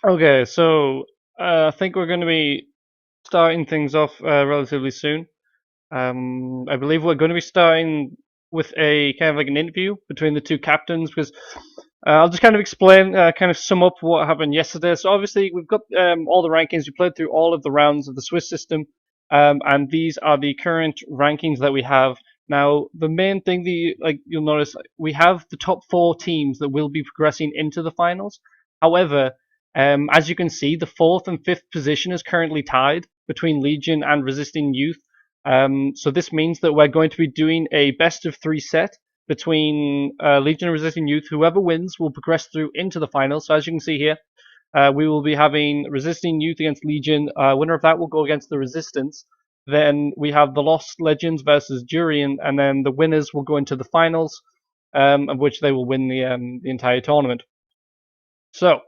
Okay, so I think we're going to be starting things off relatively soon. I believe we're going to be starting with a kind of like an interview between the two captains because I'll just kind of explain, kind of sum up what happened yesterday. So obviously we've got all the rankings. We played through all of the rounds of the Swiss system, and these are the current rankings that we have. Now, the main thing that you'll notice, we have the top four teams that will be progressing into the finals. However, as you can see, the fourth and fifth position is currently tied between Legion and Resisting Youth. So this means that we're going to be doing a best of three set between Legion and Resisting Youth. Whoever wins will progress through into the finals. So as you can see here, we will be having Resisting Youth against Legion. Winner of that will go against the Resistance. Then we have the Lost Legends versus Jurian, and then the winners will go into the finals, of which they will win the entire tournament. So,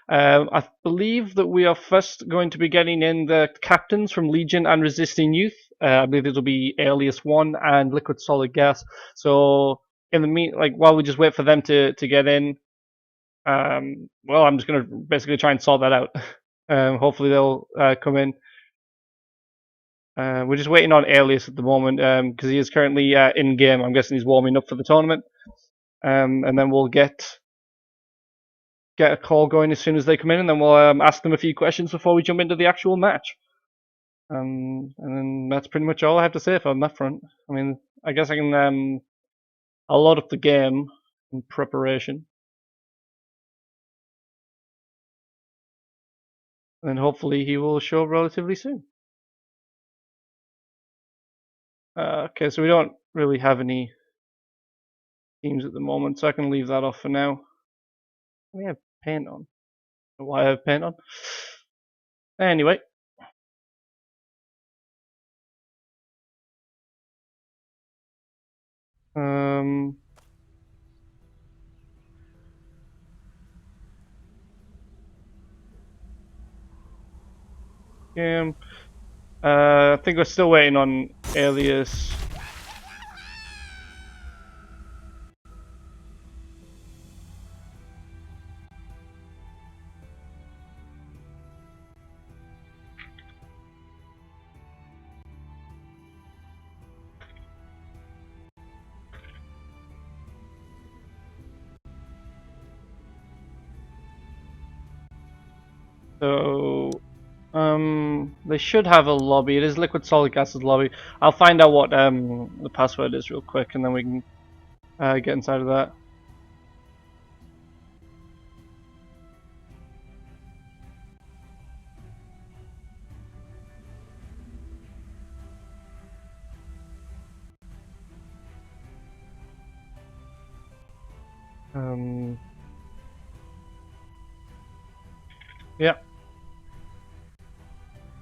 I believe that we are first going to be getting in the captains from Legion and Resisting Youth. I believe it will be Alias One and Liquid Solid Gas. So, in the while we just wait for them to get in, well, I'm just gonna basically try and sort that out. Hopefully they'll come in. We're just waiting on Alias at the moment because he is currently in game. I'm guessing he's warming up for the tournament, and then we'll get a call going as soon as they come in, and then we'll ask them a few questions before we jump into the actual match. And then that's pretty much all I have to say on that front. I mean, I guess I can I'll load up the game in preparation, and hopefully he will show up relatively soon. Okay, so we don't really have any teams at the moment, so I can leave that off for now. We have paint on. Why I have paint on? Anyway, um, game. I think we're still waiting on Alias. So, they should have a lobby. It is Liquid Solid Gas's lobby. I'll find out what the password is real quick, and then we can get inside of that. Um, yeah.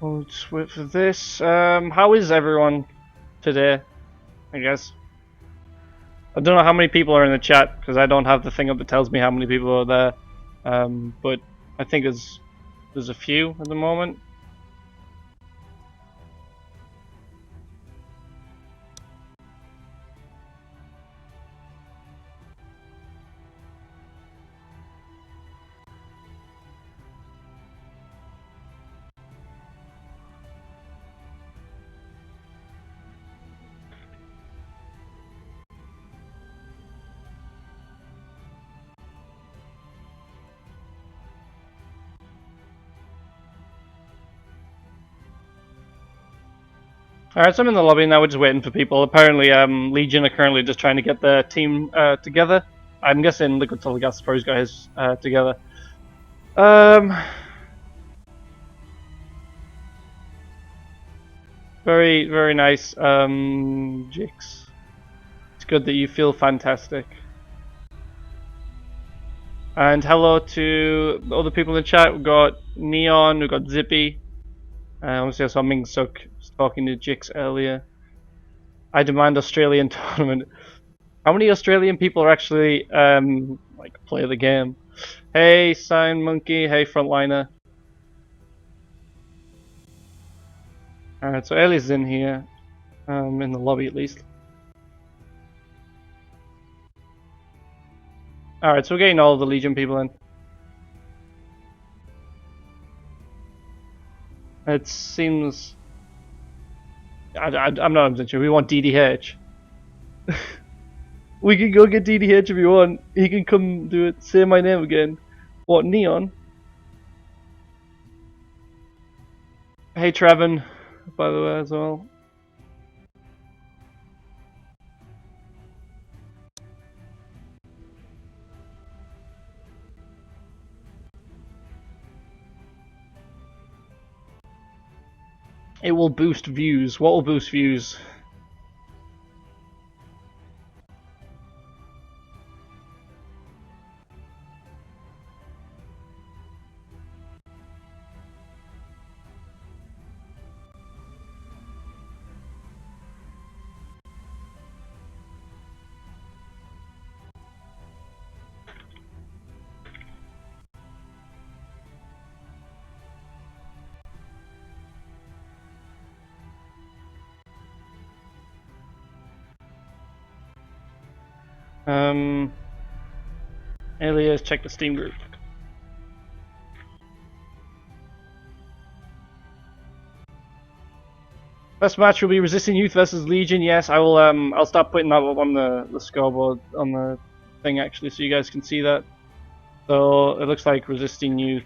We'll just wait for this. How is everyone today? I guess. I don't know how many people are in the chat because I don't have the thing up that tells me how many people are there. But I think there's a few at the moment. Alright, so I'm in the lobby now, we're just waiting for people. Apparently, Legion are currently just trying to get their team together. I'm guessing Liquid Solid Gas Pro's got his together. Very, very nice, Jix. It's good that you feel fantastic. And hello to the other people in the chat. We've got Neon, we've got Zippy. Obviously I saw Ming Suk talking to Jix earlier. I demand Australian tournament. How many Australian people are actually like play the game? Hey, Sign Monkey. Hey, Frontliner. Alright, so Ellie's in here, in the lobby at least. Alright, so we're getting all the Legion people in. It seems... I'm not 100% sure. We want DDH. We can go get DDH if you want. He can come do it. Say my name again. What, Neon? Hey, Trevin, by the way, as well. It will boost views. What will boost views? Alias, check the Steam group. First match will be Resisting Youth versus Legion. Yes, I will. I'll start putting that up on the scoreboard on the thing actually, so you guys can see that. So it looks like Resisting Youth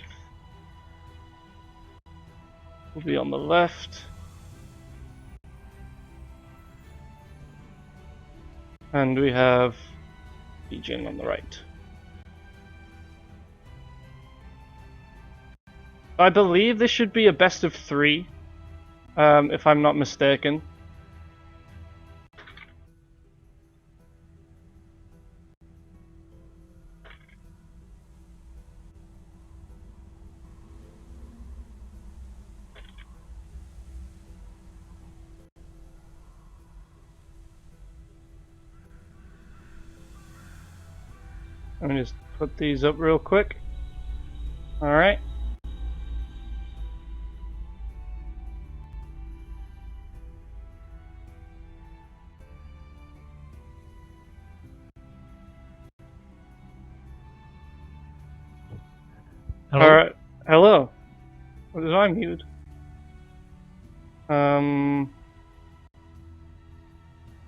will be on the left, and we have Legion on the right. I believe this should be a best of 3, if I'm not mistaken. Let me just put these up real quick. Alright. Hello? Alright. Hello. What is I muted? Oh,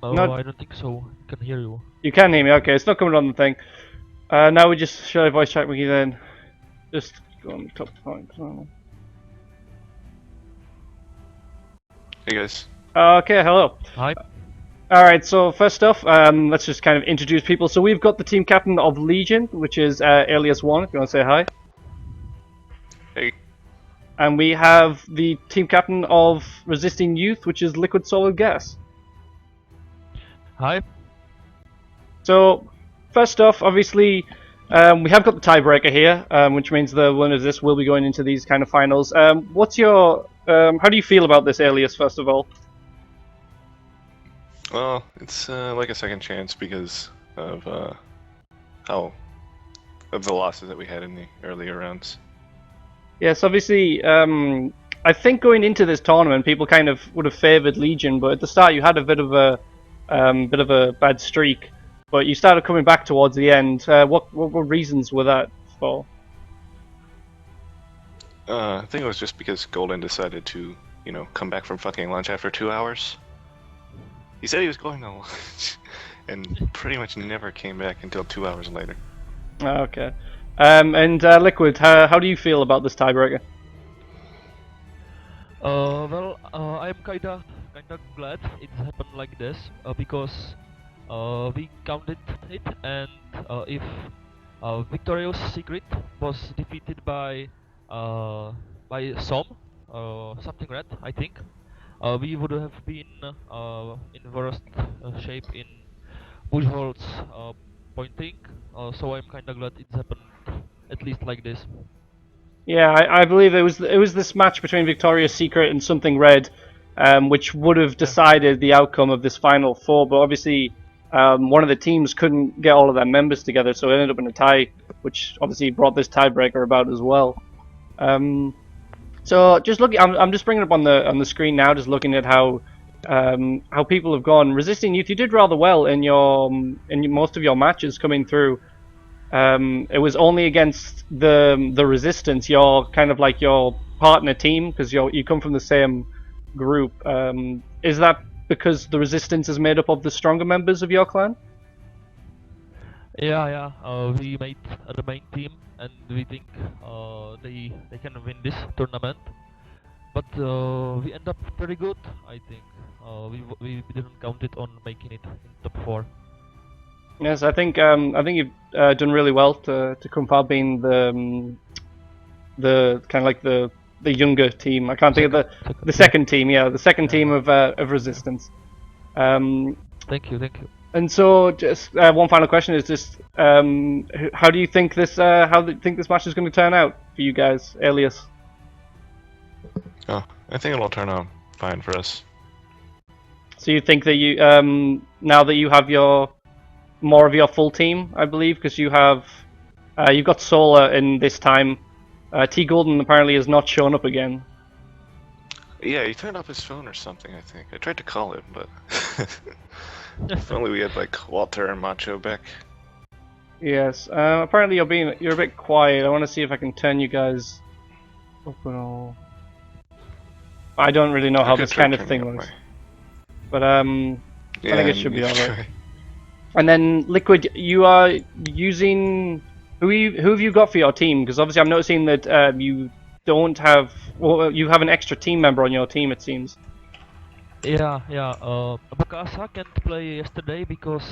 Not- I don't think so. I can hear you. You can hear me, okay, it's not coming on the thing. Now we just show a voice chat with you then. Just go on the top point. Hey guys. Okay, hello. Hi. Alright, so first off, let's just kind of introduce people. So we've got the team captain of Legion, which is Alias 1, if you want to say hi. Hey. And we have the team captain of Resisting Youth, which is Liquid Solid Gas. Hi. So, first off, obviously, we have got the tiebreaker here, which means the winner of this will be going into these kind of finals. What's your, how do you feel about this, Alias, first of all? Well, it's like a second chance because of the losses that we had in the earlier rounds. Yes, obviously, I think going into this tournament, people kind of would have favoured Legion, but at the start you had a bit of a bad streak, but you started coming back towards the end. What reasons were that for? I think it was just because Golden decided to, come back from fucking lunch after 2 hours. He said he was going on lunch, and pretty much never came back until 2 hours later. Okay. And Liquid, how do you feel about this tiebreaker? Well, I'm kinda glad it happened like this because we counted it, and if Victorious Secret was defeated by some something red, I think, we would have been in worst shape in Bushholt's pointing. So I'm kinda glad it's happened at least like this. Yeah, I believe it was this match between Victoria's Secret and Something Red, which would have decided the outcome of this final four. But obviously, one of the teams couldn't get all of their members together, so it ended up in a tie, which obviously brought this tiebreaker about as well. So just looking, I'm just bringing it up on the screen now, just looking at how people have gone. Resisting Youth, you did rather well in most of your matches coming through. It was only against the Resistance, your kind of like your partner team because you come from the same group. Is that because the resistance is made up of the stronger members of your clan? Yeah. We made the main team, and we think they can win this tournament. But we end up pretty good, I think. We didn't count it on making it in top 4. Yes, I think you've done really well to come far being the kind of like the younger team. I can't think of the second team. Yeah, the second team of resistance. Thank you. And so, just one final question is just, how do you think this match is going to turn out for you guys, Alias? Oh, I think it'll turn out fine for us. So you think that you now that you have more of your full team, I believe, because you've got Solar in this time. T Golden apparently has not shown up again. Yeah, he turned off his phone or something, I think. I tried to call him, but if only we had like Walter and Macho back. Yes. Apparently you're a bit quiet. I want to see if I can turn you guys up and all. I don't really know how this kind of thing works. But Yeah, I think it should be alright. And then Liquid, you are using who have you got for your team? Because obviously I'm noticing that you don't have, well, you have an extra team member on your team, it seems. Yeah. Bukasa can't play yesterday because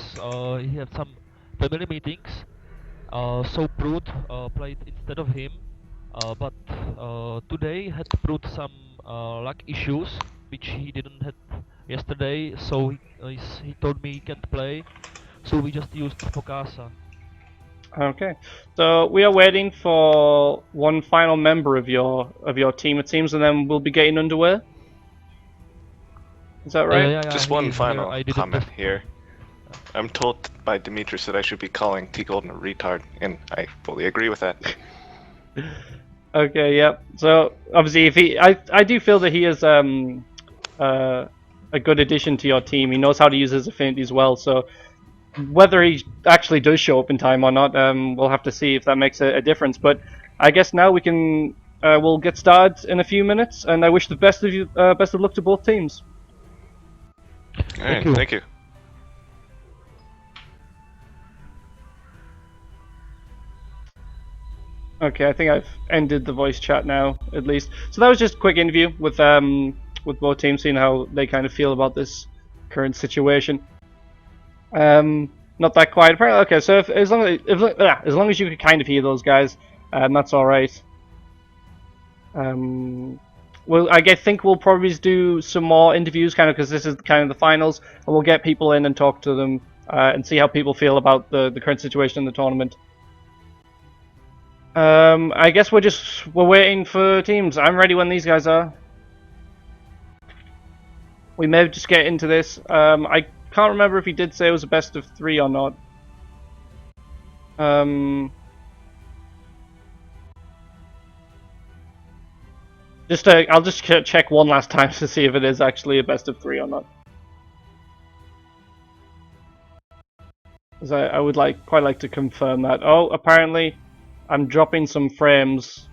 he had some family meetings. So Brute played instead of him. But today had Brute some luck issues, which he didn't have yesterday. So he told me he can't play. So we just used Bukasa. Okay, so we are waiting for one final member of your team, it seems, and then we'll be getting underway. Is that right? Yeah, Just one final I didn't comment here. I'm told by Demetrius that I should be calling T Golden a retard, and I fully agree with that. Okay, yep. So obviously, I do feel that he is a good addition to your team. He knows how to use his affinities well. So whether he actually does show up in time or not, we'll have to see if that makes a difference. But I guess now we'll get started in a few minutes, and I wish the best of luck to both teams. Alright, thank you. Okay, I think I've ended the voice chat now, at least. So that was just a quick interview with both teams, seeing how they kind of feel about this current situation. Not that quiet. Apparently, okay. So as long as you can kind of hear those guys, that's all right. Well, I think we'll probably do some more interviews, kind of, because this is kind of the finals, and we'll get people in and talk to them and see how people feel about the current situation in the tournament. I guess we're waiting for teams. I'm ready when these guys are. We may just get into this. I can't remember if he did say it was a best of 3 or not. I'll just check one last time to see if it is actually a best of 3 or not. Because I would quite like to confirm that. Oh, apparently I'm dropping some frames.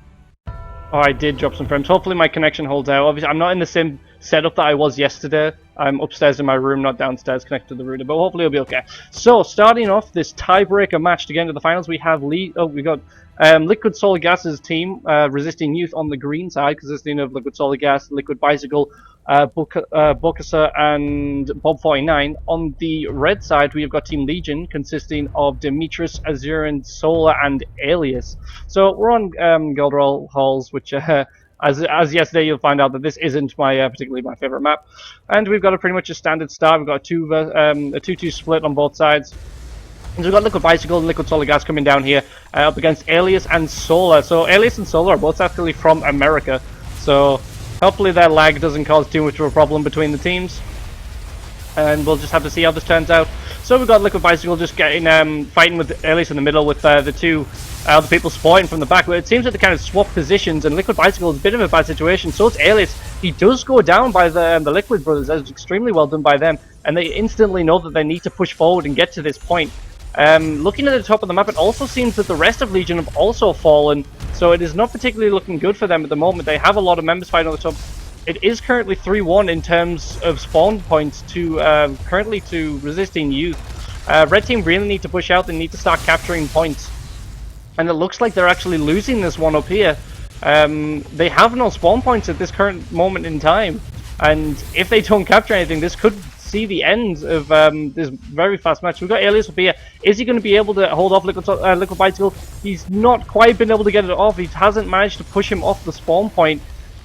Oh, I did drop some frames. Hopefully my connection holds out. Obviously, I'm not in the same setup that I was yesterday. I'm upstairs in my room, not downstairs, connected to the router. But hopefully it'll be okay. So, starting off this tiebreaker match to get into the finals, we got Liquid Solar Gas's team, Resisting Youth on the green side, consisting of Liquid Solar Gas, Liquid Bicycle, Bokasa, and Bob49. On the red side, we have got Team Legion, consisting of Demetrius, Azuran, Solar, and Alias. So we're on Gold Roll Halls, which, as yesterday, you'll find out that this isn't particularly my favorite map. And we've got pretty much a standard start. We've got a 2-2 split on both sides. So we've got Liquid Bicycle and Liquid Solar Gas coming down here up against Alias and Solar. So Alias and Solar are both actually from America. So hopefully their lag doesn't cause too much of a problem between the teams. And we'll just have to see how this turns out. So we've got Liquid Bicycle just getting fighting with Alias in the middle with the two other people supporting from the back. But it seems that they kind of swap positions, and Liquid Bicycle is a bit of a bad situation. So it's Alias. He does go down by the Liquid brothers. That's extremely well done by them. And they instantly know that they need to push forward and get to this point. Looking at the top of the map, it also seems that the rest of Legion have also fallen So it is not particularly looking good for them at the moment. They have a lot of members fighting on the top. It is currently 3-1 in terms of spawn points to currently to Resisting Youth. Red team really need to push out. They need to start capturing points. And it looks like they're actually losing this one up here. They have no spawn points at this current moment in time. And if they don't capture anything, this could see the end of this very fast match. We've got Alias up here. Is he going to be able to hold off Liquid Bicycle? He's not quite been able to get it off. He hasn't managed to push him off the spawn point.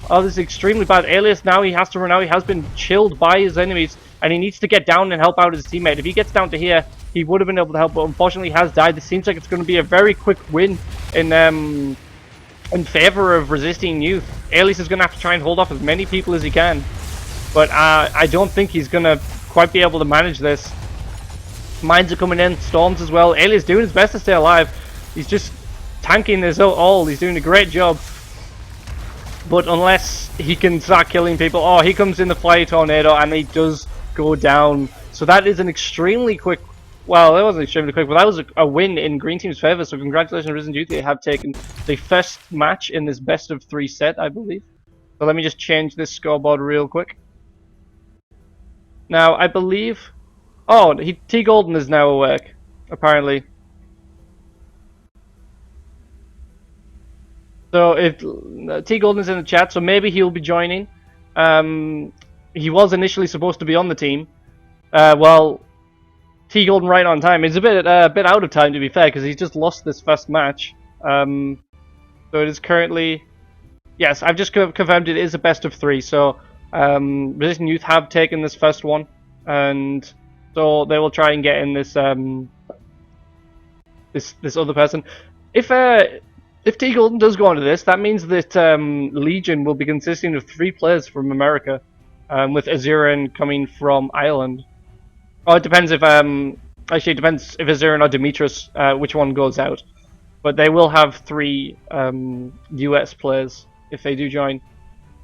Oh, this is extremely bad. Alias now, he has to run out. He has been chilled by his enemies. And he needs to get down and help out his teammate. If he gets down to here, he would have been able to help. But unfortunately, he has died. This seems like it's going to be a very quick win in favor of Resisting Youth. Alias is going to have to try and hold off as many people as he can. But I don't think he's going to quite be able to manage this. Mines are coming in, storms as well. Alias doing his best to stay alive. He's just tanking this all. He's doing a great job. But unless he can start killing people... Oh, he comes in the Fire Tornado and he does go down. So that is an extremely quick... Well, that wasn't extremely quick, but that was a win in Green Team's favor. So congratulations, Risen Youth. They have taken the first match in this best of 3 set, I believe. So let me just change this scoreboard real quick. Now, I believe... Oh, T Golden is now awake, apparently. So if T Golden is in the chat, so maybe he'll be joining. He was initially supposed to be on the team. Well, T Golden right on time. He's a bit out of time, to be fair, because he's just lost this first match. So it is currently... Yes, I've just confirmed it is a best of 3. So Resistant Youth have taken this first one, and so they will try and get in this this other person. If T Golden does go into this, that means that Legion will be consisting of 3 players from America, with Azurin coming from Ireland. Oh, it depends if actually it depends if Azurin or Demetrius, which one goes out. But they will have 3 US players if they do join.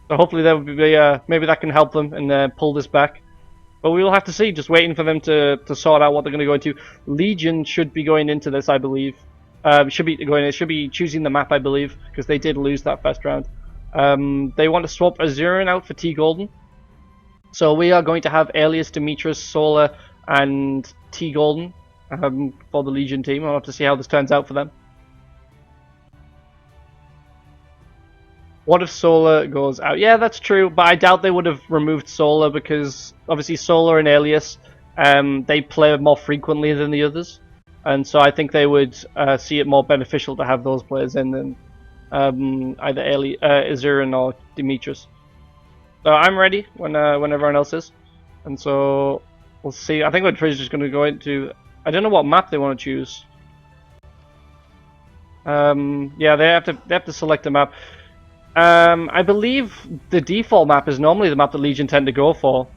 So hopefully that would be maybe that can help them and pull this back. But we will have to see. Just waiting for them to sort out what they're going to go into. Legion should be going into this, I believe. Should be choosing the map, I believe, because they did lose that first round. They want to swap Azurin out for T Golden. So we are going to have Alias, Demetrius, Solar, and T Golden for the Legion team. I'll have to see how this turns out for them. What if Solar goes out? Yeah, that's true, but I doubt they would have removed Solar because obviously Solar and Alias, they play more frequently than the others. And so I think they would see it more beneficial to have those players in than either Azurin or Demetrius. So I'm ready when everyone else is. And so we'll see. I think we're just going to go into... I don't know what map they want to choose. Yeah, they have to select a map. I believe the default map is normally the map that Legion tend to go for.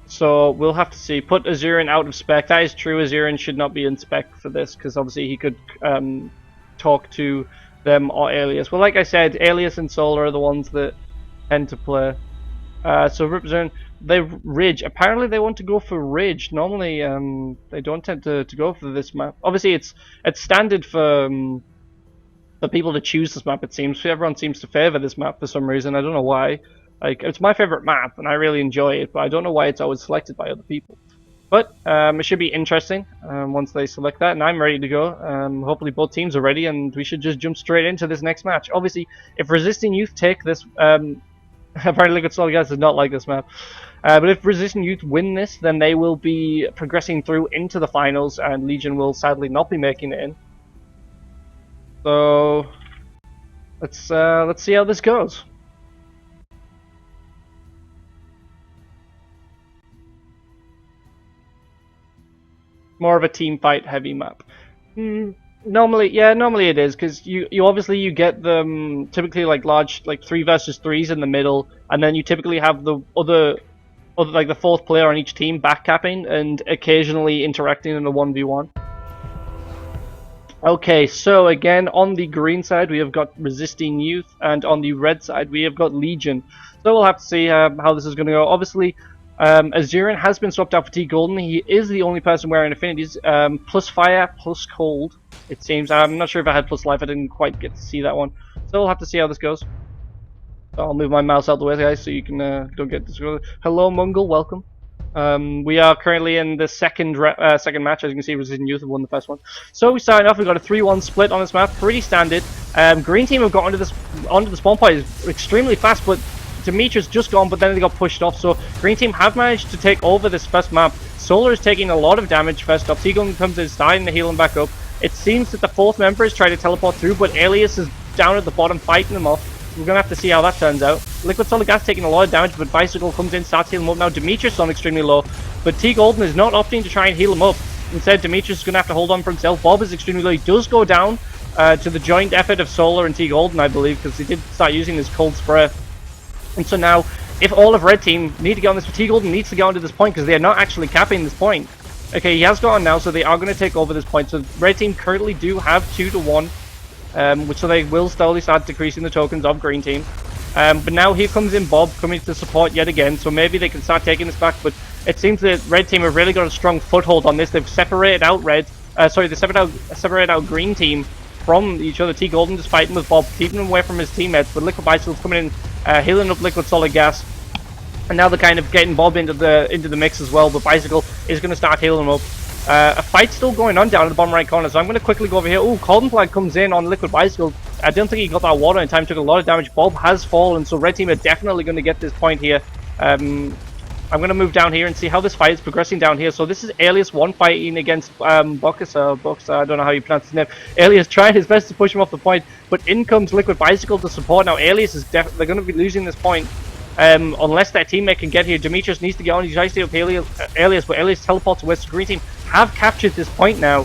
So we'll have to see. Put Azurin out of spec. That is true. Azurin should not be in spec for this because obviously he could talk to them or Alias. Well, like I said, Alias and Solar are the ones that tend to play. So Rip Azurin, they Ridge. Apparently they want to go for Ridge. Normally they don't tend to go for this map. Obviously it's standard for people to choose this map. It seems everyone seems to favor this map for some reason. I don't know why. Like, it's my favorite map, and I really enjoy it, but I don't know why it's always selected by other people. But it should be interesting once they select that, and I'm ready to go. Hopefully both teams are ready, and we should just jump straight into this next match. Obviously, if Resisting Youth take this... apparently Liquid Soul guys does not like this map. But if Resisting Youth win this, then they will be progressing through into the finals, and Legion will sadly not be making it in. So... let's see how this goes. More of a team fight heavy map. Normally it is because you obviously get them typically like large 3 versus 3s in the middle, and then you typically have the other like the 4th player on each team backcapping and occasionally interacting in a 1v1. Okay, so again on the green side we have got Resisting Youth, and on the red side we have got Legion. So we'll have to see how this is going to go. Obviously, Azurin has been swapped out for T Golden. He is the only person wearing affinities. Plus fire, plus cold, it seems. I'm not sure if I had plus life. I didn't quite get to see that one. So we'll have to see how this goes. I'll move my mouse out the way, guys, so you can don't get disgruntled. Hello, Mungle. Welcome. We are currently in the second match. As you can see, Resistant Youth have won the first one. So we started off. We've got a 3-1 split on this map, pretty standard. Green team have got onto the spawn point extremely fast, but Demetrius just gone, but then they got pushed off. So Green team have managed to take over this first map. Solar is taking a lot of damage first off. T-Gun comes in, starting to heal him back up. It seems that the fourth member is trying to teleport through, but Alias is down at the bottom fighting them off. We're going to have to see how that turns out. Liquid Solid Gas taking a lot of damage, but Bicycle comes in, starts healing him up. Now Demetrius is on extremely low, but T Golden is not opting to try and heal him up. Instead, Demetrius is going to have to hold on for himself. Bob is extremely low. He does go down to the joint effort of Solar and T Golden, I believe, because he did start using his cold spray. And so now, if all of Red Team need to get on this, T Golden needs to get onto this point because they are not actually capping this point. Okay, he has got on now, so they are going to take over this point. So Red Team currently do have 2-1, which so they will slowly start decreasing the tokens of Green Team. But now here comes in Bob coming to support yet again, so maybe they can start taking this back. But it seems that Red Team have really got a strong foothold on this. They've separated out separated out Green Team from each other. T Golden just fighting with Bob, keeping him away from his teammates. But Liquid Bicycle's coming in, healing up Liquid Solid Gas. And now they're kind of getting Bob into the mix as well, but Bicycle is going to start healing him up. A fight's still going on down in the bottom right corner, so I'm going to quickly go over here. Oh, Golden Flag comes in on Liquid Bicycle. I don't think he got that water in time, took a lot of damage. Bob has fallen, so Red Team are definitely going to get this point here. I'm going to move down here and see how this fight is progressing down here. So this is Alias 1 fighting against Buckus, I don't know how you pronounce his name. Alias tried his best to push him off the point, but in comes Liquid Bicycle to support. Now Alias is they're going to be losing this point. Unless their teammate can get here. Demetrius needs to get on. He tries to stay up Alias, but Alias teleports away. So Green Team have captured this point now.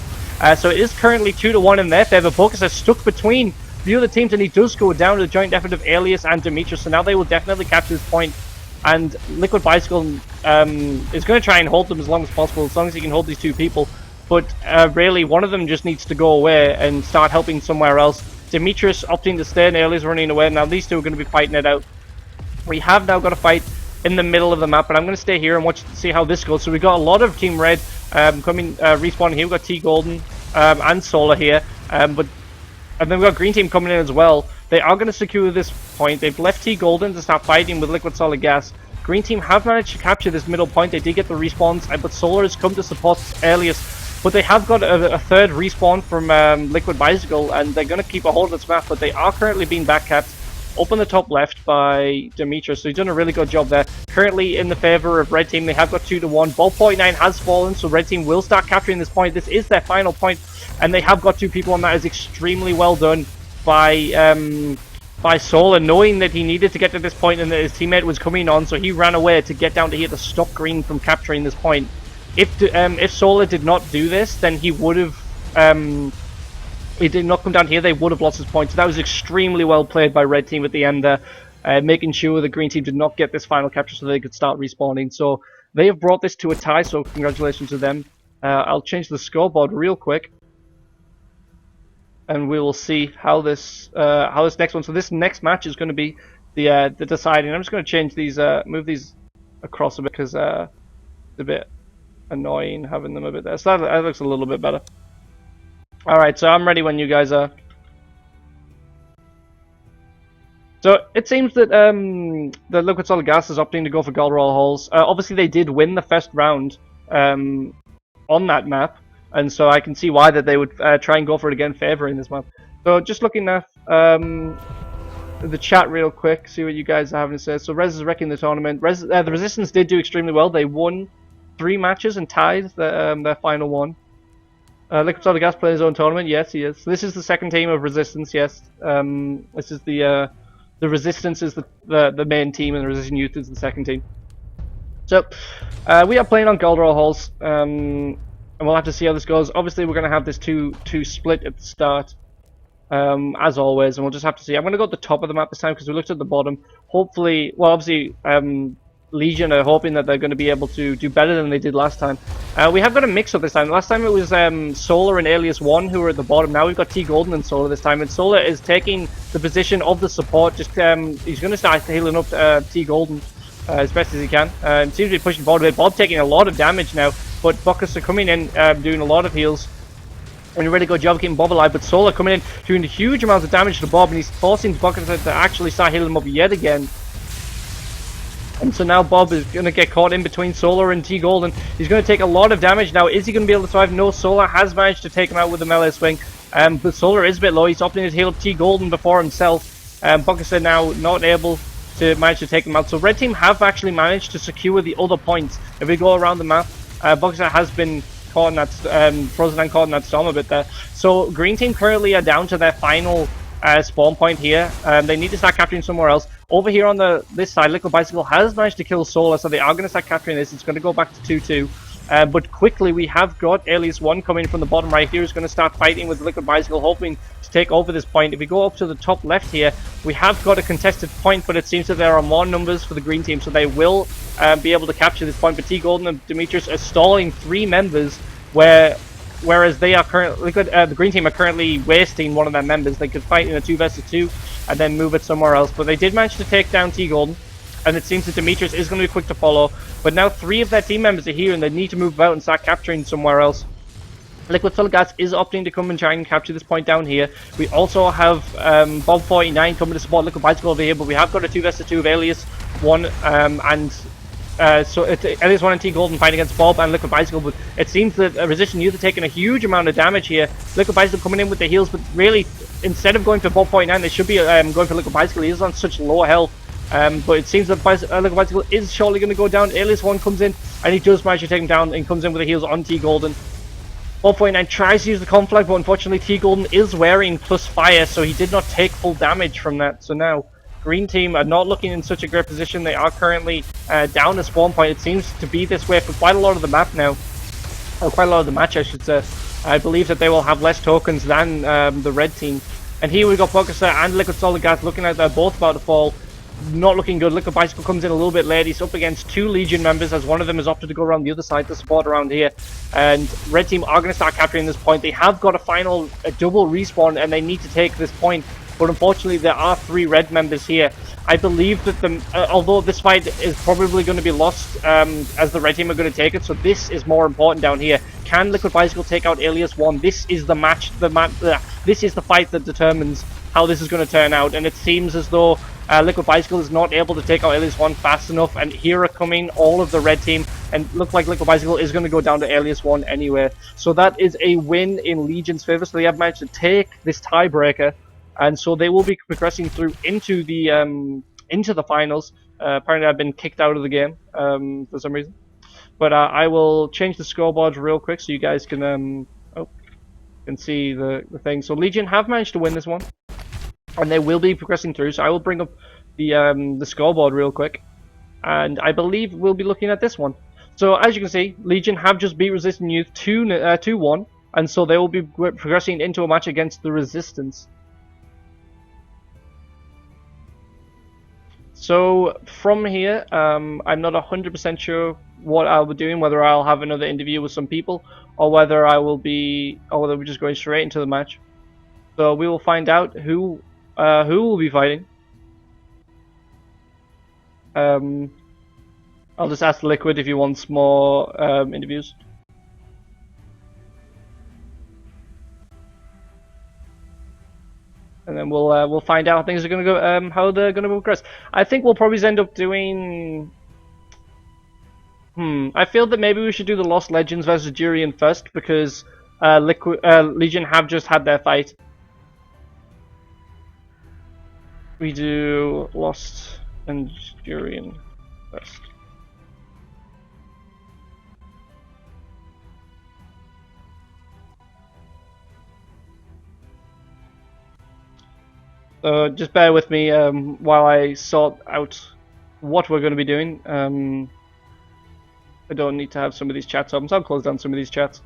So it is currently 2-1 in their favor. Buckus is stuck between the other teams, and he does go down to the joint effort of Alias and Demetrius. So now they will definitely capture this point. And Liquid Bicycle is going to try and hold them as long as possible, as long as he can hold these two people. But really, one of them just needs to go away and start helping somewhere else. Demetrius opting to stay, and Alias running away. Now these two are going to be fighting it out. We have now got a fight in the middle of the map, but I'm going to stay here and see how this goes. So we got a lot of Team Red respawning here. We've got T Golden and Solar here, and then we've got Green Team coming in as well. They are going to secure this point. They've left T Golden to start fighting with Liquid Solid Gas. Green Team have managed to capture this middle point. They did get the respawns, but Solar has come to support Alias. But they have got a third respawn from Liquid Bicycle, and they're going to keep a hold of this map, but they are currently being backcapped up on the top left by Demetrius, so he's done a really good job there. Currently in the favor of Red Team, they have got 2-1. Ball 49 has fallen, so Red Team will start capturing this point. This is their final point, and they have got two people on that. Is extremely well done by Solar, knowing that he needed to get to this point and that his teammate was coming on, so he ran away to get down to here to stop Green from capturing this point. If Solar did not do this, then he would have he did not come down here, they would have lost his point. So that was extremely well played by Red Team at the end there, making sure the Green Team did not get this final capture so they could start respawning. So they have brought this to a tie, so congratulations to them. I'll change the scoreboard real quick, and we will see how this next one. So this next match is going to be the deciding. I'm just going to change these, move these across a bit because it's a bit annoying having them a bit there. So that looks a little bit better. Alright, so I'm ready when you guys are. So it seems that the Liquid Solid Gas is opting to go for gold roll holes. Obviously they did win the first round on that map, and so I can see why that they would try and go for it again, favoring this map. So just looking at the chat real quick, see what you guys are having to say. So Rez is wrecking the tournament. The Resistance did do extremely well. They won 3 matches and tied their final one. Liquid Solid Gas playing his own tournament. Yes, he is. So this is the second team of Resistance. Yes, this is the Resistance is the main team, and the Resistance Youth is the second team. So we are playing on gold roll holes, and we'll have to see how this goes. Obviously, we're going to have this two split at the start, as always, and we'll just have to see. I'm going to go at the top of the map this time because we looked at the bottom. Hopefully, well, obviously, Legion are hoping that they're going to be able to do better than they did last time. We have got a mix-up this time. Last time it was Solar and Alias 1 who were at the bottom. Now we've got T Golden and Solar this time, and Solar is taking the position of the support. Just he's going to start healing up T Golden. as best as he can. Seems to be pushing forward a bit. Bob taking a lot of damage now, but Buckets are coming in, doing a lot of heals. And a really good job keeping Bob alive, but Solar coming in, doing huge amounts of damage to Bob, and he's forcing Buckets to actually start healing him up yet again. And so now Bob is going to get caught in between Solar and T Golden. He's going to take a lot of damage now. Is he going to be able to survive? No, Solar has managed to take him out with the melee swing. But Solar is a bit low. He's opting to heal up T Golden before himself. Buckets are now not able to manage to take him out. So Red Team have actually managed to secure the other points. If we go around the map, Buckets has been caught in that, frozen and caught in that storm a bit there. So Green Team currently are down to their final spawn point here. They need to start capturing somewhere else. Over here on this side, Liquid Bicycle has managed to kill Solar, so they are going to start capturing this. It's going to go back to 2-2. But quickly, we have got Alias 1 coming from the bottom right here, who's going to start fighting with Liquid Bicycle, hoping to take over this point. If we go up to the top left here, we have got a contested point, but it seems that there are more numbers for the Green Team, so they will be able to capture this point. But T Golden and Demetrius are stalling 3 members, whereas they are currently the Green Team are currently wasting one of their members. They could fight in a 2 vs 2 and then move it somewhere else, but they did manage to take down T Golden, and it seems that Demetrius is going to be quick to follow. But now 3 of their team members are here, and they need to move out and start capturing somewhere else. Liquid Solid Gas is opting to come and try and capture this point down here. We also have Bob 49 coming to support Liquid Bicycle over here, but we have got a 2 vs 2 of Alias 1 so it's Alias 1 and T Golden fighting against Bob and Liquid Bicycle, but it seems that Resistance Youth are taking a huge amount of damage here. Liquid Bicycle coming in with the heals, but really, instead of going for Bob 49, they should be going for Liquid Bicycle. He is on such low health. But it seems that Liquid Bicycle is surely going to go down. Alias 1 comes in, and he does manage to take him down, and comes in with the heals on T Golden. Bob 49 tries to use the conflict, but unfortunately T Golden is wearing plus fire, so he did not take full damage from that. So now Green Team are not looking in such a great position. They are currently down a spawn point. It seems to be this way for quite a lot of the map now, or quite a lot of the match, I should say. I believe that they will have less tokens than the Red Team. And here we got Focuser and Liquid Solid Gas looking like they're both about to fall. Not looking good. Liquid Bicycle comes in a little bit late. He's up against 2 Legion members, as one of them has opted to go around the other side to support around here. And Red Team are going to start capturing this point. They have got a double respawn, and they need to take this point. But unfortunately, there are 3 red members here. I believe that although this fight is probably going to be lost, as the Red Team are going to take it, so this is more important down here. Can Liquid Bicycle take out Alias 1? This is the match. This is the fight that determines how this is going to turn out. And it seems as though Liquid Bicycle is not able to take out Alias 1 fast enough, and here are coming all of the Red Team, and look like Liquid Bicycle is going to go down to Alias 1 anyway. So that is a win in Legion's favour, so they have managed to take this tiebreaker, and so they will be progressing through into the finals. Apparently I've been kicked out of the game for some reason. But I will change the scoreboard real quick so you guys can see the thing. So Legion have managed to win this one, and they will be progressing through. So I will bring up the scoreboard real quick, and I believe we'll be looking at this one. So as you can see, Legion have just beat Resistance Youth 2-1, and so they will be progressing into a match against the Resistance. So from here, I'm not 100% sure what I'll be doing, whether I'll have another interview with some people, or whether we're just going straight into the match. So we will find out who will be fighting. I'll just ask Liquid if he wants more interviews. And then we'll find out how things are going to go, how they're going to progress. I think we'll probably end up doing. I feel that maybe we should do the Lost Legends versus Durian first, because Legion have just had their fight. We do Lost and Durian first. So just bear with me while I sort out what we're going to be doing. I don't need to have some of these chats open, so I'll close down some of these chats.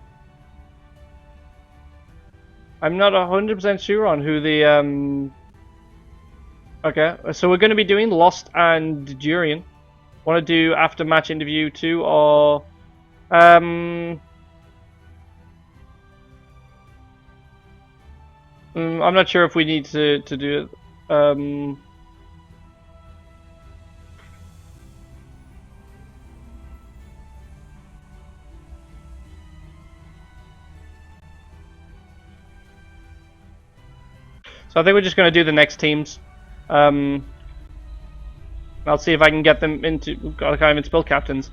I'm not 100% sure on who the... Okay, so we're going to be doing Lost and Durian. Want to do after match interview 2, or... I'm not sure if we need to do it. So I think we're just going to do the next teams. I'll see if I can get them into. God, I can't even spell captains.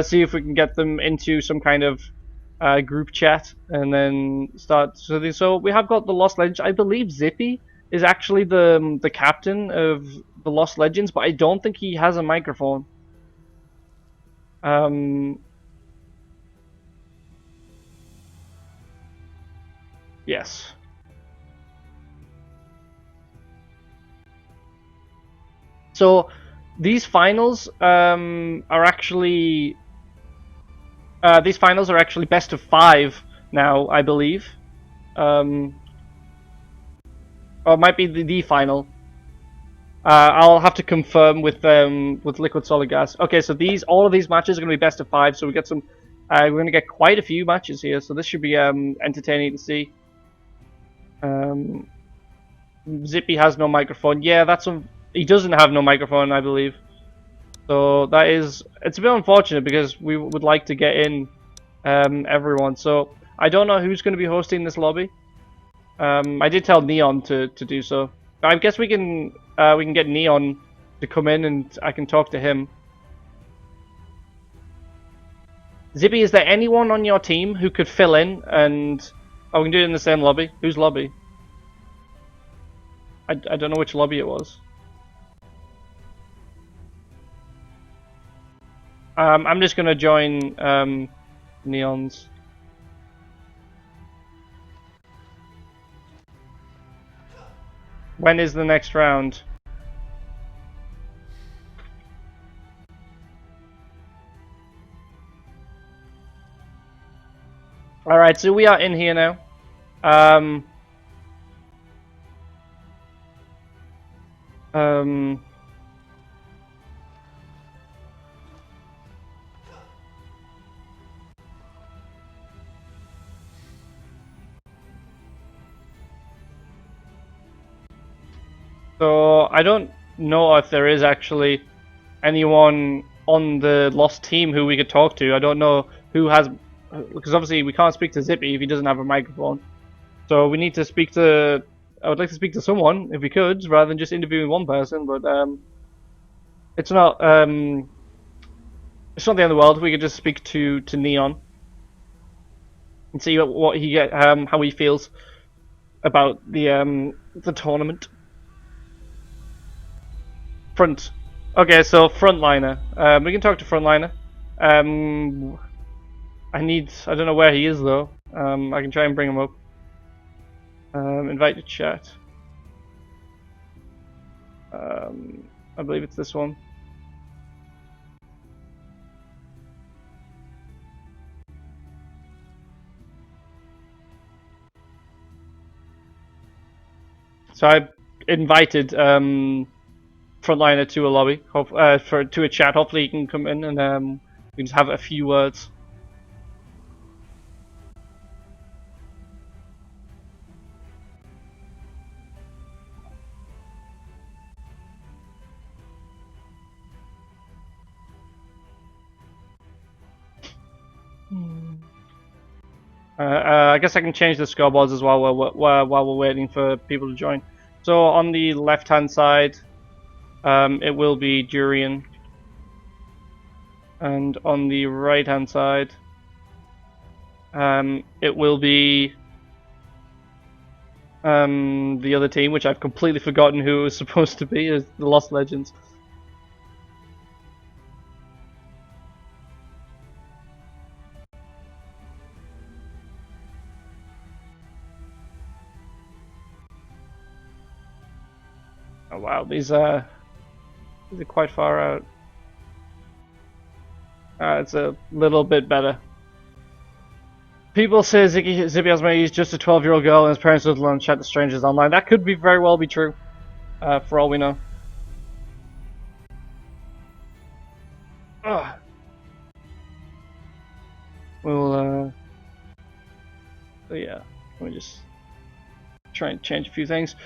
See if we can get them into some kind of group chat and then start. So we have got the Lost Legends. I believe Zippy is actually the captain of the Lost Legends, but I don't think he has a microphone. Yes. So these finals are actually best of 5 now, I believe. Or it might be the final. I'll have to confirm with Liquid Solid Gas. Okay, so all of these matches are going to be best of 5. So we get some. We're going to get quite a few matches here. So this should be entertaining to see. Zippy has no microphone. Yeah, he doesn't have no microphone, I believe. So it's a bit unfortunate because we would like to get in everyone. So I don't know who's going to be hosting this lobby. I did tell Neon to do so. I guess we can get Neon to come in and I can talk to him. Zippy, is there anyone on your team who could fill in and we can do it in the same lobby? Whose lobby? I don't know which lobby it was. I'm just gonna join Neon's. When is the next round? Alright, so we are in here now. So I don't know if there is actually anyone on the Lost team who we could talk to. I don't know who has, because obviously we can't speak to Zippy if he doesn't have a microphone. So we need to speak to. I would like to speak to someone if we could, rather than just interviewing one person. But it's not. It's not the end of the world. We could just speak to Neon and see what he how he feels about the tournament. Front. Okay, so frontliner. We can talk to frontliner. I don't know where he is though. I can try and bring him up. Invite to chat. I believe it's this one. So I invited frontliner to a lobby, to a chat. Hopefully he can come in and we can just have a few words. I guess I can change the scoreboards as well while we're waiting for people to join. So on the left-hand side, it will be Durian, and on the right-hand side, it will be the other team, which I've completely forgotten who it was supposed to be, is the Lost Legends. Oh wow, these are quite far out. It's a little bit better. People say Zippy Osma is just a 12-year-old girl and his parents would learn chat to strangers online. That could very well be true, for all we know. Ugh. We'll, so yeah, let me just try and change a few things.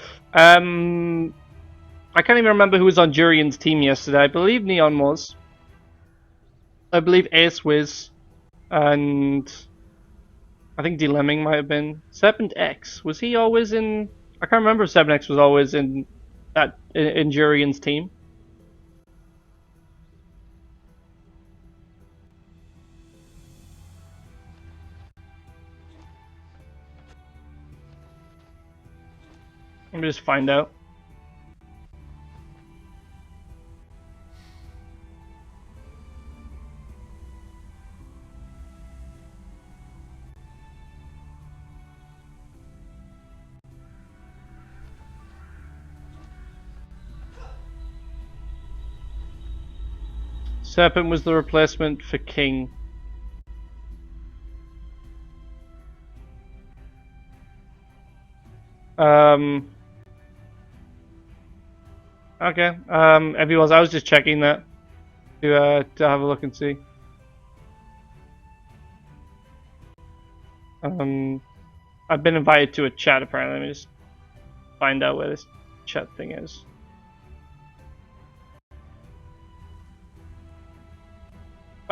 I can't even remember who was on Durian's team yesterday. I believe Neon was. I believe Ace Wiz, and I think D Lemming might have been. Serpent X, was he always in I can't remember if 7X was always in Jurian's team. Let me just find out. Serpent was the replacement for King. Okay. Everyone's. I was just checking that to have a look and see. I've been invited to a chat apparently. Let me just find out where this chat thing is.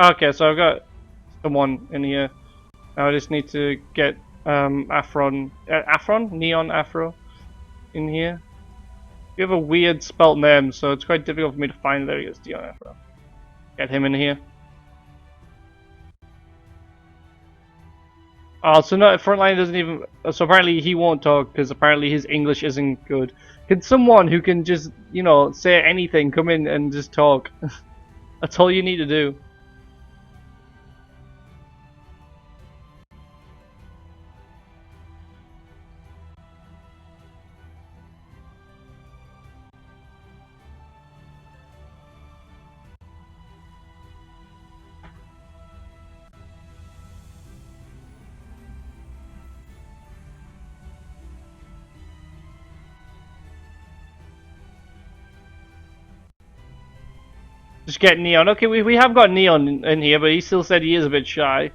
Okay, so I've got someone in here. Now I just need to get Neon Afro in here. You have a weird spelt name, so it's quite difficult for me to find. There he is, Neon Afro. Get him in here. Oh, so no, Frontline doesn't even. So apparently he won't talk because apparently his English isn't good. Can someone who can just, you know, say anything come in and just talk? That's all you need to do. Just get Neon. Okay, we have got Neon in here, but he still said he is a bit shy.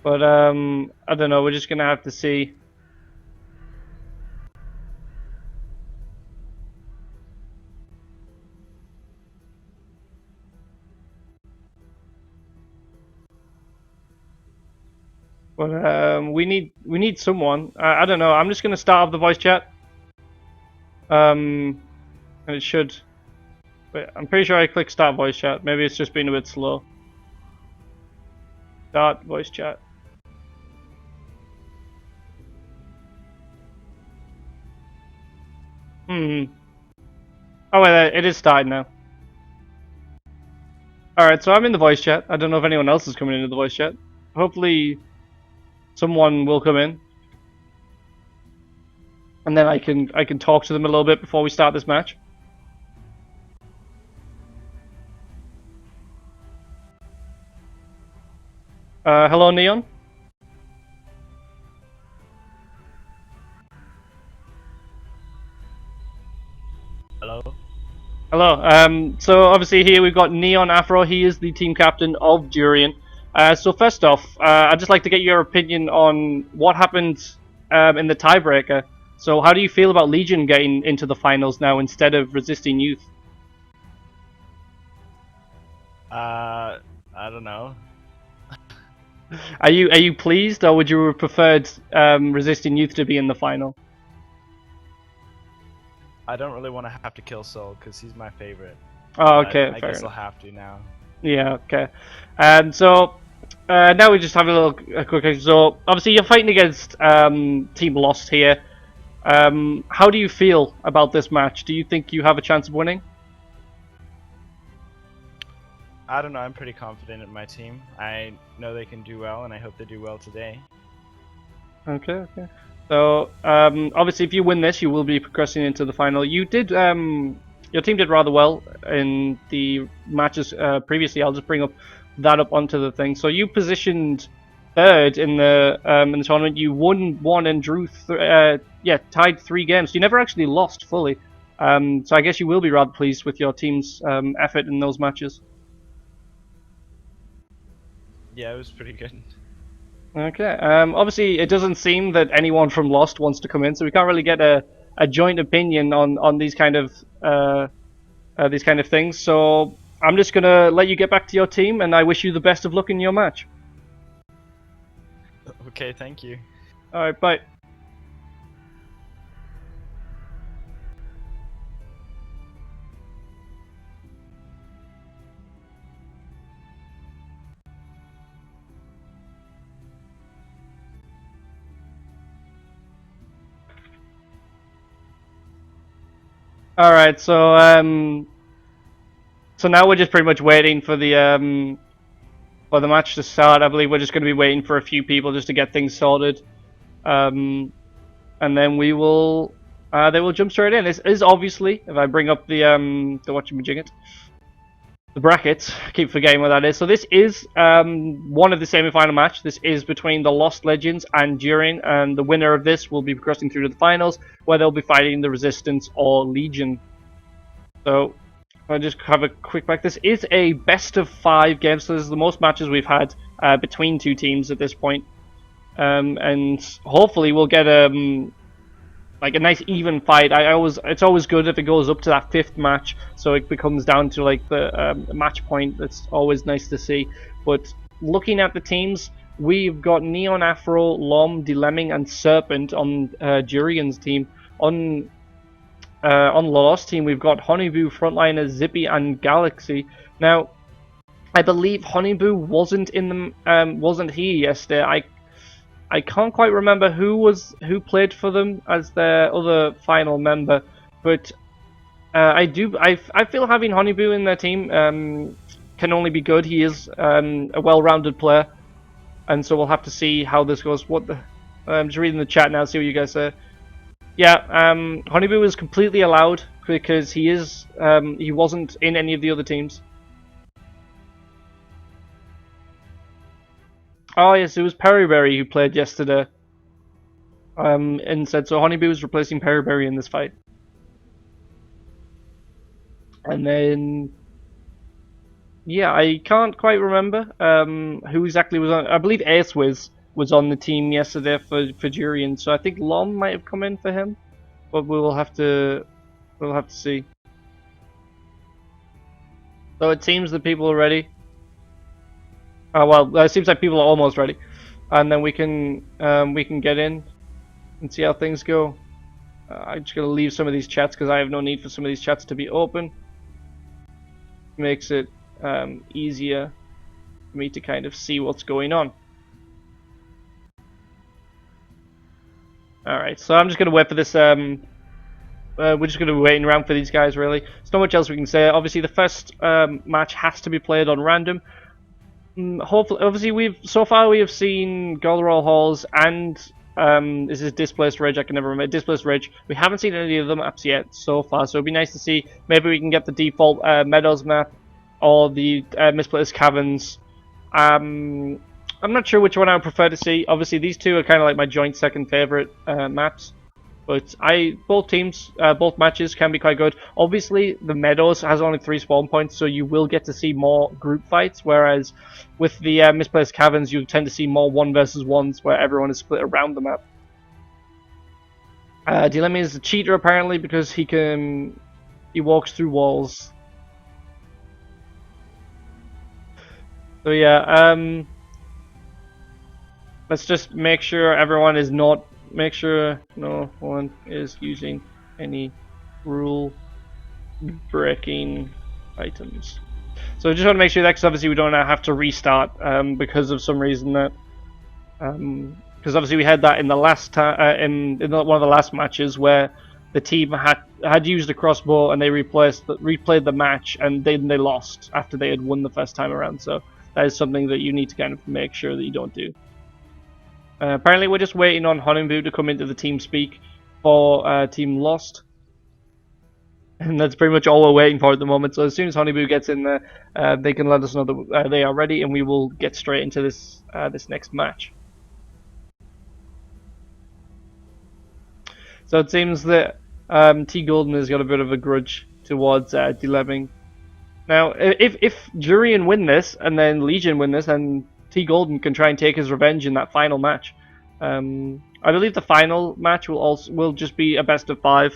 But I don't know. We're just gonna have to see. But we need someone. I don't know. I'm just gonna start off the voice chat. And it should. Wait, I'm pretty sure I clicked start voice chat. Maybe it's just been a bit slow. Start voice chat. Oh wait, it is starting now. Alright, so I'm in the voice chat. I don't know if anyone else is coming into the voice chat. Hopefully someone will come in. And then I can talk to them a little bit before we start this match. Hello, Neon. Hello. Hello. So obviously here we've got Neon Afro. He is the team captain of Durian. So first off, I'd just like to get your opinion on what happened in the tiebreaker. So how do you feel about Legion getting into the finals now instead of Resisting Youth? I don't know. Are you pleased, or would you have preferred Resisting Youth to be in the final? I don't really want to have to kill Soul because he's my favorite. Oh, okay, I fair guess enough. I'll have to now. Yeah, okay. So now we just have a quick. So obviously you're fighting against Team Lost here. How do you feel about this match? Do you think you have a chance of winning? I don't know. I'm pretty confident in my team. I know they can do well, and I hope they do well today. Okay. So obviously, if you win this, you will be progressing into the final. You did. Your team did rather well in the matches previously. I'll just bring that up onto the thing. So you positioned third in the tournament. You won one and drew tied 3 games. You never actually lost fully. So I guess you will be rather pleased with your team's effort in those matches. Yeah, it was pretty good. Okay. Obviously, it doesn't seem that anyone from Lost wants to come in, so we can't really get a joint opinion on these kind of things. So I'm just gonna let you get back to your team, and I wish you the best of luck in your match. Okay, thank you. Alright, bye. Alright, so now we're just pretty much waiting for the match to start. I believe we're just going to be waiting for a few people just to get things sorted. And then they will jump straight in. This is obviously, if I bring up the whatchamajigget, the brackets, I keep forgetting what that is. So this is one of the semi-final match. This is between the Lost Legends and Durian, and the winner of this will be progressing through to the finals, where they'll be fighting the Resistance or Legion. So I'll just have a quick back. This is a best of 5 game, so this is the most matches we've had between two teams at this point. And hopefully we'll get like a nice even fight. It's always good if it goes up to that 5th match, so it becomes down to like the match point. That's always nice to see. But looking at the teams, we've got Neon Afro, Lom, Dilemming, and Serpent on Durian's team. On the Lost team, we've got Honeyboo, Frontliner, Zippy, and Galaxy. Now, I believe Honeyboo wasn't in the wasn't here yesterday. I can't quite remember who played for them as their other final member, but I feel having Honeyboo in their team can only be good. He is a well-rounded player, and so we'll have to see how this goes. I'm just reading the chat now, see what you guys say. Yeah, Honeyboo is completely allowed because he wasn't in any of the other teams. Oh yes, it was Perryberry who played yesterday. And said so Honeyboo was replacing Perryberry in this fight. And then yeah, I can't quite remember who exactly was on. I believe Acewiz was on the team yesterday for Durian, so I think Lom might have come in for him, but we'll have to see. So it seems that people are ready. Well, it seems like people are almost ready, and then we can get in and see how things go. I'm just gonna leave some of these chats because I have no need for some of these chats to be open. Makes it easier for me to kind of see what's going on. Alright, so I'm just gonna wait for this. We're just gonna be waiting around for these guys. Really, there's not much else we can say. Obviously, the first match has to be played on random. Hopefully, obviously, we have seen Golderall Halls and this is Displaced Ridge. I can never remember Displaced Ridge. We haven't seen any of them maps yet so far, so it'd be nice to see. Maybe we can get the default Meadows map or the Misplaced Caverns. I'm not sure which one I would prefer to see. Obviously, these two are kind of like my joint second favorite maps. But both matches can be quite good. Obviously, the Meadows has only 3 spawn points, so you will get to see more group fights. Whereas with the Misplaced Caverns, you tend to see more 1 versus 1s, where everyone is split around the map. Dilemma is a cheater apparently because he walks through walls. So yeah, let's just make sure everyone is not. Make sure no one is using any rule breaking items. So I just want to make sure that, because obviously we don't have to restart because of some reason that because obviously we had that in the last time in one of the last matches where the team had used a crossbow and they replayed the match and then they lost after they had won the first time around. So that is something that you need to kind of make sure that you don't do. Apparently we're just waiting on Honeyboo to come into the team speak for Team Lost. And that's pretty much all we're waiting for at the moment. So as soon as Honeyboo gets in there, they can let us know that they are ready, and we will get straight into this next match. So it seems that T Golden has got a bit of a grudge towards Dilemming. Now, if Durian win this and then Legion win this, then T Golden can try and take his revenge in that final match. I believe the final match will just be a best of 5.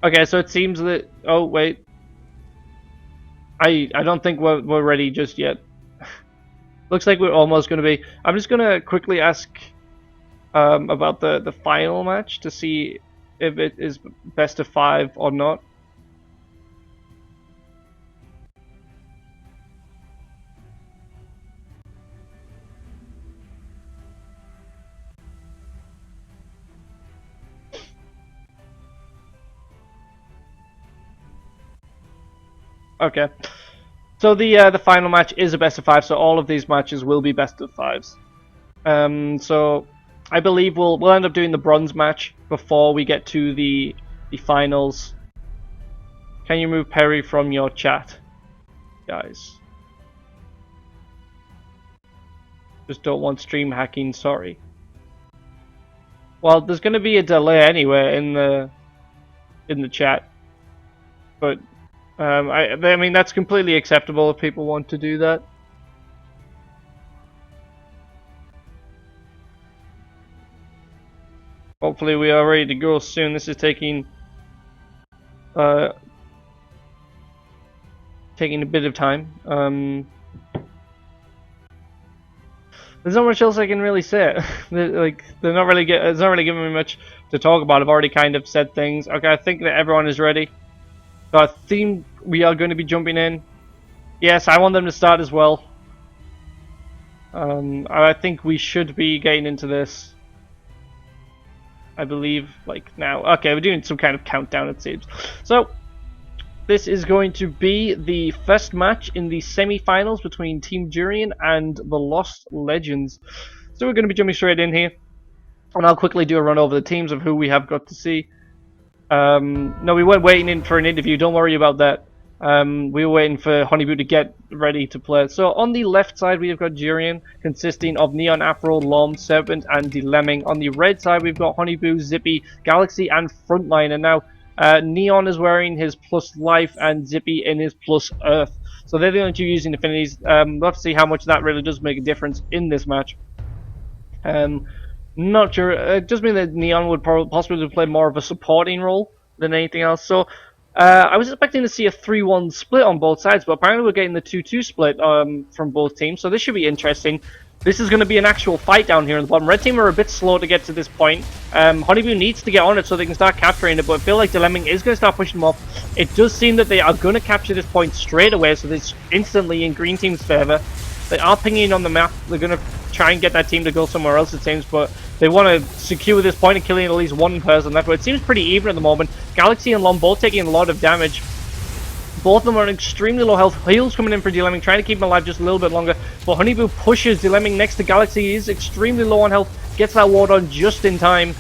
Okay, so it seems that. Oh wait, I don't think we're ready just yet. Looks like we're almost going to be. I'm just going to quickly ask about the final match to see if it is best of 5 or not. Okay. So the final match is a best of 5, so all of these matches will be best of 5s. So I believe we'll end up doing the bronze match before we get to the finals. Can you move Perry from your chat, guys? Just don't want stream hacking. Sorry. Well, there's going to be a delay anyway in the chat, but I mean that's completely acceptable if people want to do that. Hopefully we are ready to go soon. This is taking a bit of time. There's not much else I can really say. It's not really giving me much to talk about. I've already kind of said things. Okay, I think that everyone is ready. So I think we are going to be jumping in. Yes, I want them to start as well. I think we should be getting into this. I believe, like, now. Okay, we're doing some kind of countdown, it seems. So, this is going to be the first match in the semi-finals between Team Durian and the Lost Legends. So we're going to be jumping straight in here. And I'll quickly do a run over the teams of who we have got to see. No, we weren't waiting in for an interview, don't worry about that. We were waiting for Honeyboo to get ready to play. So on the left side we have got Durian, consisting of Neon Afro, Lom, Serpent and Dilemming. On the red side we've got Honeyboo, Zippy, Galaxy and Frontliner. Now Neon is wearing his plus life and Zippy in his plus earth. So they're the only two using affinities. We'll have to see how much that really does make a difference in this match. Not sure. It does mean that Neon would possibly play more of a supporting role than anything else. So I was expecting to see a 3-1 split on both sides, but apparently we're getting the 2-2 split from both teams. So this should be interesting. This is going to be an actual fight down here in the bottom. Red team are a bit slow to get to this point. Honeyboo needs to get on it so they can start capturing it, but I feel like Dilemming is going to start pushing them off. It does seem that they are going to capture this point straight away, so it's instantly in green team's favour. They are pinging on the map. They're going to try and get that team to go somewhere else, it seems, but they want to secure this point and killing at least one person left. But it seems pretty even at the moment. Galaxy and Lom both taking a lot of damage. Both of them are on extremely low health. Heals coming in for Dilemming, trying to keep him alive just a little bit longer. But Honeyboo pushes Dilemming next to Galaxy. He is extremely low on health. Gets that ward on just in time.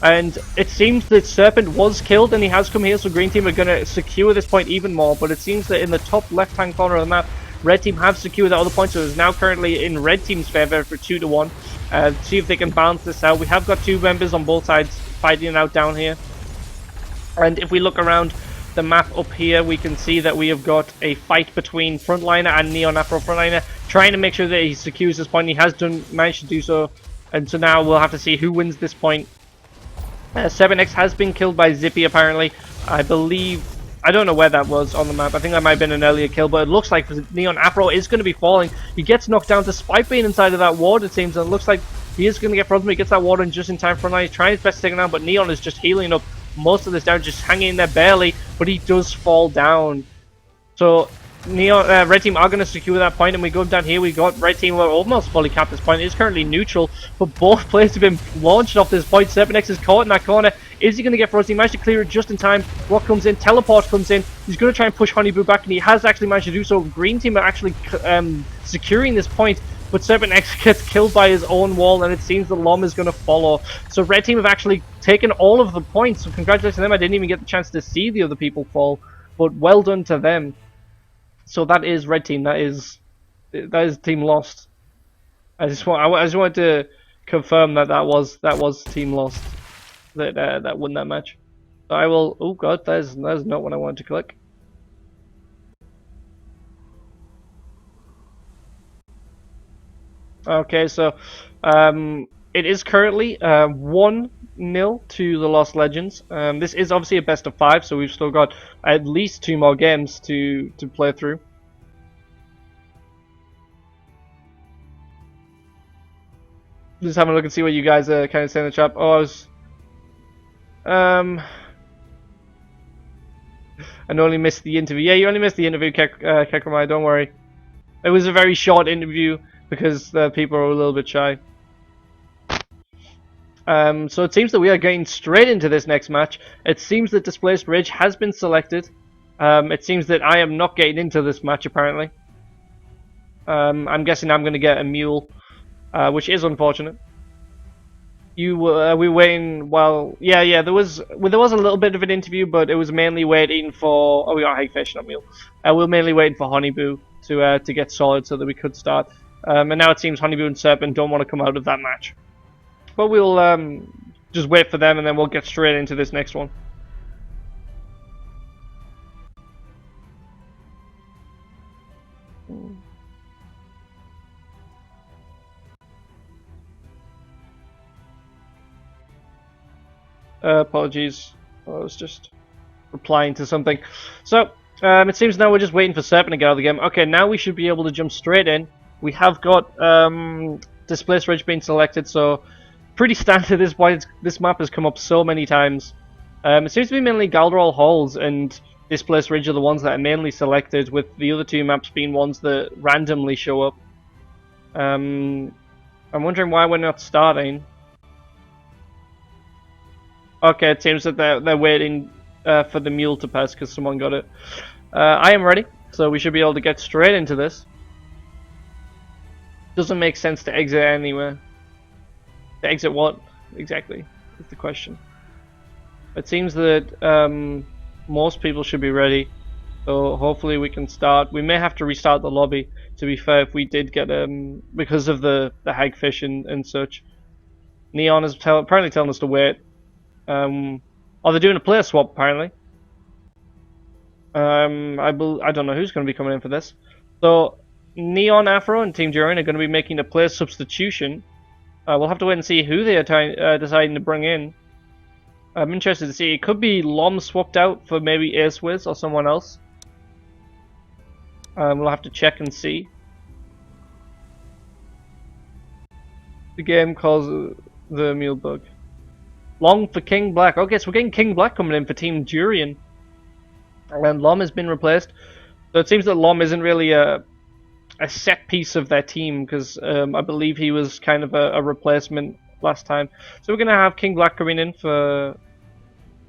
And it seems that Serpent was killed and he has come here, so Green Team are going to secure this point even more. But it seems that in the top left-hand corner of the map, Red Team have secured that other point, so it's now currently in Red Team's favour for 2-1. See if they can balance this out. We have got two members on both sides fighting it out down here. And if we look around the map up here, we can see that we have got a fight between Frontliner and Neon Afro. Frontliner trying to make sure that he secures this point. He has managed to do so. And so now we'll have to see who wins this point. 7X has been killed by Zippy apparently. I believe... I don't know where that was on the map. I think that might have been an earlier kill, but it looks like Neon Afro is going to be falling. He gets knocked down despite being inside of that ward, it seems, and it looks like he is going to get frozen. He gets that ward in just in time. Frontline is trying his best to take him down, but Neon is just healing up most of this down, just hanging in there barely, but he does fall down. So Neon, Red Team are going to secure that point, and we go down here. We got Red Team who are almost fully capped this point. It is currently neutral, but both players have been launched off this point. Serpent is caught in that corner. Is he going to get frozen? He managed to clear it just in time. Rock comes in, Teleport comes in. He's going to try and push Honeyboo back, and he has actually managed to do so. Green Team are actually securing this point, but Serpent X gets killed by his own wall, and it seems the Lom is going to follow. So Red Team have actually taken all of the points, so congratulations to them. I didn't even get the chance to see the other people fall, but well done to them. So that is Red Team. That is Team Lost. I just wanted to confirm that was Team Lost that won that match. So I will. Oh god, there's not what I wanted to click. Okay, so it is currently 1-0 to the Lost Legends. This is obviously a best of 5, so we've still got at least 2 more games to play through. Just having a look and see what you guys are kind of saying in the chat. Oh, I was... I only missed the interview. Yeah, you only missed the interview, Kekramai, don't worry. It was a very short interview because the people are a little bit shy. So it seems that we are getting straight into this next match. It seems that Displaced Ridge has been selected. It seems that I am not getting into this match, apparently. I'm guessing I'm going to get a mule, which is unfortunate. We were waiting. Well, yeah. There was a little bit of an interview, but it was mainly waiting for. Oh, we got Hagfish, not mule. We were mainly waiting for Honeyboo to get solid so that we could start. And now it seems Honeyboo and Serpent don't want to come out of that match. But we'll just wait for them, and then we'll get straight into this next one. Apologies, I was just replying to something. So, it seems now we're just waiting for Serpent to get out of the game. Okay, now we should be able to jump straight in. We have got Displaced Ridge being selected, so pretty standard. This map has come up so many times. It seems to be mainly Galderol Halls and Displaced Ridge are the ones that are mainly selected, with the other two maps being ones that randomly show up. I'm wondering why we're not starting. Okay, it seems that they're waiting for the mule to pass because someone got it. I am ready, so we should be able to get straight into this. Doesn't make sense to exit anywhere. To exit what? Exactly, is the question. It seems that most people should be ready, so hopefully we can start. We may have to restart the lobby, to be fair, if we did get because of the hagfish and such. Neon is apparently telling us to wait. Oh, they're doing a player swap apparently. I don't know who's going to be coming in for this. So Neon, Afro, and Team Durian are going to be making a player substitution. We'll have to wait and see who they are deciding to bring in. I'm interested to see. It could be Lom swapped out for maybe Ace Wiz or someone else. We'll have to check and see. The game calls the mule bug. Long for King Black. Okay, so we're getting King Black coming in for Team Durian. And Lom has been replaced. So it seems that Lom isn't really a set piece of their team, because I believe he was kind of a replacement last time. So we're going to have King Black coming in for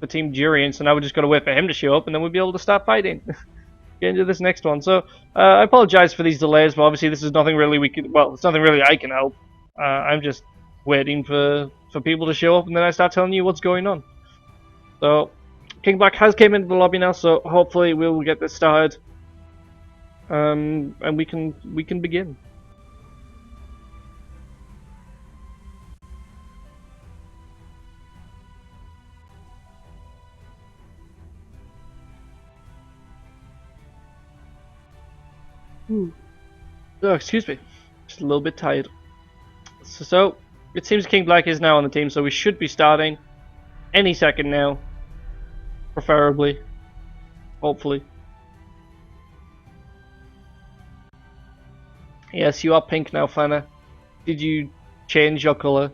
Team Durian. So now we're just going to wait for him to show up, and then we'll be able to start fighting. Get into this next one. So I apologize for these delays, but obviously this is nothing really it's nothing really I can help. I'm just waiting for people to show up, and then I start telling you what's going on. So King Black has came into the lobby now, so hopefully we'll get this started, and we can begin. Oh, excuse me, just a little bit tired. So it seems King Black is now on the team, so we should be starting any second now. Preferably. Hopefully. Yes, you are pink now, Fana. Did you change your colour?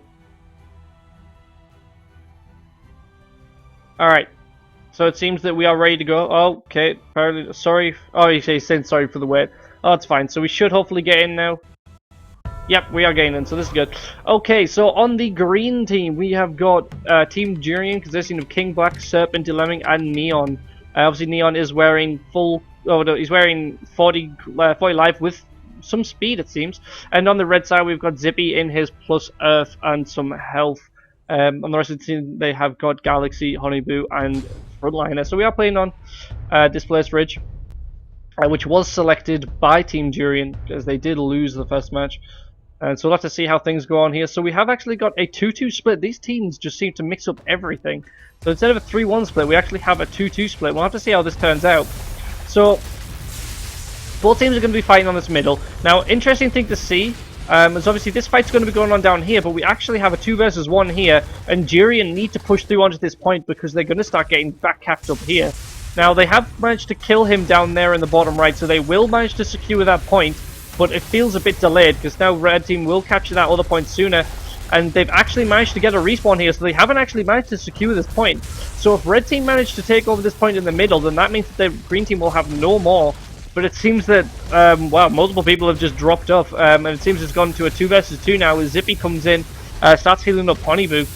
Alright. So it seems that we are ready to go. Oh, okay. Apparently, sorry. Oh, he's saying sorry for the wait. Oh, that's fine. So we should hopefully get in now. Yep, we are getting in, so this is good. Okay, so on the green team, we have got Team Durian consisting of King Black, Serpent, Dilemming, and Neon. Obviously, Neon is wearing he's wearing 40 life with some speed, it seems. And on the red side, we've got Zippy in his plus Earth and some health. On the rest of the team, they have got Galaxy, Honeyboo, and Frontliner. So we are playing on Displaced Ridge, which was selected by Team Durian, because they did lose the first match. And so we'll have to see how things go on here. So we have actually got a 2-2 split. These teams just seem to mix up everything. So instead of a 3-1 split, we actually have a 2-2 split. We'll have to see how this turns out. So both teams are going to be fighting on this middle. Now, interesting thing to see is obviously this fight's going to be going on down here, but we actually have a 2 versus 1 here, and Durian need to push through onto this point because they're going to start getting back capped up here. Now, they have managed to kill him down there in the bottom right, so they will manage to secure that point. But it feels a bit delayed because now red team will capture that other point sooner. and they've actually managed to get a respawn here, so they haven't actually managed to secure this point. So if red team managed to take over this point in the middle, then that means that the green team will have no more. But it seems that, wow, multiple people have just dropped off, and it seems it's gone to a 2 versus 2 now as Zippy comes in, starts healing up Honeyboo.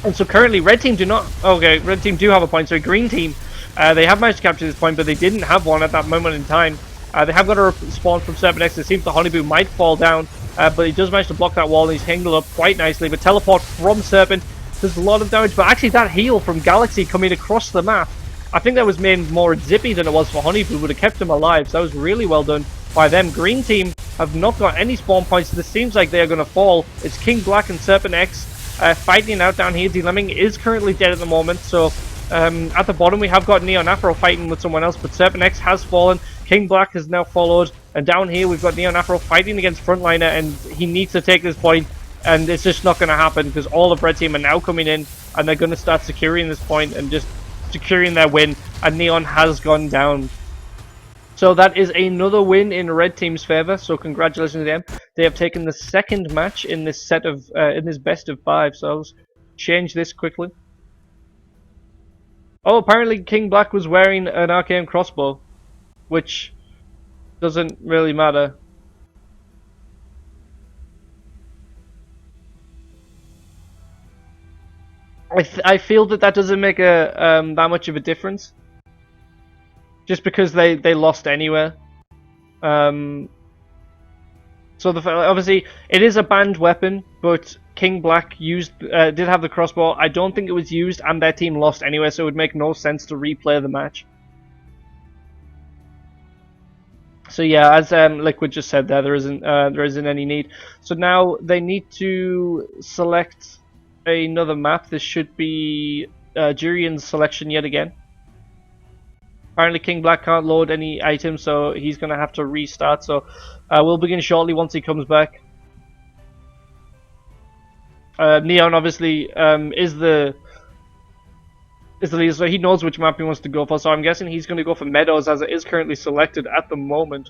And so currently, red team do not, okay, red team do have a point, so green team, they have managed to capture this point, but they didn't have one at that moment in time. They have got a spawn from Serpent X. It seems the Honeyboo might fall down, but he does manage to block that wall, and he's tangled up quite nicely. But teleport from Serpent does a lot of damage, but actually that heal from Galaxy coming across the map, I think that was made more Zippy than it was for Honeyboo, would have kept him alive, so that was really well done by them. Green team have not got any spawn points, so this seems like they are going to fall. It's King Black and Serpent X fighting out down here. D-Lemming is currently dead at the moment, so at the bottom we have got Neon Afro fighting with someone else, but Serpent X has fallen. King Black has now followed, and down here we've got Neon Afro fighting against Frontliner, and he needs to take this point, and it's just not going to happen because all of red team are now coming in, and they're going to start securing this point and just securing their win, and Neon has gone down. So that is another win in red team's favor, so congratulations to them. They have taken the second match in this set of in this best of 5, so I'll change this quickly. Oh, apparently King Black was wearing an arcane crossbow, which doesn't really matter. I feel that doesn't make a that much of a difference, just because they lost anyway. So obviously it is a banned weapon, but King Black did have the crossbow. I don't think it was used, and their team lost anyway, so it would make no sense to replay the match. So yeah, as Liquid just said there isn't any need. So now they need to select another map. This should be Jurian's selection yet again. Apparently King Black can't load any items, so he's going to have to restart. So we'll begin shortly once he comes back. Neon obviously is the leader, so he knows which map he wants to go for. So I'm guessing he's going to go for Meadows, as it is currently selected at the moment.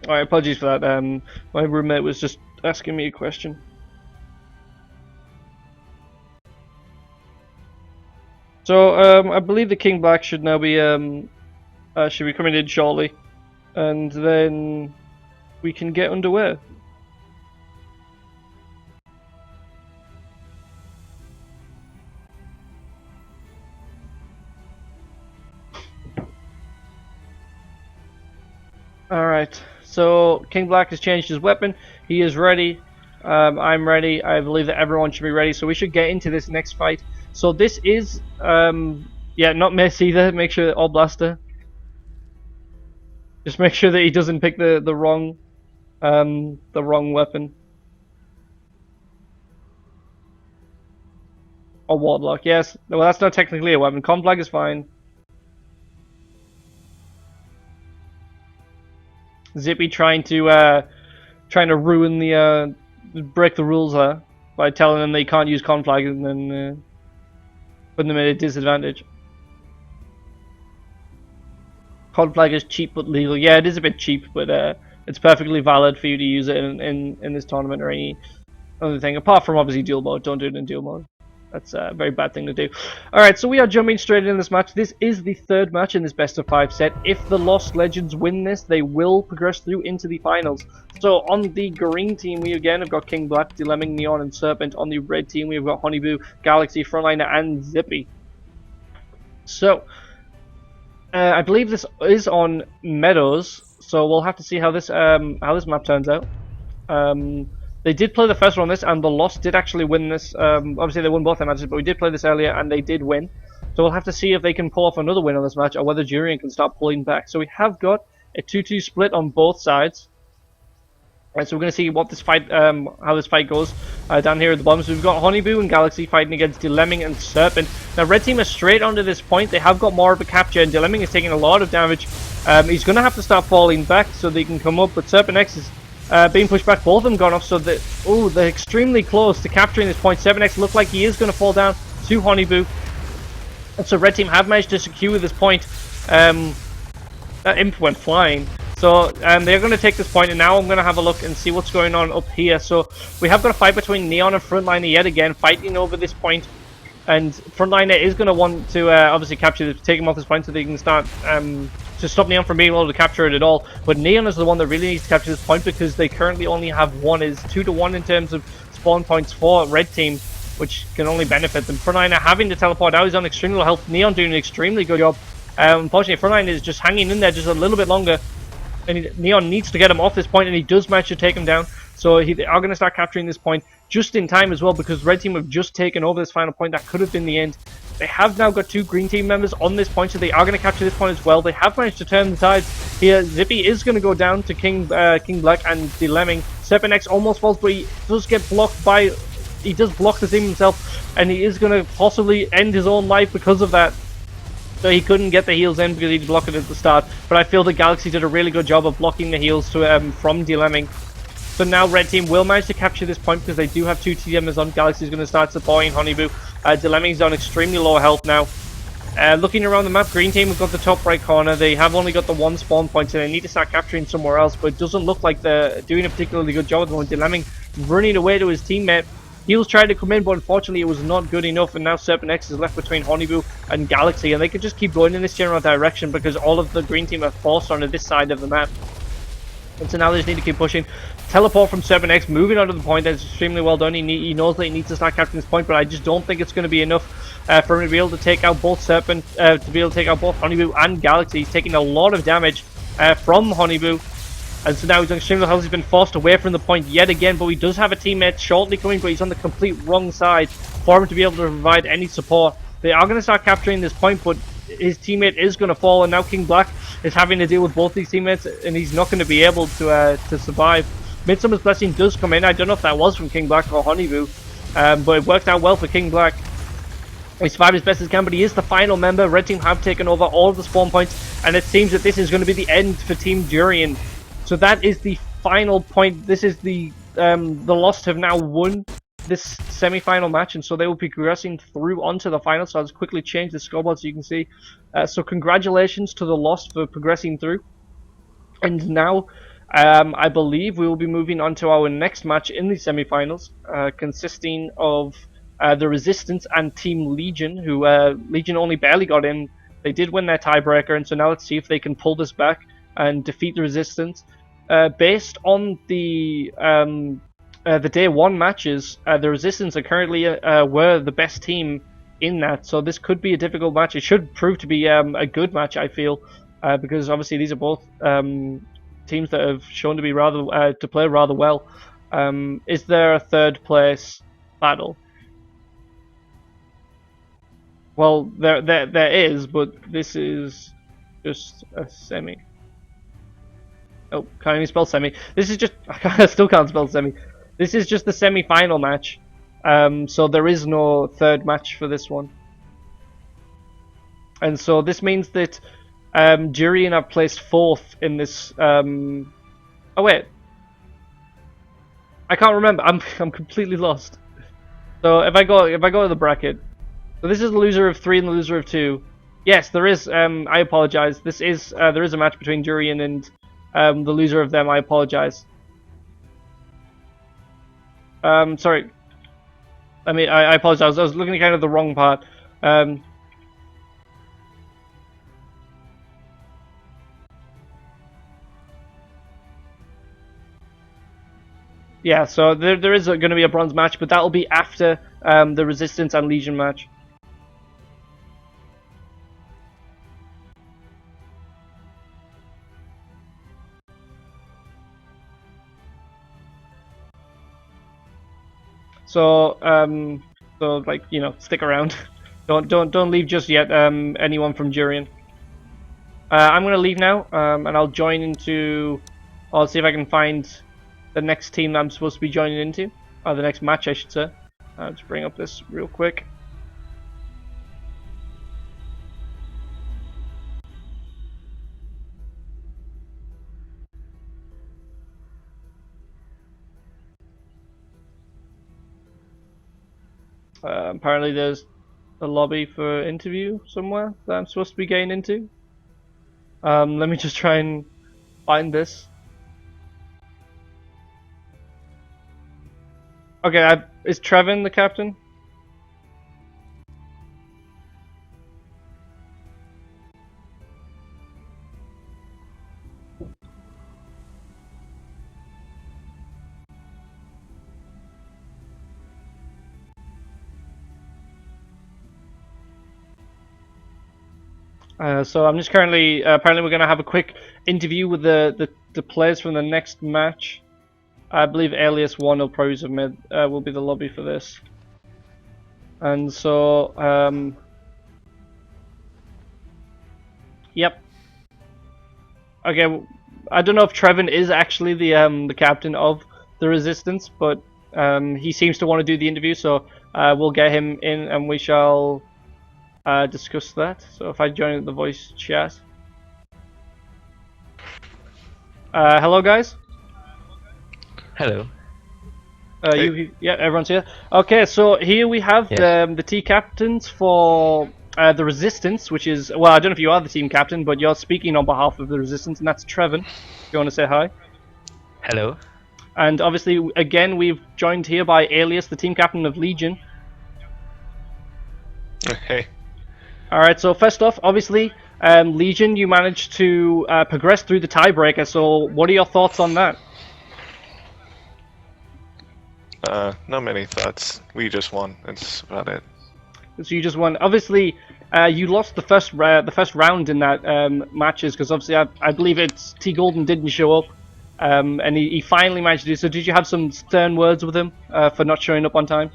Alright, apologies for that. My roommate was just asking me a question. So I believe the King Black should now be coming in shortly, and then we can get underway. Alright, so King Black has changed his weapon. He is ready. I'm ready. I believe that everyone should be ready. So we should get into this next fight. So this is, yeah, not Miss either. Make sure that all blaster. Just make sure that he doesn't pick the wrong weapon. Or Warlock. Yes. Well, that's not technically a weapon. Conflag is fine. Zippy trying to ruin the break the rules there by telling them they can't use conflag and then putting them at a disadvantage. Conflag is cheap but legal. Yeah, it is a bit cheap, but it's perfectly valid for you to use it in this tournament or any other thing. Apart from obviously dual mode, don't do it in dual mode. That's a very bad thing to do. Alright, so we are jumping straight in this match. This is the third match in this best of 5 set. If the Lost Legends win this, they will progress through into the finals. So on the green team, we again have got King Black, Dilemming, Neon, and Serpent. On the red team, we've got Honeyboo, Galaxy, Frontliner, and Zippy. So, I believe this is on Meadows, so we'll have to see how this map turns out. They did play the first one on this, and the Lost did actually win this. Obviously, they won both their matches, but we did play this earlier, and they did win. So we'll have to see if they can pull off another win on this match, or whether Jurian can start pulling back. So we have got a 2-2 split on both sides. Right, so we're going to see what this fight, how this fight goes down here at the bottom. So we've got Honeyboo and Galaxy fighting against Dilemming and Serpent. Now, Red Team are straight onto this point. They have got more of a capture, and Dilemming is taking a lot of damage. He's going to have to start falling back so they can come up, but Serpent X is being pushed back. Both of them gone off, so they're extremely close to capturing this point. Serpent X look like he is going to fall down to Honeyboo. And so Red Team have managed to secure this point. That imp went flying. So they're going to take this point, and now I'm going to have a look and see what's going on up here. So we have got a fight between Neon and Frontliner yet again, fighting over this point. And Frontliner is going to want to obviously capture this, take him off this point so they can start to stop Neon from being able to capture it at all. But Neon is the one that really needs to capture this point because they currently only have one. Is 2-1 in terms of spawn points for Red Team, which can only benefit them. Frontliner having to teleport out, he's on extremely low health. Neon doing an extremely good job. Unfortunately, Frontliner is just hanging in there just a little bit longer. And Neon needs to get him off this point, and he does manage to take him down. So they are going to start capturing this point just in time as well, because Red Team have just taken over this final point. That could have been the end. They have now got 2 Green Team members on this point, so they are going to capture this point as well. They have managed to turn the tides here. Zippy is going to go down to King Black and Dilemming. Serpent X almost falls, but he does get blocked by... He does block the team himself, and he is going to possibly end his own life because of that. So he couldn't get the heals in because he'd blocked it at the start. But I feel the Galaxy did a really good job of blocking the heals to from Dilemming. So now Red Team will manage to capture this point because they do have 2 TMs on. Galaxy's going to start supporting Honeyboo. Dilemming's on extremely low health now. Looking around the map, Green Team have got the top right corner. They have only got the 1 spawn point, so they need to start capturing somewhere else. But it doesn't look like they're doing a particularly good job at the moment. Dilemming running away to his teammate. Heels tried to come in, but unfortunately it was not good enough, and now Serpent X is left between Honeyboo and Galaxy, and they could just keep going in this general direction because all of the Green Team are forced onto this side of the map. And so now they just need to keep pushing. Teleport from Serpent X, moving onto the point. That's extremely well done. He knows that he needs to start capturing this point, but I just don't think it's going to be enough for him to be able to take out both Serpent, to be able to take out both Honeyboo and Galaxy. He's taking a lot of damage from Honeyboo. And so now he's on extremely low health. He's been forced away from the point yet again, but he does have a teammate shortly coming, but he's on the complete wrong side for him to be able to provide any support. They are going to start capturing this point, but his teammate is going to fall, and now King Black is having to deal with both these teammates, and he's not going to be able to survive. Midsummer's Blessing does come in. I don't know if that was from King Black or Honeyboo, but it worked out well for King Black. He survived as best as he can, but he is the final member. Red Team have taken over all of the spawn points, and it seems that this is going to be the end for Team Durian. So that is the final point. This is the Lost have now won this semi-final match, and so they will be progressing through onto the final. So I'll just quickly change the scoreboard so you can see. So congratulations to the Lost for progressing through. And now I believe we will be moving on to our next match in the semi-finals, consisting of the Resistance and Team Legion, who Legion only barely got in. They did win their tiebreaker, and so now let's see if they can pull this back and defeat the Resistance. Based on the day 1 matches, the Resistance are currently were the best team in that, so this could be a difficult match. It should prove to be a good match, I feel, because obviously these are both teams that have shown to be rather to play rather well. Is there a 3rd place battle? Well, there is, but this is just a semi. Oh, can't even spell semi. This is just... I still can't spell semi. This is just the semi-final match. So there is no 3rd match for this one. And so this means that Durian have placed 4th in this... Oh, wait. I can't remember. I'm completely lost. So if I go to the bracket... So this is the loser of 3 and the loser of 2. Yes, there is... I apologize. This is... there is a match between Durian and... the loser of them. I apologize. Sorry. I apologize. I was looking at kind of the wrong part. Yeah, so there is going to be a bronze match, but that will be after the Resistance and Legion match. So, like, you know, stick around. don't leave just yet. Anyone from Durian. I'm gonna leave now, and I'll join into. I'll see if I can find the next team that I'm supposed to be joining into, or the next match, I should say. I'll just bring up this real quick. Apparently there's a lobby for interview somewhere that I'm supposed to be getting into. Let me just try and find this. Okay, is Trevin the captain? So I'm just currently, apparently we're going to have a quick interview with the players from the next match. I believe Alias 1 will probably submit, will be the lobby for this. And so, yep. Okay, I don't know if Trevin is actually the captain of the Resistance, but he seems to want to do the interview, so we'll get him in and we shall discuss that. So if I join the voice chat. Hello guys. Hello. Hey. Yeah, everyone's here. Okay, so here we have Yes. the team captains for the Resistance, which is, well, I don't know if you are the team captain, but you're speaking on behalf of the Resistance, and that's Trevin. If you want to say hi. Hello. And obviously, again, we've joined here by Alias, the team captain of Legion. Hey. Alright, so first off, obviously, Legion, you managed to progress through the tiebreaker, so what are your thoughts on that? Not many thoughts. We just won. That's about it. So you just won. Obviously, you lost the first round in that matches because obviously I believe it's T Golden didn't show up, and he finally managed to do so. Did you have some stern words with him for not showing up on time?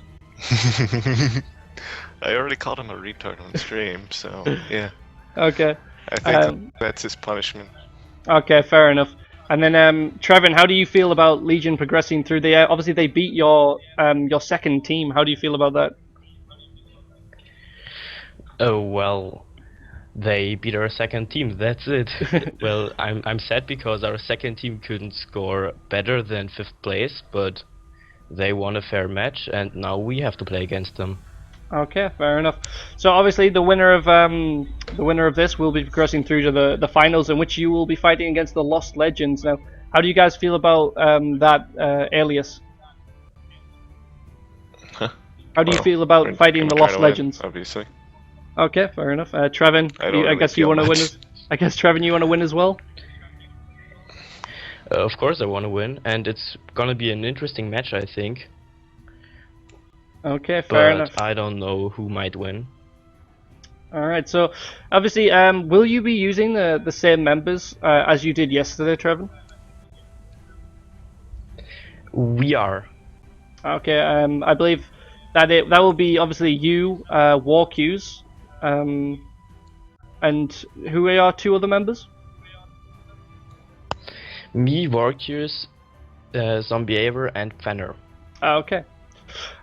I already called him a retard on stream, so yeah. Okay. I think that's his punishment. Okay, fair enough. And then Trevin, how do you feel about Legion progressing through? They obviously they beat your second team. How do you feel about that? Oh well, they beat our second team. That's it. Well, I'm sad because our second team couldn't score better than 5th place, but they won a fair match, and now we have to play against them. Okay, fair enough. So obviously the winner of this will be progressing through to the finals, in which you will be fighting against the Lost Legends. Now, how do you guys feel about that Alias? Huh? How do you feel about fighting the Lost Legends? Obviously. Okay, fair enough. Trevin, I guess you want to win. I guess Trevin, you want to win as well. Of course, I want to win, and it's gonna be an interesting match, I think. Okay, fair But enough. I don't know who might win. Alright, so obviously, will you be using the same members as you did yesterday, Trevin? We are. Okay, I believe that will be obviously you, Warqs, and who are your two other members? Me, Warcus, Zombie Aver, and Fenner. Okay.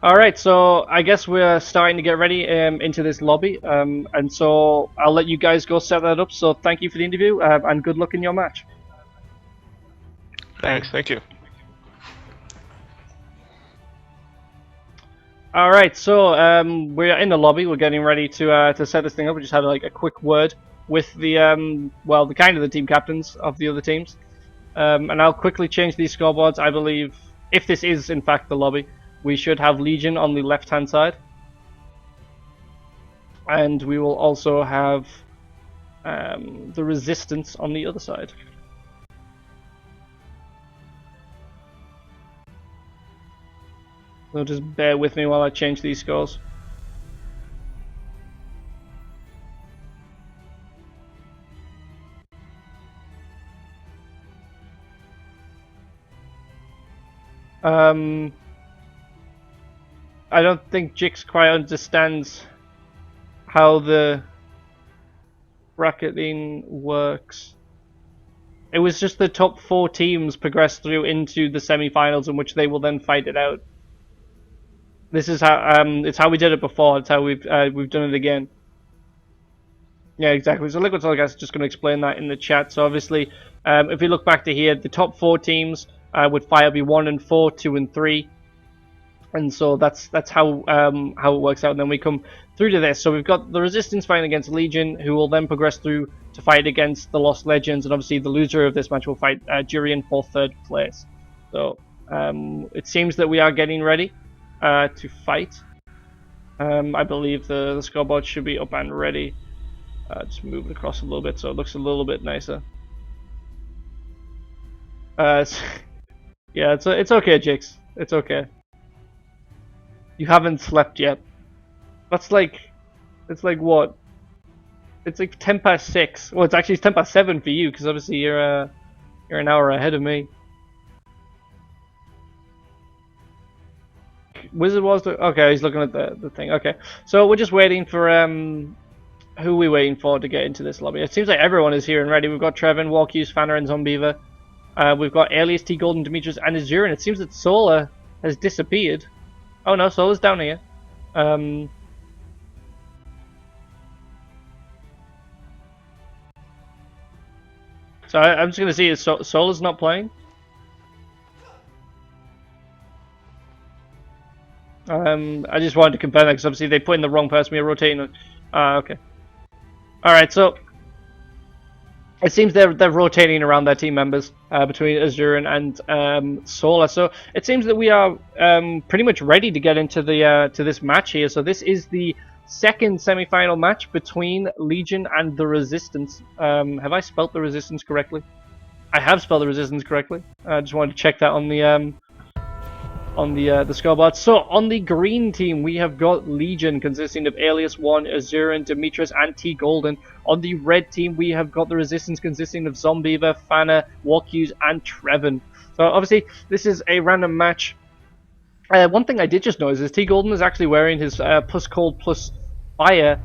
Alright, so I guess we're starting to get ready into this lobby, and so I'll let you guys go set that up, so thank you for the interview, and good luck in your match. Thanks. Thank you. Alright, so we're in the lobby, we're getting ready to set this thing up. We just had like a quick word with the, well, the kind of the team captains of the other teams. And I'll quickly change these scoreboards. I believe, if this is in fact the lobby, we should have Legion on the left hand side. And we will also have the Resistance on the other side. So just bear with me while I change these scores. I don't think Jix quite understands how the bracketing works. It was just the top 4 teams progressed through into the semi-finals, in which they will then fight it out. This is how it's how we did it before. It's how we've done it again. Yeah, exactly. So Liquid Solid Gas is just going to explain that in the chat. So obviously, if we look back to here, the top 4 teams would fire be 1 and 4, 2 and 3. And so that's how it works out. And then we come through to this. So we've got the Resistance fighting against Legion, who will then progress through to fight against the Lost Legends, and obviously the loser of this match will fight Durian for 3rd place. So it seems that we are getting ready to fight. I believe the scoreboard should be up and ready. Just move it across a little bit so it looks a little bit nicer. Yeah, it's okay, Jix. It's okay. You haven't slept yet. That's like, it's like what? It's like 10 past 6. Well, it's 10 past 7 for you, because obviously you're an hour ahead of me. Wizard was the, okay, he's looking at the thing. Okay, so we're just waiting for who are we waiting for to get into this lobby? It seems like everyone is here and ready. We've got Trevin, Walkuse, Fanner, and Zombeaver. We've got Alias, T Golden, Demetrius, and Azurin. It seems that Solar has disappeared. Oh no, Solar's down here. So I'm just gonna see if Solar's not playing. I just wanted to confirm that because obviously they put in the wrong person. We are rotating. Okay. All right. So it seems they're rotating around their team members between Azurin and Solar. So it seems that we are pretty much ready to get into the to this match here. So this is the second semi-final match between Legion and the Resistance. Have I spelt the Resistance correctly? I have spelled the Resistance correctly. I just wanted to check that on the scoreboard. So on the green team we have got Legion consisting of Alias 1, Azurin, Demetrius, and T Golden. On the red team we have got the Resistance consisting of Zombeaver, Fanner, Walkuse, and Trevin. So obviously this is a random match. One thing I did just notice is T Golden is actually wearing his plus cold plus fire.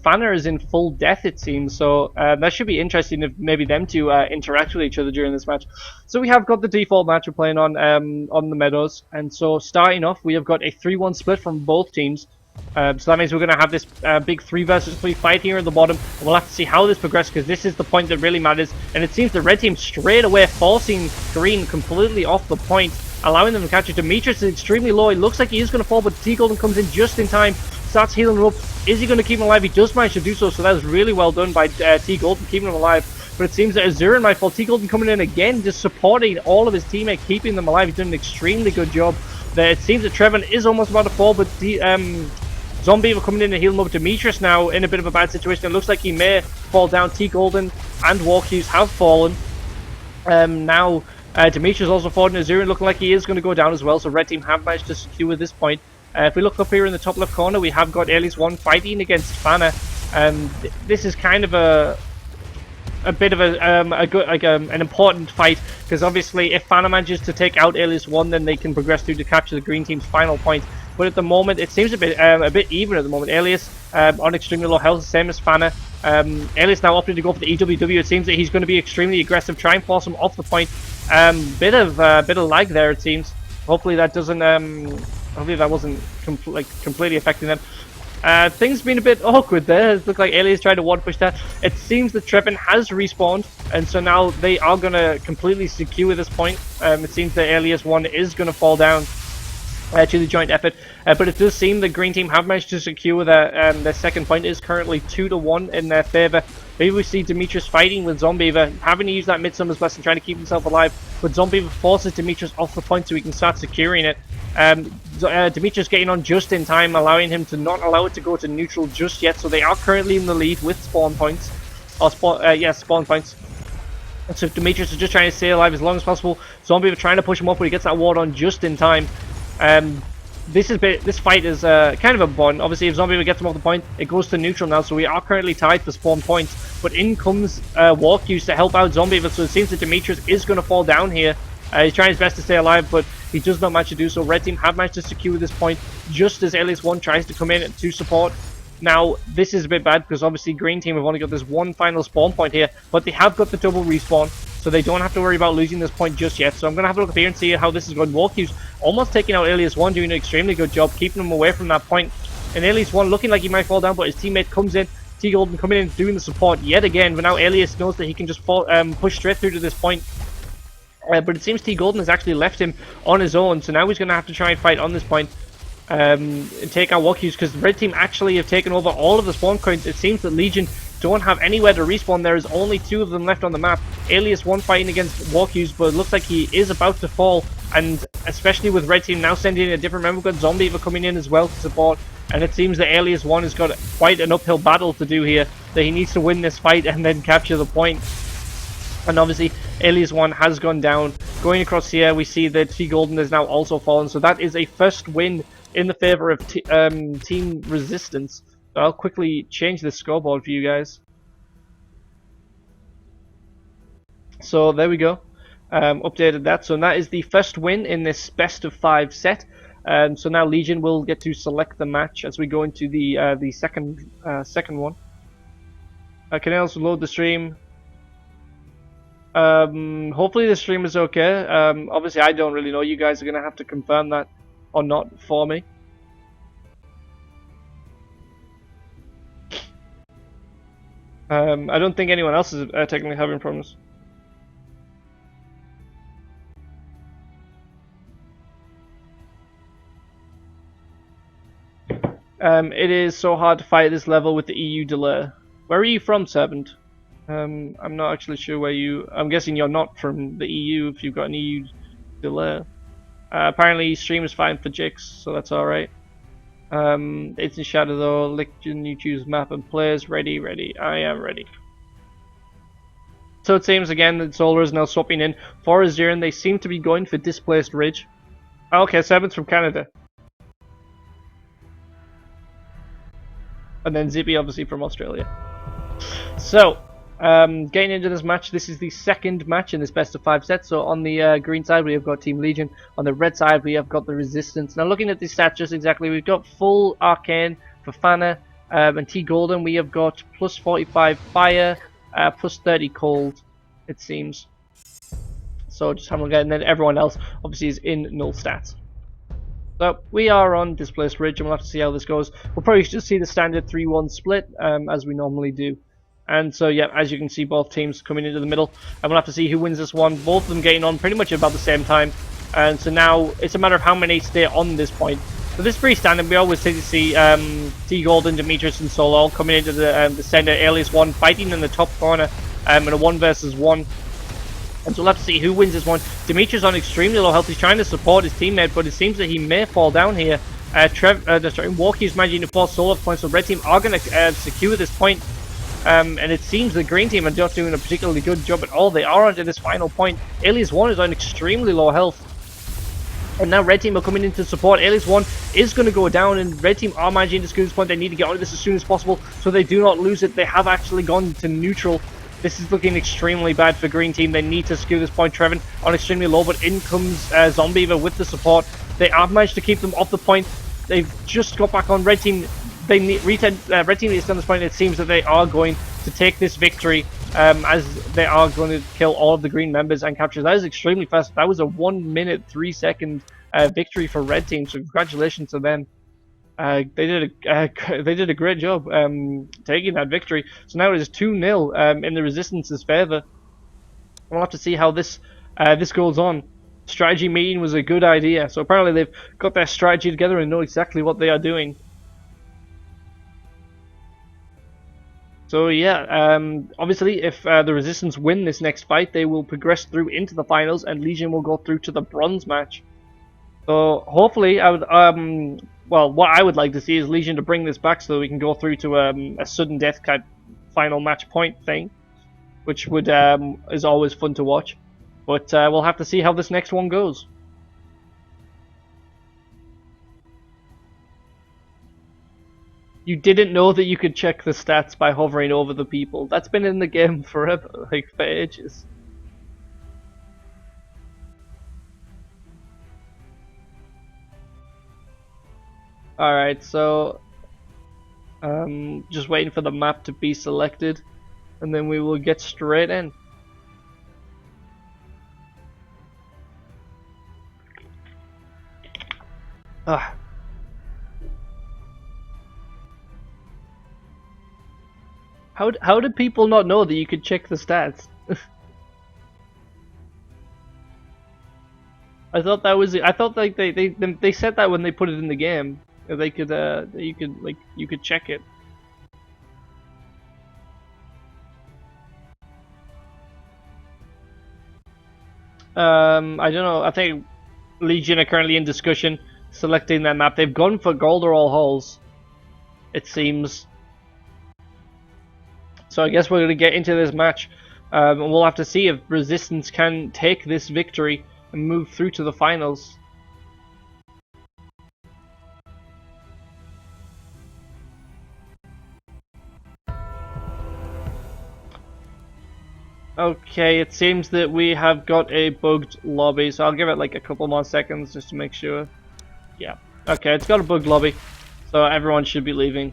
Fanner is in full death, it seems, so that should be interesting if maybe them two interact with each other during this match. So we have got the default match we're playing on the Meadows, and so starting off we have got a 3-1 split from both teams. So that means we're going to have this big 3 versus 3 fight here at the bottom. We'll have to see how this progresses, because this is the point that really matters. And it seems the red team straight away forcing green completely off the point, allowing them to catch it. Demetrius is extremely low. It looks like he is going to fall, but T Golden comes in just in time, starts healing him up. Is he going to keep him alive? He does manage to do so, so that was really well done by T Golden, keeping him alive. But it seems that Azurin might fall. T Golden coming in again, just supporting all of his teammates, keeping them alive. He's done an extremely good job there. It seems that Trevin is almost about to fall, but Zombeaver coming in and healing up. Demetrius now in a bit of a bad situation. It looks like he may fall down. T Golden and Walkuse have fallen. Now Demetrius also fallen. Azurin looking like he is going to go down as well, so red team have managed to secure this point. If we look up here in the top left corner, we have got Alias 1 fighting against Fanner. This is kind of a bit of an important fight, because obviously if Fanner manages to take out Alias 1, then they can progress through to capture the green team's final point. But at the moment, it seems a bit even at the moment. Alias on extremely low health, same as Fanner. Alias now opting to go for the EWW. It seems that he's going to be extremely aggressive, try and force him off the point. Bit of lag there, it seems. Hopefully that doesn't. Hopefully that wasn't completely affecting them. Things been a bit awkward there. It looked like Alias tried to one push that. It seems that Trevin has respawned, and so now they are going to completely secure this point. It seems that Alias 1 is going to fall down to the joint effort, but it does seem the green team have managed to secure their second point. It is currently 2-1 in their favour. Maybe we see Demetrius fighting with Zombeaver, having to use that Midsummer's Blessing, trying to keep himself alive, but Zombeaver forces Demetrius off the point so he can start securing it. Demetrius getting on just in time, allowing him to not allow it to go to neutral just yet, so they are currently in the lead with spawn points, or spawn points. So Demetrius is just trying to stay alive as long as possible. Zombeaver trying to push him up, but he gets that ward on just in time. This fight is kind of a bun. Obviously, if Zombeaver gets him off the point, it goes to neutral now, so we are currently tied for spawn points. But in comes Walkuse to help out Zombeaver, so it seems that Demetrius is going to fall down here. He's trying his best to stay alive, but he does not manage to do so. Red team have managed to secure this point just as Alias 1 tries to come in to support. Now, this is a bit bad because obviously green team have only got this one final spawn point here, but they have got the double respawn. so they don't have to worry about losing this point just yet. So I'm going to have a look up here and see how this is going. Walkew's almost taking out Alias 1, doing an extremely good job, keeping him away from that point. And Alias 1 looking like he might fall down, but his teammate comes in. T Golden coming in, doing the support yet again, but now Alias knows that he can just push straight through to this point. But it seems T Golden has actually left him on his own, so now he's going to have to try and fight on this point. And take out Walkew's, because the red team actually have taken over all of the spawn coins. It seems that Legion don't have anywhere to respawn. There is only 2 of them left on the map. Alias 1 fighting against Walkew's, but it looks like he is about to fall, and especially with red team now sending in a different member. We've got Zombie coming in as well to support, and it seems that Alias 1 has got quite an uphill battle to do here, that he needs to win this fight and then capture the point. And obviously Alias 1 has gone down. Going across here, we see that T Golden is now also fallen, so that is a first win in the favor of Team Resistance. So I'll quickly change the scoreboard for you guys. So there we go. Updated that. So that is the first win in this best of 5 set. So now Legion will get to select the match as we go into the second one. Can I also load the stream? Hopefully the stream is okay. Obviously I don't really know. You guys are going to have to confirm that or not for me. I don't think anyone else is technically having problems. It is so hard to fight this level with the EU delay. Where are you from, Servant? I'm not actually sure where you... I'm guessing you're not from the EU if you've got an EU delay. Apparently stream is fine for Jix, so that's alright. It's in shadow though. Legion, you choose map and players. Ready. I am ready. So it seems again that Solar is now swapping in for Azuran. They seem to be going for Displaced Ridge. Okay, Servant's from Canada. And then Zippy obviously from Australia. So, getting into this match, this is the second match in this best of 5 set. So on the green side we have got Team Legion, on the red side we have got the Resistance. Now looking at these stats just exactly, we've got full Arcane for Fana, and T Golden we have got plus 45 Fire, plus 30 Cold, it seems. So just have a look at it, and then everyone else obviously is in null stats. So we are on Displaced Ridge, and we'll have to see how this goes. We'll probably just see the standard 3-1 split, as we normally do. And so, yeah, as you can see, both teams coming into the middle. And we'll have to see who wins this one. Both of them getting on pretty much about the same time. And so now, it's a matter of how many stay on this point. So this is pretty standard. We always tend to see T Golden, Demetrius, and Solo all coming into the center. Alias 1 fighting in the top corner in a 1 versus 1. And so we'll have to see who wins this one. Demetrius on extremely low health. He's trying to support his teammate, but it seems that he may fall down here. Walkey's managing to force Solo points, so red team are going to secure this point. And it seems the green team are not doing a particularly good job at all. They are onto this final point. Alias 1 is on extremely low health. And now red team are coming in to support. Alias 1 is going to go down, and red team are managing to secure this point. They need to get onto this as soon as possible so they do not lose it. They have actually gone to neutral. This is looking extremely bad for green team. They need to secure this point. Trevin on extremely low, but in comes Zombiever with the support. They have managed to keep them off the point. They've just got back on red team. They need red team needs to on this point. It seems that they are going to take this victory, as they are going to kill all of the green members and capture. That is extremely fast. That was a 1 minute 3 second victory for red team. So congratulations to them. They did a great job taking that victory. So now it is 2-0 in the Resistance's favor. We'll have to see how this goes on. Strategy meeting was a good idea. So apparently they've got their strategy together and know exactly what they are doing. So yeah, obviously if the Resistance win this next fight, they will progress through into the finals, and Legion will go through to the bronze match. So hopefully, I would well, what I would like to see is Legion to bring this back so we can go through to a sudden death type final match point thing, which would is always fun to watch. But we'll have to see how this next one goes. You didn't know that you could check the stats by hovering over the people. That's been in the game forever, like for ages. Alright, so just waiting for the map to be selected, and then we will get straight in. Ah. How did people not know that you could check the stats? I thought that was I thought like they said that when they put it in the game. They could you could check it. I don't know. I think Legion are currently in discussion selecting their map. They've gone for Golderall Halls, it seems. So I guess we're going to get into this match, and we'll have to see if Resistance can take this victory and move through to the finals. Okay, it seems that we have got a bugged lobby, so I'll give it like a couple more seconds just to make sure. Yeah. Okay, it's got a bugged lobby, so everyone should be leaving.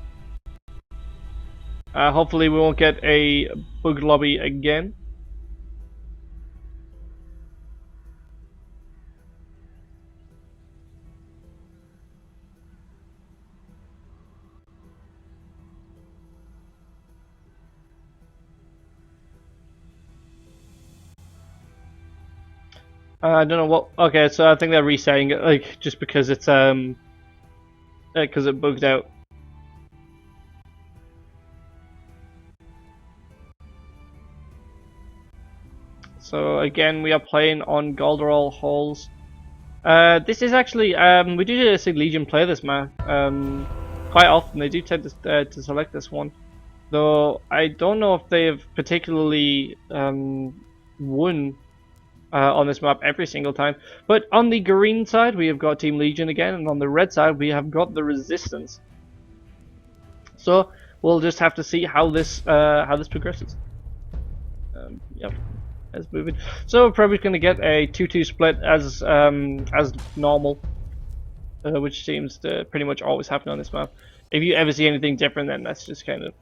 Hopefully we won't get a bugged lobby again. I don't know what. Okay, so I think they're resetting it, like just because it's because it bugged out. So again, we are playing on Golderall Halls. This is actually we do see Legion play this map quite often. They do tend to select this one, though I don't know if they have particularly won on this map every single time. But on the green side, we have got Team Legion again, and on the red side, we have got the Resistance. So we'll just have to see how this progresses. Yep. As moving. So we're probably going to get a 2-2 split as normal, which seems to pretty much always happen on this map. If you ever see anything different, then that's just kind of.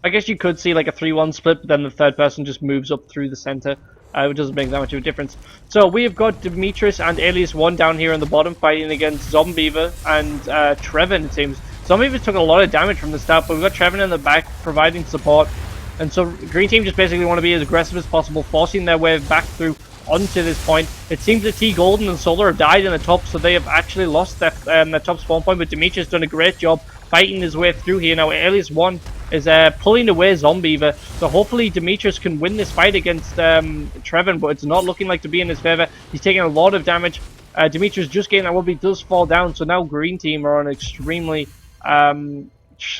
I guess you could see like a 3-1 split, but then the third person just moves up through the center. It doesn't make that much of a difference. So we have got Demetrius and Alias 1 down here on the bottom fighting against Zombeaver and Trevin, it seems. Zombeaver took a lot of damage from the start, but we've got Trevin in the back providing support. And so Green Team just basically want to be as aggressive as possible, forcing their way back through onto this point. It seems that T Golden and Solar have died in the top, so they have actually lost their top spawn point, but Demetrius has done a great job fighting his way through here. Now Alias 1 is pulling away Zombeaver, so hopefully Demetrius can win this fight against Trevin, but it's not looking like to be in his favor. He's taking a lot of damage. Demetrius just getting that one, but he does fall down, so now Green Team are on extremely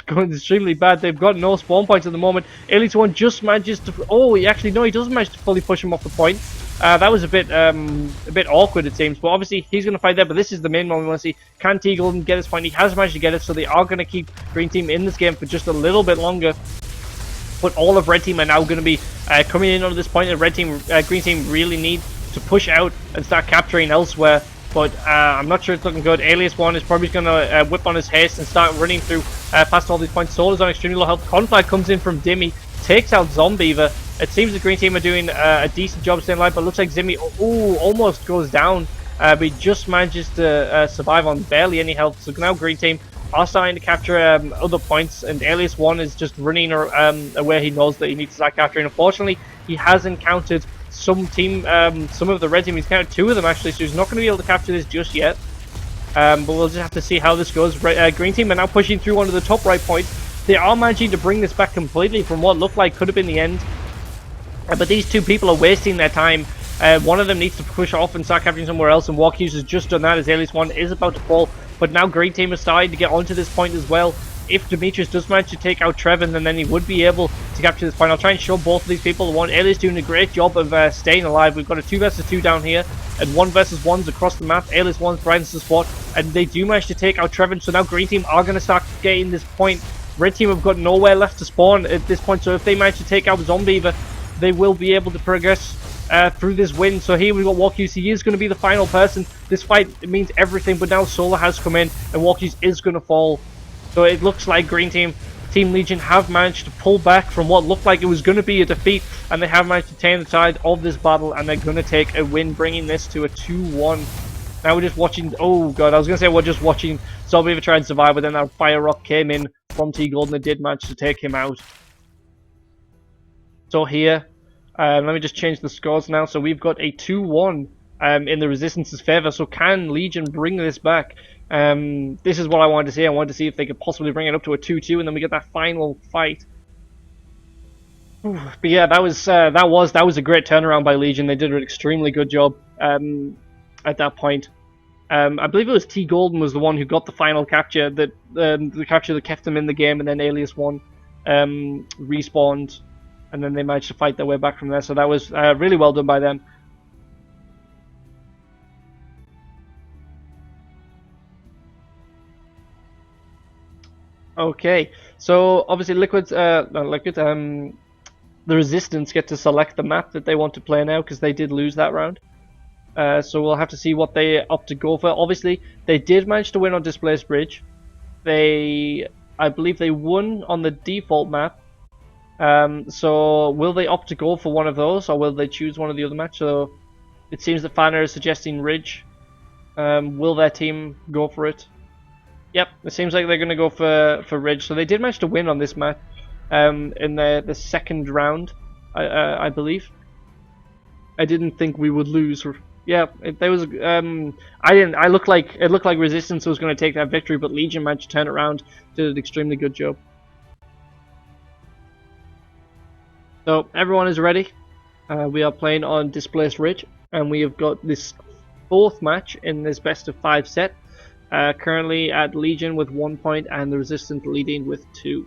going extremely bad. They've got no spawn points at the moment. Alias 1 just manages to. Oh, he doesn't manage to fully push him off the point. That was a bit awkward, it seems. But obviously, he's going to fight there. But this is the main one we want to see. Can T Golden get his point? He has managed to get it, so they are going to keep Green Team in this game for just a little bit longer. But all of Red Team are now going to be coming in on this point. And Green Team really need to push out and start capturing elsewhere. But I'm not sure it's looking good. Alias 1 is probably going to whip on his haste and start running through past all these points. Solar's on extremely low health. Conflag comes in from Dimmy, takes out Zombeaver. It seems the Green Team are doing a decent job staying alive, but it looks like Zimmy almost goes down. But he just manages to survive on barely any health. So now Green Team are starting to capture other points, and Alias 1 is just running away. He knows that he needs to start capturing. Unfortunately, he has encountered some of the red team. He's counted 2 of them actually, so he's not going to be able to capture this just yet. But we'll just have to see how this goes. Green Team are now pushing through onto the top right point. They are managing to bring this back completely from what looked like could have been the end. But these 2 people are wasting their time. One of them needs to push off and start capturing somewhere else, and Walkuse has just done that as Alias 1 is about to fall. But now Green Team is starting to get onto this point as well. If Demetrius does manage to take out Trevin, then he would be able to capture this point. I'll try and show both of these people. One, Alias doing a great job of staying alive. We've got a 2 versus 2 down here, and 1 versus 1s across the map. Alias 1's providing support, and they do manage to take out Trevin. So now Green Team are going to start getting this point. Red Team have got nowhere left to spawn at this point, so if they manage to take out Zombeaver, they will be able to progress through this win. So here we've got Walkuse. He is going to be the final person. This fight, it means everything, but now Solar has come in, and Walkuse is going to fall. So it looks like Green Team, Team Legion have managed to pull back from what looked like it was going to be a defeat, and they have managed to turn the tide of this battle, and they're going to take a win, bringing this to a 2-1 Now we're just watching. Oh god, I was gonna say we're just watching Zombie try and survive, but then that fire rock came in from T Golden and did manage to take him out. So here, let me just change the scores now. So we've got a 2-1 in the Resistance's favour. So can Legion bring this back? This is what I wanted to see. I wanted to see if they could possibly bring it up to a 2-2, and then we get that final fight. But yeah, that was a great turnaround by Legion. They did an extremely good job at that point. I believe it was T Golden was the one who got the final capture, the capture that kept them in the game, and then Alias 1 respawned, and then they managed to fight their way back from there. So that was really well done by them. Okay, so obviously the Resistance get to select the map that they want to play now, because they did lose that round. So we'll have to see what they opt to go for. Obviously, they did manage to win on Displaced Bridge. I believe they won on the default map. So will they opt to go for one of those, or will they choose one of the other matches? So it seems that Fana is suggesting Ridge. Will their team go for it? Yep, it seems like they're going to go for Ridge. So they did manage to win on this map in the second round, I believe. I didn't think we would lose. Yeah, there was. It looked like Resistance was going to take that victory, but Legion managed to turn it around, did an extremely good job. So everyone is ready. We are playing on Displaced Ridge, and we have got this fourth match in this best of 5 set. Currently at Legion with 1 point, and the Resistance leading with 2.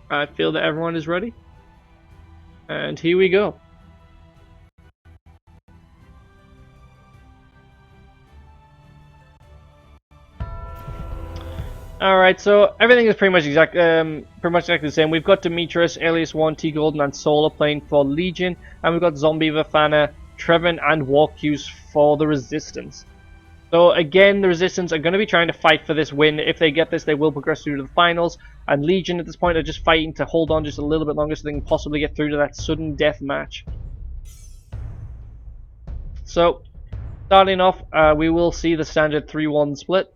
I feel that everyone is ready, and here we go. Alright, so everything is pretty much exactly the same. We've got Demetrius, Alias 1, T Golden, and Solar playing for Legion, and we've got Zombie, Vafana, Trevin, and Warcuse for the Resistance. So again, the Resistance are going to be trying to fight for this win. If they get this, they will progress through to the finals, and Legion at this point are just fighting to hold on just a little bit longer so they can possibly get through to that sudden death match. So, starting off, we will see the standard 3-1 split.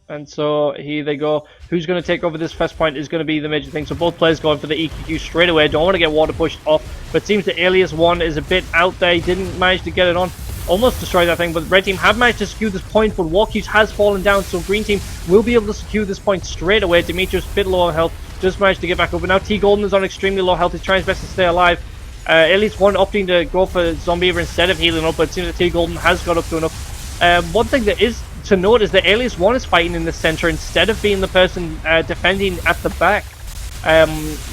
And so here they go. Who's going to take over this first point is going to be the major thing. So both players going for the EQQ straight away. Don't want to get water pushed off. But it seems that Alias 1 is a bit out there. He didn't manage to get it on. Almost destroyed that thing. But Red Team have managed to secure this point. But Warcuse has fallen down. So Green Team will be able to secure this point straight away. Demetrius, a bit low on health. Just managed to get back up. But now T Golden is on extremely low health. He's trying his best to stay alive. Alias 1 opting to go for Zombie instead of healing up. But it seems that T Golden has got up to enough. One thing that is to note is that Alias 1 is fighting in the center instead of being the person defending at the back.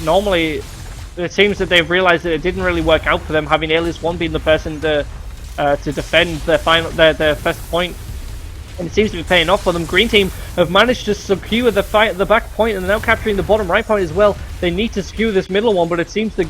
Normally, it seems that they've realized that it didn't really work out for them, having Alias 1 being the person to defend their first point. And it seems to be paying off for them. Green Team have managed to secure the back point, and they're now capturing the bottom right point as well. They need to secure this middle one, but it seems the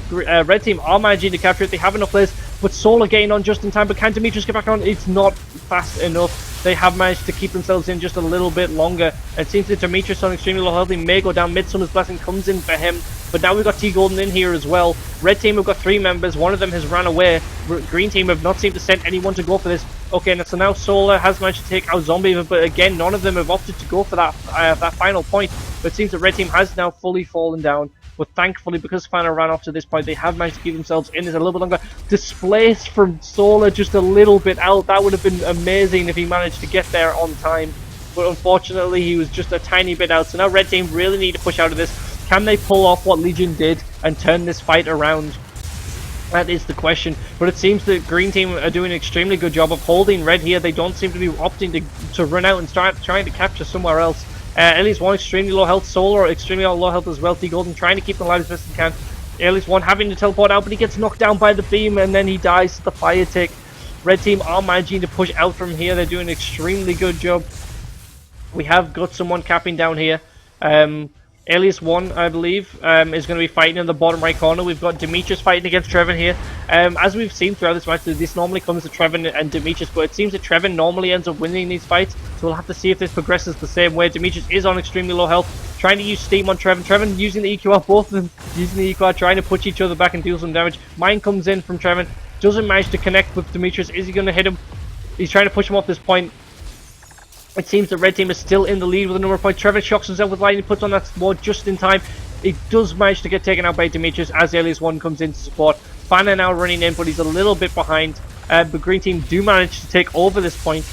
Red Team are managing to capture it. They have enough players, but Solar getting on just in time. But can Demetrius get back on? It's not fast enough. They have managed to keep themselves in just a little bit longer. It seems that Demetrius on extremely low health. He may go down. Midsummer's Blessing comes in for him. But now we've got T Golden in here as well. Red Team have got 3 members. One of them has run away. Green Team have not seemed to send anyone to go for this. Okay, so now Solar has managed to take out Zombie, but again, none of them have opted to go for that final point. But it seems that Red Team has now fully fallen down. But thankfully, because Fana ran off to this point, they have managed to keep themselves in this a little bit longer. Displaced from Solar just a little bit out. That would have been amazing if he managed to get there on time. But unfortunately, he was just a tiny bit out. So now Red Team really need to push out of this. Can they pull off what Legion did and turn this fight around? That is the question. But it seems that Green Team are doing an extremely good job of holding Red here. They don't seem to be opting to run out and start trying to capture somewhere else. Alias 1 extremely low health, Solar extremely low health as well. T Golden trying to keep them alive as best he can. Alias 1 having to teleport out, but he gets knocked down by the beam and then he dies to the fire tick. Red Team are managing to push out from here. They're doing an extremely good job. We have got someone capping down here. Alias 1, I believe, is going to be fighting in the bottom right corner. We've got Demetrius fighting against Trevin here. As we've seen throughout this match, this normally comes to Trevin and Demetrius, but it seems that Trevin normally ends up winning these fights, so we'll have to see if this progresses the same way. Demetrius is on extremely low health, trying to use steam on Trevin. Trevin using the EQR, both of them using the EQR, trying to push each other back and deal some damage. Mine comes in from Trevin. Doesn't manage to connect with Demetrius. Is he going to hit him? He's trying to push him off this point. It seems the red team is still in the lead with a number of points. Trevor shocks himself with lightning, puts on that ward just in time. He does manage to get taken out by Demetrius as Alias 1 comes in to support. Fana now running in, but he's a little bit behind. The green team do manage to take over this point,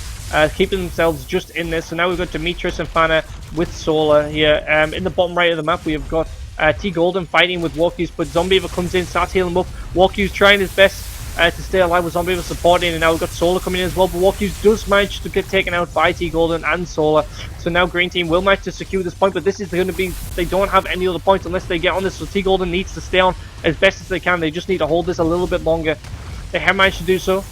keeping themselves just in this. So now we've got Demetrius and Fana with Solar here. In the bottom right of the map, we have got T Golden fighting with Walkies, but Zombiever comes in, starts healing him up. Walkies trying his best to stay alive with Zombiever supporting, and now we've got Solar coming in as well, but Walkies does manage to get taken out by T Golden and Solar. So now green team will manage to secure this point, but this is going to be, they don't have any other points unless they get on this, so T Golden needs to stay on as best as they can. They just need to hold this a little bit longer. They have managed to do so.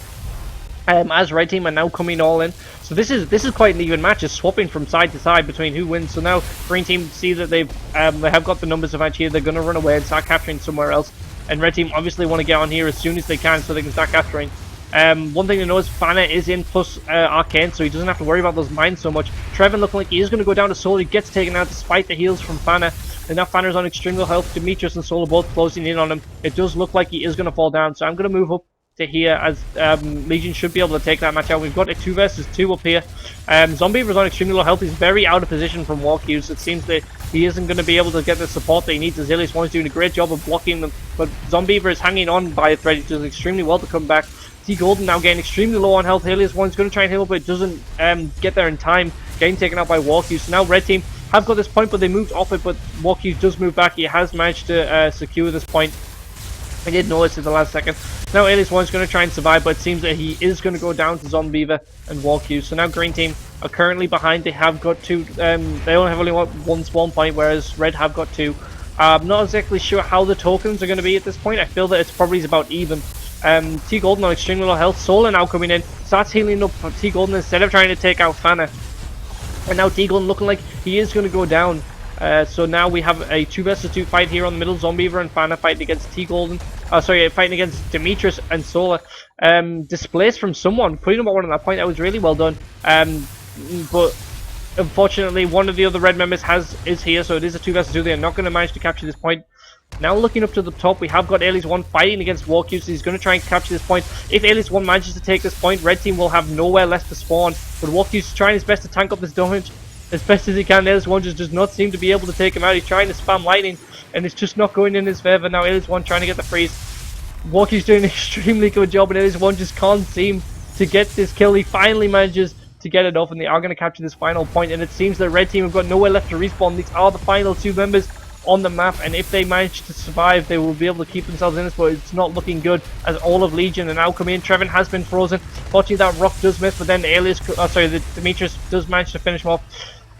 As red team are now coming all in. So this is quite an even match. It's swapping from side to side between who wins. So now green team see that they have got the numbers of here. They're going to run away and start capturing somewhere else. And red team obviously want to get on here as soon as they can so they can start capturing. One thing to know is Fana is in plus Arcane, so he doesn't have to worry about those mines so much. Trevin looking like he is going to go down to Solar. He gets taken out despite the heals from Fana. And now Fana is on extreme low health. Demetrius and Solar both closing in on him. It does look like he is going to fall down. So I'm going to move up to here as Legion should be able to take that match out. We've got a 2 versus 2 up here. Zombiever is on extremely low health. He's very out of position from walk use. It seems that he isn't going to be able to get the support that he needs. Azilius One's doing a great job of blocking them, but Zombiever is hanging on by a thread. He does extremely well to come back. T Golden now getting extremely low on health. Alias One's going to try and heal, but it doesn't get there in time. Getting taken out by walk use. So now red team have got this point, but they moved off it, but walk use does move back. He has managed to secure this point. I did notice at the last second. Now Alias One's going to try and survive, but it seems that he is going to go down to Zombiever and walk you. So now green team are currently behind. They have got two. They only have only one spawn point, whereas red have got two. I'm not exactly sure how the tokens are going to be at this point. I feel that it's probably about even. T Golden on extremely low health. Solar now coming in, starts healing up for T Golden instead of trying to take out Fana. And now T Golden looking like he is going to go down. So now we have a 2 versus 2 fight here on the middle. Zombiever and Fana fighting against T Golden. Fighting against Demetrius and Solar. Displaced from someone, putting them on that point. That was really well done. But unfortunately, one of the other red members is here, so it is a 2 versus 2. They are not going to manage to capture this point. Now looking up to the top, we have got Alias 1 fighting against Walkuse. He's going to try and capture this point. If Alias 1 manages to take this point, red team will have nowhere left to spawn. But Walkuse is trying his best to tank up this damage as best as he can. Alias 1 just does not seem to be able to take him out. He's trying to spam lightning, and it's just not going in his favour. Now Alias 1 trying to get the freeze. Walkuse doing an extremely good job, and Alias 1 just can't seem to get this kill. He finally manages to get it off, and they are going to capture this final point. And it seems the red team have got nowhere left to respawn. These are the final 2 members on the map, and if they manage to survive, they will be able to keep themselves in this, but it's not looking good as all of Legion are now coming in. Trevin has been frozen. Fortunately, that rock does miss, but then the Demetrius does manage to finish him off,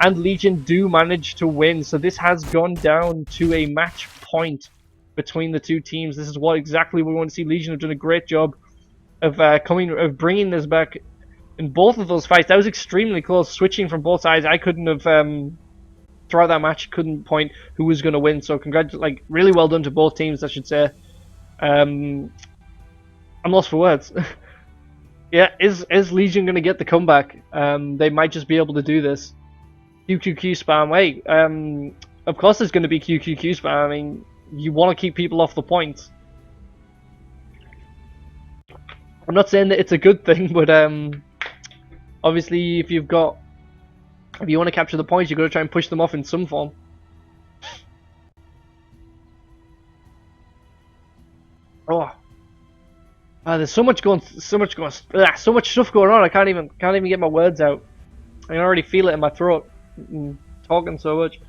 and Legion do manage to win. So this has gone down to a match point between the 2 teams. This is what exactly we want to see. Legion have done a great job of bringing this back in both of those fights. That was extremely close, switching from both sides. I couldn't have throughout that match couldn't point who was going to win, so really well done to both teams, I should say. I'm lost for words. Yeah, is Legion going to get the comeback? They might just be able to do this. QQQ spam, wait, of course there's going to be QQQ spam. I mean, you want to keep people off the points. I'm not saying that it's a good thing, but obviously if you want to capture the points, you've got to try and push them off in some form. Oh, there's so much stuff going on. I can't even get my words out. I can already feel it in my throat, talking so much.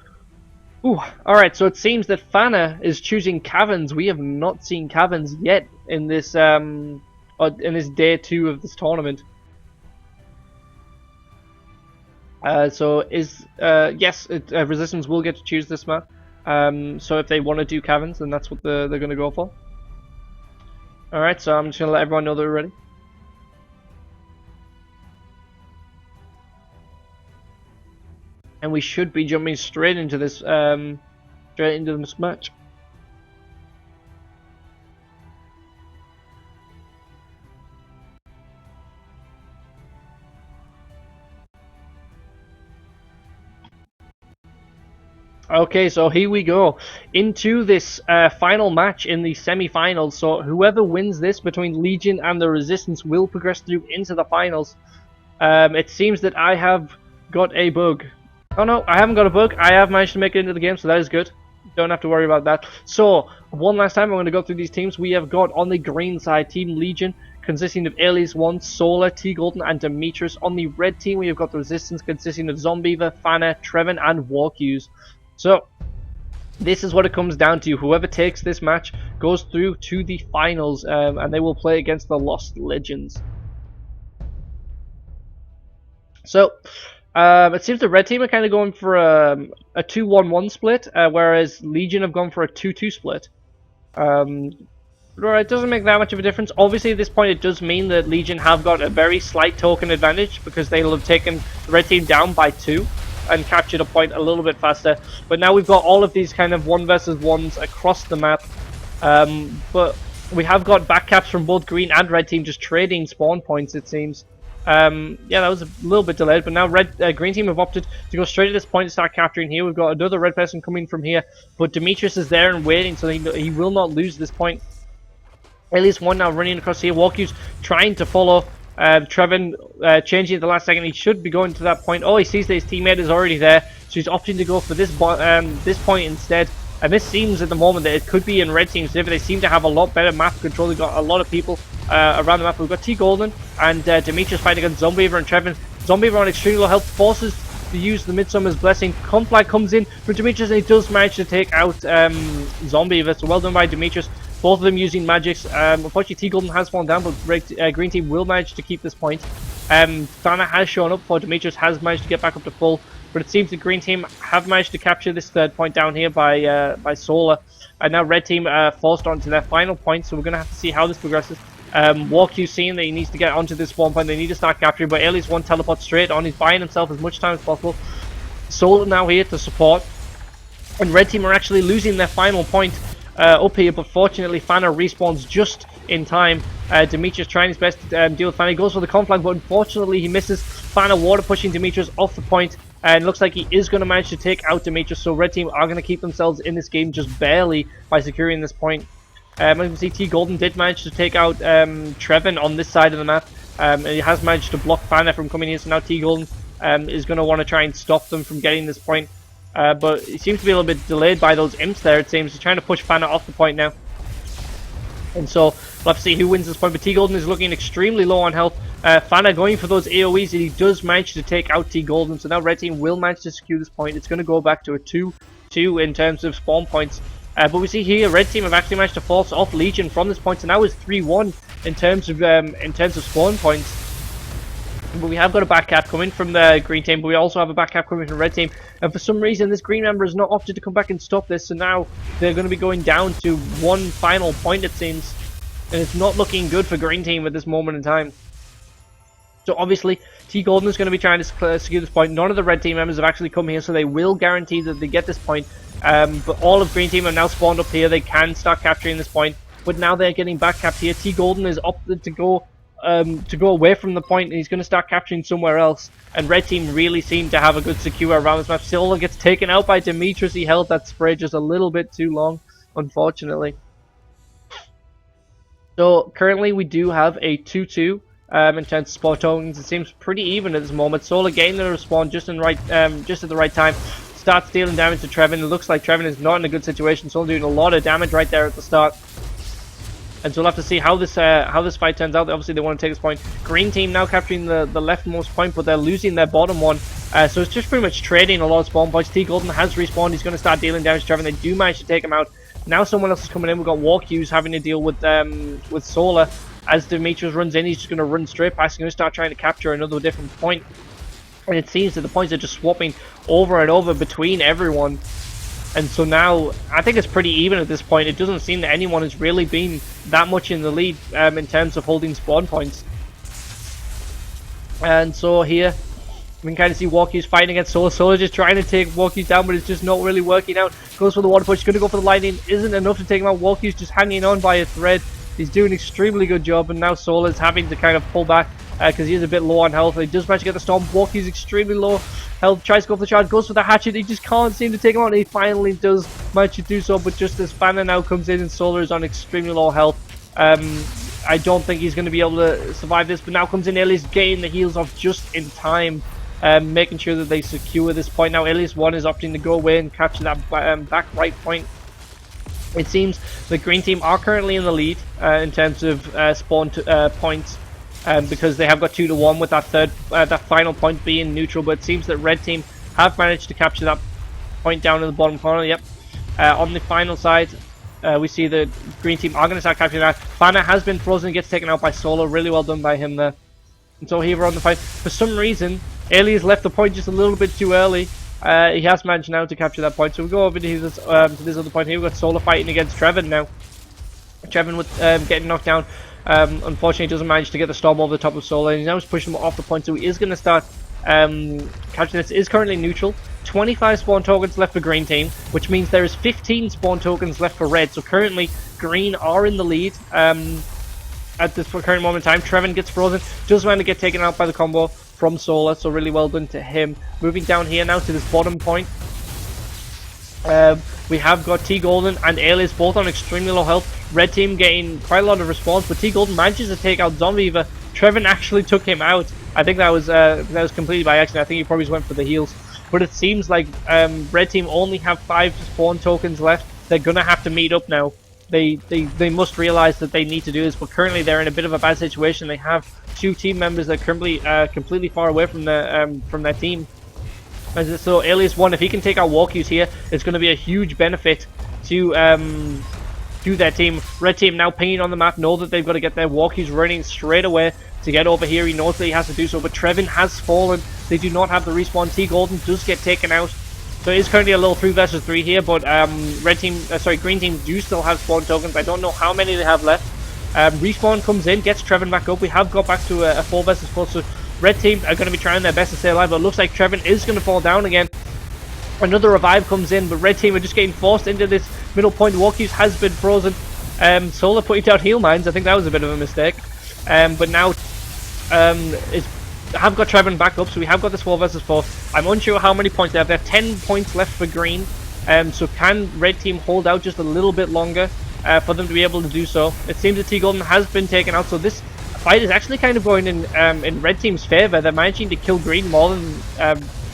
Ooh, all right. So it seems that Fana is choosing Caverns. We have not seen Caverns yet in this day 2 of this tournament. Yes, Resistance will get to choose this map. So if they want to do Caverns, then that's what they're going to go for. Alright, so I'm just going to let everyone know that we're ready. And we should be jumping straight into this match. Okay, so here we go into this final match in the semi-finals. So whoever wins this between Legion and the Resistance will progress through into the finals. It seems that I have got a bug. Oh no, I haven't got a bug. I have managed to make it into the game, so that is good. Don't have to worry about that. So, one last time, I'm going to go through these teams. We have got on the green side, Team Legion, consisting of Alias 1, Solar, T-Golden, and Demetrius. On the red team, we have got the Resistance, consisting of Zombiever, Fanna, Trevin, and Warcuse. So, this is what it comes down to. Whoever takes this match goes through to the finals, and they will play against the Lost Legends. So, it seems the red team are kind of going for a 2-1-1 split, whereas Legion have gone for a 2-2 split. It doesn't make that much of a difference. Obviously, at this point, it does mean that Legion have got a very slight token advantage because they'll have taken the red team down by 2 and captured a point a little bit faster. But now we've got all of these kind of 1 versus 1s across the map. But we have got backcaps from both green and red team just trading spawn points, it seems. Yeah, that was a little bit delayed, but now green team have opted to go straight to this point to start capturing here. We've got another red person coming from here, but Demetrius is there and waiting, so he will not lose this point. Alias 1 now running across here. Warcue's trying to follow Trevin, changing at the last second. He should be going to that point. Oh, he sees that his teammate is already there, so he's opting to go for this point instead. And this seems at the moment that it could be in red team's favor. They seem to have a lot better map control. They've got a lot of people around the map. We've got T-Golden and Demetrius fighting against Zombiever and Trevin. Zombiever on extremely low health, forces to use the Midsummer's Blessing. Conflict comes in from Demetrius and he does manage to take out Zombiever. So well done by Demetrius. Both of them using magics. Unfortunately, T-Golden has fallen down, but green team will manage to keep this point. Fanna has shown up for Demetrius, has managed to get back up to full. But it seems the green team have managed to capture this third point down here by Solar. And now red team forced onto their final point, so we're going to have to see how this progresses. Warcue seeing that he needs to get onto this spawn point, they need to start capturing, but Alias 1 teleports straight on, he's buying himself as much time as possible. Solar now here to support. And red team are actually losing their final point up here, but fortunately Fanna respawns just in time. Demetrius trying his best to deal with Fanna. He goes for the conflict, but unfortunately he misses. Fanna water pushing Demetrius off the point. And looks like he is going to manage to take out Demetrius, so red team are going to keep themselves in this game just barely by securing this point. As you can see, T-Golden did manage to take out Trevin on this side of the map. And he has managed to block Fanna from coming in, so now T-Golden is going to want to try and stop them from getting this point. But he seems to be a little bit delayed by those imps there, it seems. He's trying to push Fanna off the point now. And so we'll have to see who wins this point, but T-Golden is looking extremely low on health. Fanna going for those AoEs, and he does manage to take out T-Golden, so now red team will manage to secure this point. It's going to go back to a 2-2 in terms of spawn points. But we see here, red team have actually managed to force off Legion from this point, so now it's 3-1 in terms of spawn points. But we have got a back cap coming from the green team, but we also have a back cap coming from the red team. And for some reason, this green member has not opted to come back and stop this, so now they're going to be going down to one final point, it seems. And it's not looking good for green team at this moment in time. So obviously, T-Golden is going to be trying to secure this point. None of the red team members have actually come here, so they will guarantee that they get this point. But all of green team have now spawned up here. They can start capturing this point. But now they're getting back capped here. T-Golden is opted to go away from the point, and he's going to start capturing somewhere else. And red team really seem to have a good secure around this map. Solar gets taken out by Demetrius. He held that spray just a little bit too long, unfortunately. So currently we do have a 2-2 in terms of spawn tokens. It seems pretty even at this moment. Solar getting the respawn just at the right time. Starts dealing damage to Trevin. It looks like Trevin is not in a good situation. Solar doing a lot of damage right there at the start. And so we'll have to see how this fight turns out. Obviously, they want to take this point. Green team now capturing the leftmost point, but they're losing their bottom one. So it's just pretty much trading a lot of spawn points. T-Golden has respawned. He's going to start dealing damage to Trevin. They do manage to take him out. Now someone else is coming in. We've got Warcues having to deal with Solar. As Demetrius runs in, he's just going to run straight past. He's going to start trying to capture another different point. And it seems that the points are just swapping over and over between everyone. And so now, I think it's pretty even at this point. It doesn't seem that anyone has really been that much in the lead in terms of holding spawn points. And so here, we can kind of see Warcues fighting against Solar. Solar just trying to take Warcues down, but it's just not really working out. Goes for the water push, going to go for the lightning. Isn't enough to take him out. Warcues just hanging on by a thread. He's doing an extremely good job, and now Solar's having to kind of pull back. because he is a bit low on health. He does manage to get the Storm. Walkie's extremely low health, tries to go for the charge, goes for the hatchet. He just can't seem to take him out, and he finally does manage to do so. But just as Banner now comes in and Solar is on extremely low health, I don't think he's going to be able to survive this. But now comes in Alias, getting the heals off just in time, making sure that they secure this point. Now Alias 1 is opting to go away and capture that back right point. It seems the green team are currently in the lead in terms of spawn points, because they have got 2-1 with that final point being neutral. But it seems that red team have managed to capture that point down in the bottom corner. Yep. On the final side, we see the green team are going to start capturing that. Banner has been frozen, gets taken out by Solo. Really well done by him there. And so here we're on the fight. For some reason, Alias left the point just a little bit too early. He has managed now to capture that point. So we go over to this other point here. We've got Solar fighting against Trevin now. Trevin with getting knocked down. Unfortunately, doesn't manage to get the Storm over the top of Solar. And he's now just pushing him off the point. So he is going to start capturing this. Is currently neutral. 25 spawn tokens left for green team, which means there is 15 spawn tokens left for red. So currently, green are in the lead. At this current moment in time, Trevin gets frozen. Does want to get taken out by the combo from Solar, so really well done to him. Moving down here now to this bottom point. We have got T Golden and Alias both on extremely low health. Red team getting quite a lot of response, but T Golden manages to take out Zombieva. Trevin actually took him out. I think that was completely by accident. I think he probably just went for the heals. But it seems like red team only have 5 spawn tokens left. They're gonna have to meet up now. They must realize that they need to do this, but currently they're in a bit of a bad situation. They have 2 team members that are currently completely far away from their team. And so Alias 1, if he can take out Walkies here, it's going to be a huge benefit to their team. Red team now pinging on the map, know that they've got to get their Walkies running straight away to get over here. He knows that he has to do so, but Trevin has fallen. They do not have the respawn. T Golden does get taken out. So it is currently a little 3 versus 3 here, but green team do still have spawn tokens. I don't know how many they have left. Respawn comes in, gets Trevin back up. We have got back to a 4 versus 4, so red team are going to be trying their best to stay alive, but it looks like Trevin is going to fall down again. Another revive comes in, but red team are just getting forced into this middle point. Walkies has been frozen. Solar putting down heal mines. I think that was a bit of a mistake. But now have got Trevin back up, so we have got this 4 versus 4. I'm unsure how many points they have. They have 10 points left for green. So can red team hold out just a little bit longer for them to be able to do so? It seems that T Golden has been taken out, so this fight is actually kind of going in red team's favor. They're managing to kill green more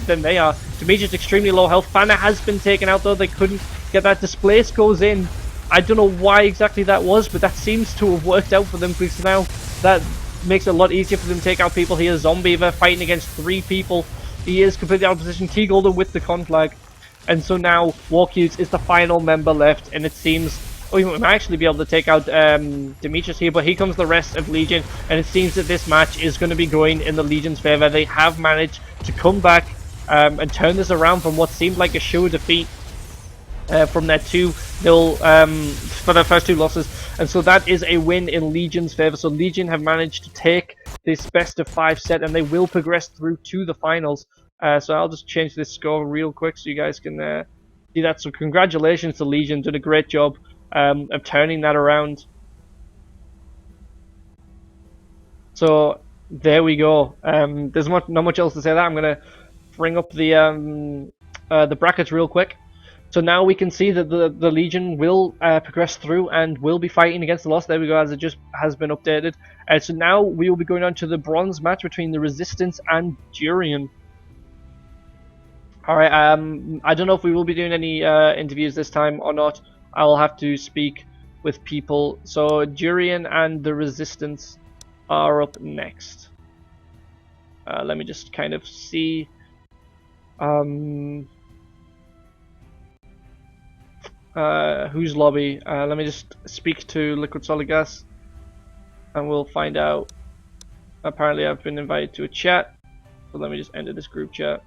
than they are. Demetrius extremely low health. Fanna has been taken out though. They couldn't get that. Displace goes in. I don't know why exactly that was, but that seems to have worked out for them, because now that makes it a lot easier for them to take out people here. Zombieva fighting against 3 people. He is completely out of position. T Golden with the con flag. And so now Walkies is the final member left, and it seems we might actually be able to take out Demetrius here, but here comes the rest of Legion, and it seems that this match is going to be going in the Legion's favor. They have managed to come back and turn this around from what seemed like a sure defeat from their 2-0 for their first 2 losses, and so that is a win in Legion's favor. So Legion have managed to take this best of 5 set, and they will progress through to the finals. So I'll just change this score real quick so you guys can see that. So congratulations to Legion, did a great job of turning that around. So there we go. There's not much else to say. That I'm gonna bring up the brackets real quick. So now we can see that the Legion will progress through and will be fighting against the loss. There we go, as it just has been updated. So now we will be going on to the bronze match between the Resistance and Durian. Alright, I don't know if we will be doing any interviews this time or not. I will have to speak with people. So Durian and the Resistance are up next. Let me just kind of see. Whose lobby? Let me just speak to Liquid Solid Gas and we'll find out. Apparently I've been invited to a chat, so let me just enter this group chat.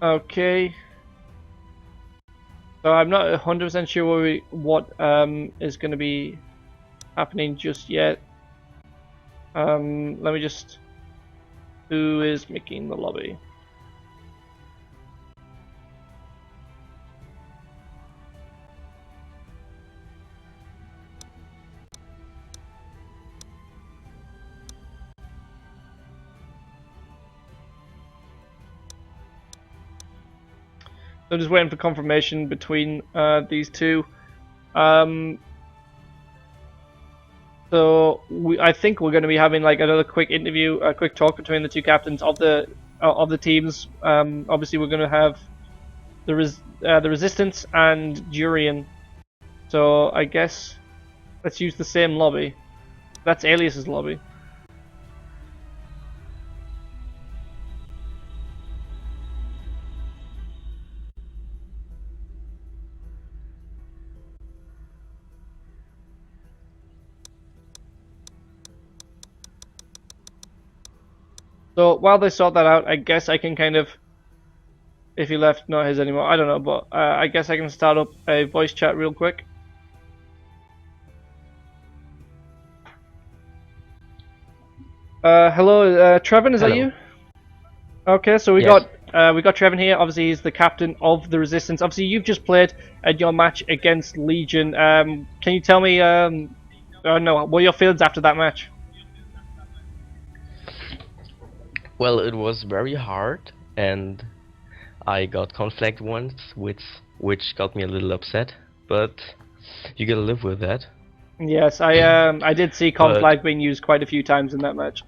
Okay. So I'm not 100% sure what is going to be happening just yet. Let me just. Who is making the lobby? I'm just waiting for confirmation between these two. I think we're going to be having like another quick interview, a quick talk between the two captains of the teams. Obviously, we're going to have the Resistance and Durian. So I guess let's use the same lobby. That's Alias's lobby. So while they sort that out, I guess I can kind of, if he left, not his anymore, I don't know, but I guess I can start up a voice chat real quick. Hello, Trevin, is Hello. that you? Okay, so we Yes. got Trevin here. Obviously, he's the captain of the Resistance. Obviously, you've just played your match against Legion. Can you tell me, no, what are your feelings after that match? Well, it was very hard, and I got conflict once, which got me a little upset. But you gotta live with that. Yes, I did see But- Conflag being used quite a few times in that match.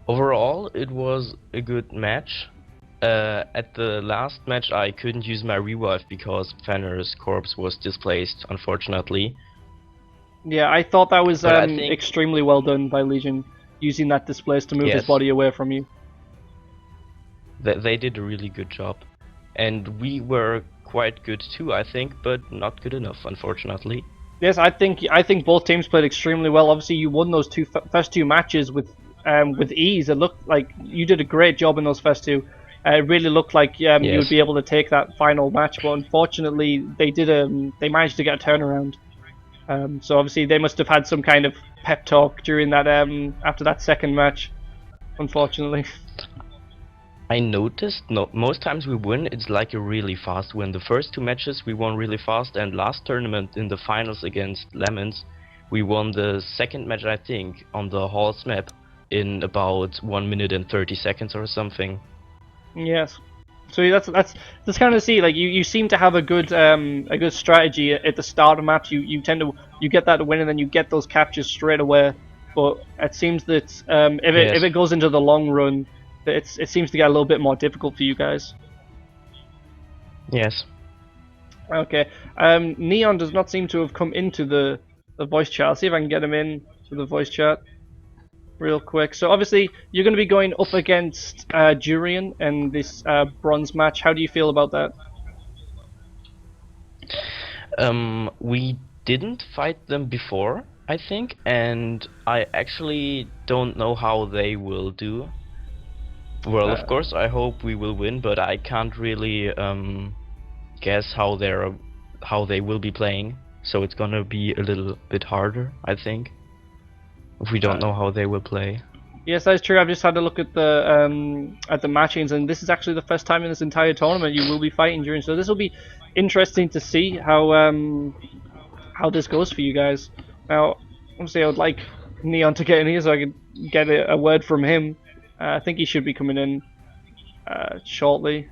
Overall, it was a good match. At the last match, I couldn't use my revive because Fenner's corpse was displaced, unfortunately. Yeah, I thought that was But I think- extremely well done by Legion, using that displace to move his Yes. body away from you. They did a really good job. And we were quite good too, I think, but not good enough, unfortunately. Yes, I think both teams played extremely well. Obviously, you won those first two matches with ease. It looked like you did a great job in those first two. It really looked like you would Yes. be able to take that final match, but unfortunately, they managed to get a turnaround. So obviously, they must have had some kind of pep talk during that after that second match. Unfortunately. I noticed most times we win, it's like a really fast win. The first two matches we won really fast, and last tournament in the finals against Lemons, we won the second match, I think, on the Halls map in about 1 minute and 30 seconds or something. Yes. So that's kind of see like you seem to have a good strategy at the start of maps. You tend to get that win and then you get those captures straight away. But it seems that if it goes into the long run, that it seems to get a little bit more difficult for you guys. Yes. Okay. Neon does not seem to have come into the voice chat. I'll see if I can get him in to the voice chat real quick. So obviously you're going to be going up against Durian in this bronze match. How do you feel about that? We didn't fight them before, I think, and I actually don't know how they will do. Well, of course, I hope we will win, but I can't really guess how they will be playing. So it's gonna be a little bit harder, I think, if we don't know how they will play. Yes, that's true. I've just had a look at the matchings, and this is actually the first time in this entire tournament you will be fighting Durian. So this will be interesting to see how this goes for you guys. Now, obviously, I would like Neon to get in here so I can get a word from him. I think he should be coming in shortly,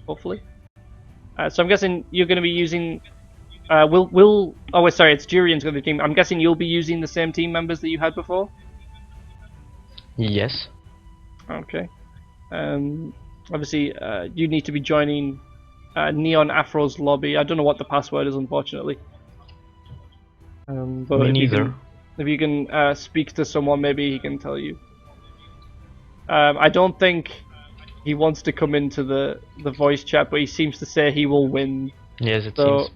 hopefully. So I'm guessing you're going to be using. Oh, wait, sorry, it's Durian's going to be team. I'm guessing you'll be using the same team members that you had before. Yes. Okay. Obviously, you need to be joining Neon Afro's lobby. I don't know what the password is, unfortunately. But Me neither. If you can speak to someone, maybe he can tell you. I don't think he wants to come into the voice chat, but he seems to say he will win. Yes, it So,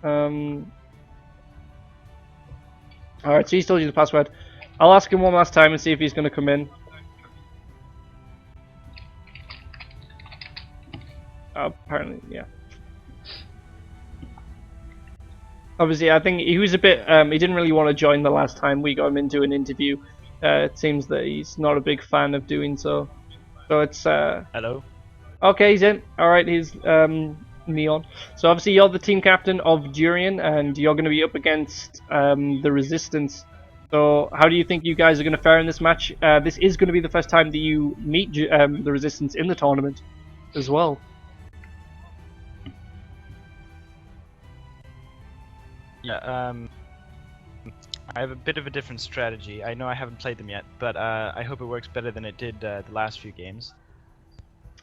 seems. Alright, so he's told you the password. I'll ask him one last time and see if he's going to come in. Apparently, yeah. Obviously, I think he was a bit. He didn't really want to join the last time we got him into an interview. It seems that he's not a big fan of doing so. So it's Hello. okay. He's in. All right. He's Neon. So obviously you're the team captain of Durian, and you're going to be up against the Resistance. So how do you think you guys are going to fare in this match? This is going to be the first time that you meet the Resistance in the tournament, as well. Yeah. I have a bit of a different strategy. I know I haven't played them yet, but I hope it works better than it did the last few games.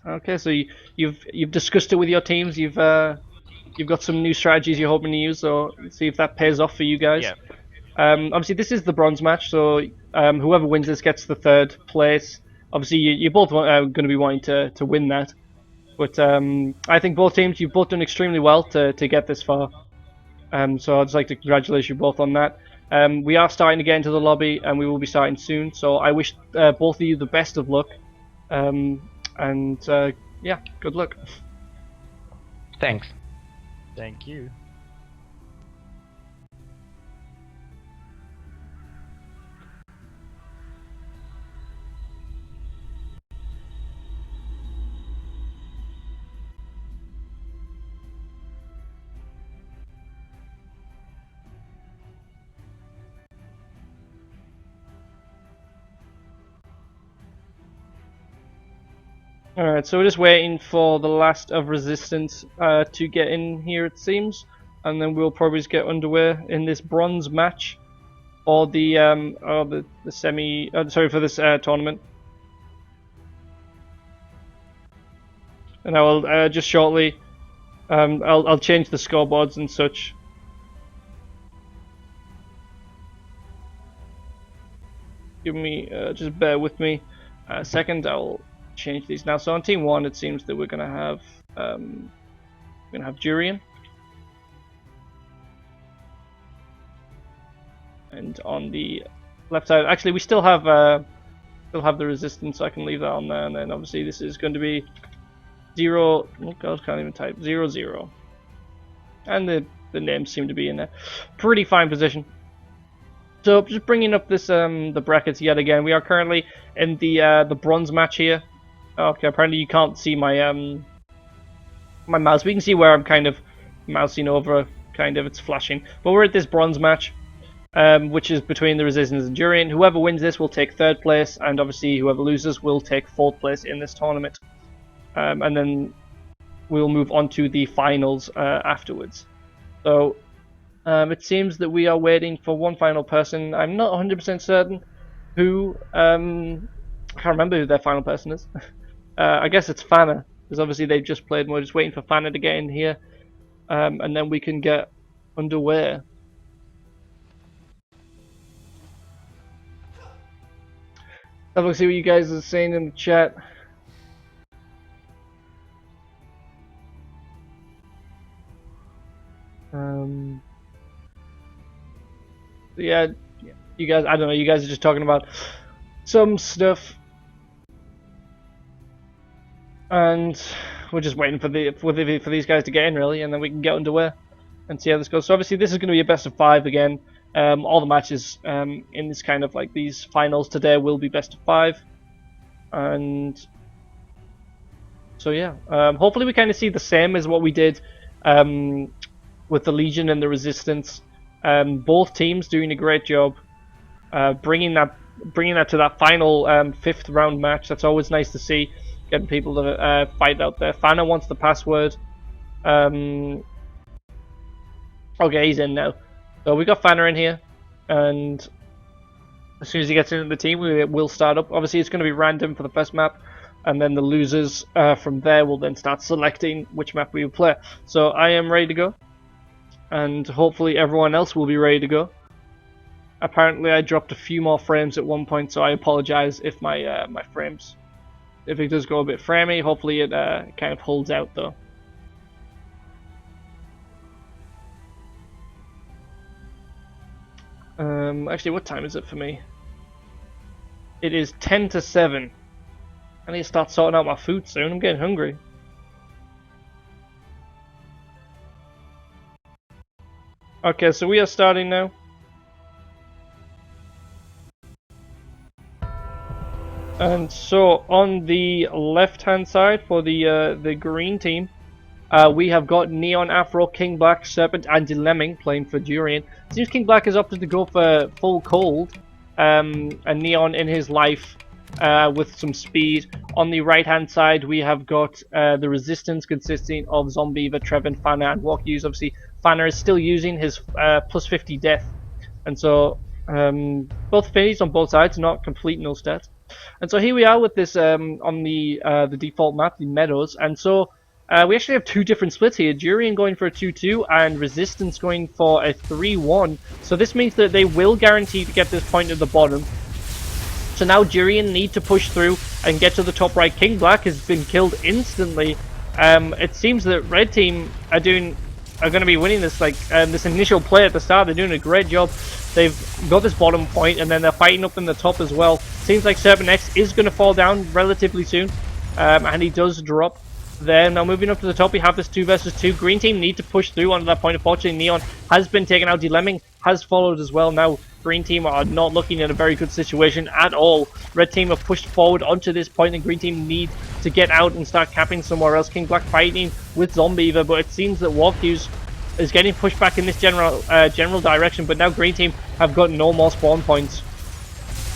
Okay, so you've discussed it with your teams. You've got some new strategies you're hoping to use. So let's see if that pays off for you guys. Yeah. Obviously, this is the bronze match, so whoever wins this gets the third place. Obviously, you both going to be wanting to win that, but I think both teams, you've both done extremely well to get this far. So I'd just like to congratulate you both on that. We are starting to get into the lobby, and we will be starting soon. So I wish both of you the best of luck, and yeah, good luck. Thanks. Thank you. Alright, so we're just waiting for the last of Resistance to get in here, it seems, and then we'll probably just get underway in this bronze match for the semi. Sorry, for this tournament. And I will just shortly. I'll change the scoreboards and such. Give me just bear with me a second. I'll change these now. So on team 1, it seems that we're gonna have Durian, and on the left side, actually, we still have the Resistance. So I can leave that on there, and then obviously this is going to be 0. Oh God, can't even type 0-0, and the names seem to be in a pretty fine position. So just bringing up this the brackets yet again. We are currently in the bronze match here. Okay, apparently you can't see my my mouse. We can see where I'm kind of mousing over. Kind of, it's flashing. But we're at this bronze match, which is between the Resistance and Durian. Whoever wins this will take 3rd place, and obviously whoever loses will take 4th place in this tournament. And then we'll move on to the finals afterwards. So it seems that we are waiting for one final person. I'm not 100% certain who. I can't remember who their final person is. I guess it's Fana, because obviously they've just played, and we're just waiting for Fana to get in here, and then we can get underway. Have a look, see what you guys are saying in the chat. Yeah, you guys, I don't know, you guys are just talking about some stuff, and we're just waiting for these guys to get in, really, and then we can get underway and see how this goes. So obviously this is going to be a best of 5 again. All the matches in this kind of like these finals today will be best of 5, and so yeah, hopefully we kind of see the same as what we did with the Legion and the Resistance. Both teams doing a great job bringing that to that final 5th round match. That's always nice to see, getting people to fight out there. Fana wants the password. Okay, he's in now. So we got Fana in here, and as soon as he gets into the team, we will start up. Obviously, it's going to be random for the first map, and then the losers from there will then start selecting which map we will play. So I am ready to go, and hopefully everyone else will be ready to go. Apparently, I dropped a few more frames at one point, so I apologize if my my frames, if it does go a bit framey. Hopefully, it kind of holds out though. Actually, what time is it for me? It is 10 to 7. I need to start sorting out my food soon. I'm getting hungry. Okay, so we are starting now. And so on the left-hand side for the green team, we have got Neon, Afro, King Black, Serpent, and Lemming playing for Durian. Seems King Black has opted to go for full cold, and Neon in his life with some speed. On the right-hand side, we have got the Resistance consisting of Zombieva, Trevin, Fana, and Walkuse. Obviously, Fana is still using his plus 50 death, and so both finished on both sides, not complete no stats. And so here we are with this on the default map, the Meadows, and so we actually have two different splits here. Durian going for a 2-2 and Resistance going for a 3-1. So this means that they will guarantee to get this point at the bottom. So now Durian need to push through and get to the top right. King Black has been killed instantly. It seems that Red Team are going to be winning this, like this initial play at the start. They're doing a great job. They've got this bottom point, and then they're fighting up in the top as well. Seems like Serpent X is going to fall down relatively soon, and he does drop. Then now moving up to the top, we have this 2 versus 2. Green team need to push through onto that point. Unfortunately, Neon has been taken out. Lemming has followed as well. Now green team are not looking at a very good situation at all. Red team have pushed forward onto this point, and green team need to get out and start capping somewhere else. King Black fighting with Zombieva, but it seems that Walkuse is getting pushed back in this general direction. But now green team have got no more spawn points,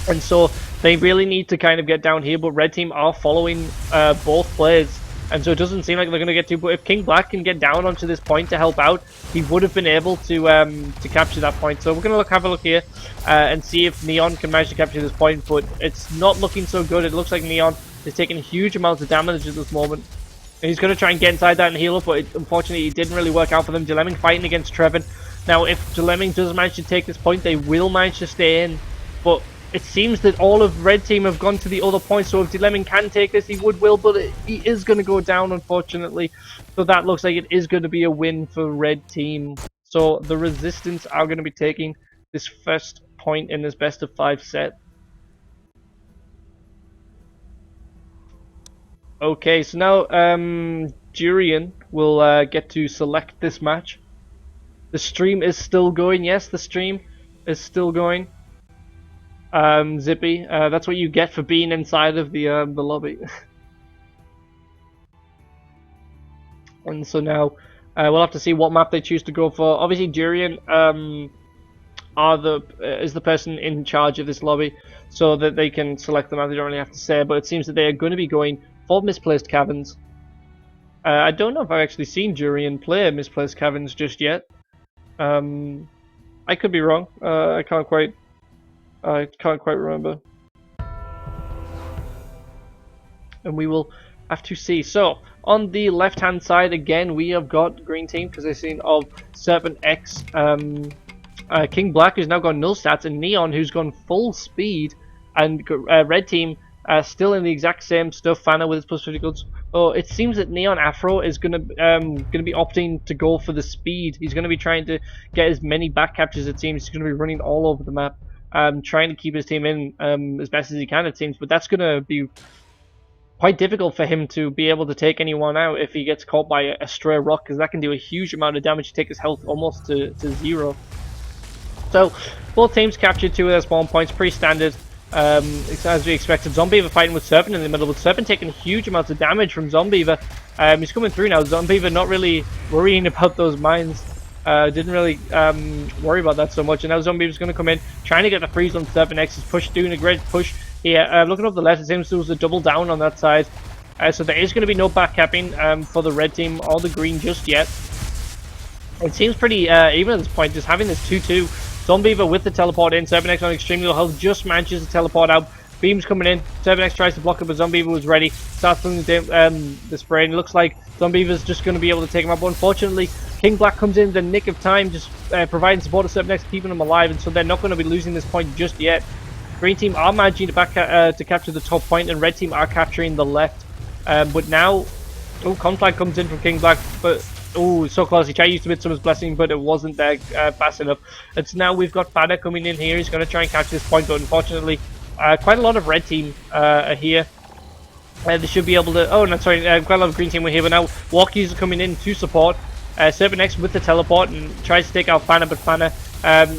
and so they really need to kind of get down here. But red team are following both players. And so it doesn't seem like they're going to get to, but if King Black can get down onto this point to help out, he would have been able to capture that point. So we're going to have a look here and see if Neon can manage to capture this point, but it's not looking so good. It looks like Neon is taking huge amounts of damage at this moment. And he's going to try and get inside that and heal up, but unfortunately it didn't really work out for them. Lemming fighting against Trevin. Now if Lemming does manage to take this point, they will manage to stay in, but it seems that all of red team have gone to the other point, so if Lemming can take this, he will, but he is going to go down, unfortunately. So that looks like it is going to be a win for red team. So the Resistance are going to be taking this first point in this best of 5 set. Okay, so now Durian will get to select this match. The stream is still going. Yes, the stream is still going. Zippy, that's what you get for being inside of the lobby. And so now we'll have to see what map they choose to go for. Obviously, Durian is the person in charge of this lobby, so that they can select the map. They don't really have to say, but it seems that they are going to be going for Misplaced Caverns. I don't know if I've actually seen Durian play Misplaced Caverns just yet. I could be wrong. I can't quite remember. And we will have to see. So, on the left hand side again, we have got green team, because they've seen of Serpent X, King Black, who's now got null stats, and Neon, who's gone full speed, and red team still in the exact same stuff. Fana with his plus 50 goods. Oh, it seems that Neon Afro is gonna be opting to go for the speed. He's gonna be trying to get as many back captures. It seems he's gonna be running all over the map. Trying to keep his team in as best as he can, it seems, but that's going to be quite difficult for him to be able to take anyone out if he gets caught by a stray rock, because that can do a huge amount of damage to take his health almost to 0. So both teams captured 2 of their spawn points, pretty standard, as we expected. Zombieva fighting with Serpent in the middle, with Serpent taking huge amounts of damage from Zombieva. He's coming through now. Zombieva not really worrying about those mines. Didn't really worry about that so much, and now Zombie's going to come in, trying to get the freeze on Serpent X's push, doing a great push here. Looking up the left, it seems there was a double down on that side, so there is going to be no back capping for the red team or the green just yet. It seems pretty even at this point, just having this 2-2. Zombieva with the teleport in, Serpent X on extremely low health, just manages to teleport out. Beams coming in, Serpent X tries to block it, but Zombieva was ready, starts doing the spray, and it looks like Zombieva's just going to be able to take him up. But unfortunately, King Black comes in the nick of time, just providing support to Serpent X, keeping him alive, and so they're not going to be losing this point just yet. Green team are managing to capture the top point, and red team are capturing the left. But now, Conflag comes in from King Black, but so close. He tried to use the Midsummer's Blessing, but it wasn't there fast enough. It's now we've got Fada coming in here. He's going to try and catch this point, but unfortunately, quite a lot of red team are here. They should be able to. Oh, no, sorry. Quite a lot of green team were here, but now Walkies are coming in to support. Serpent X with the teleport and tries to take out Fana, but Fana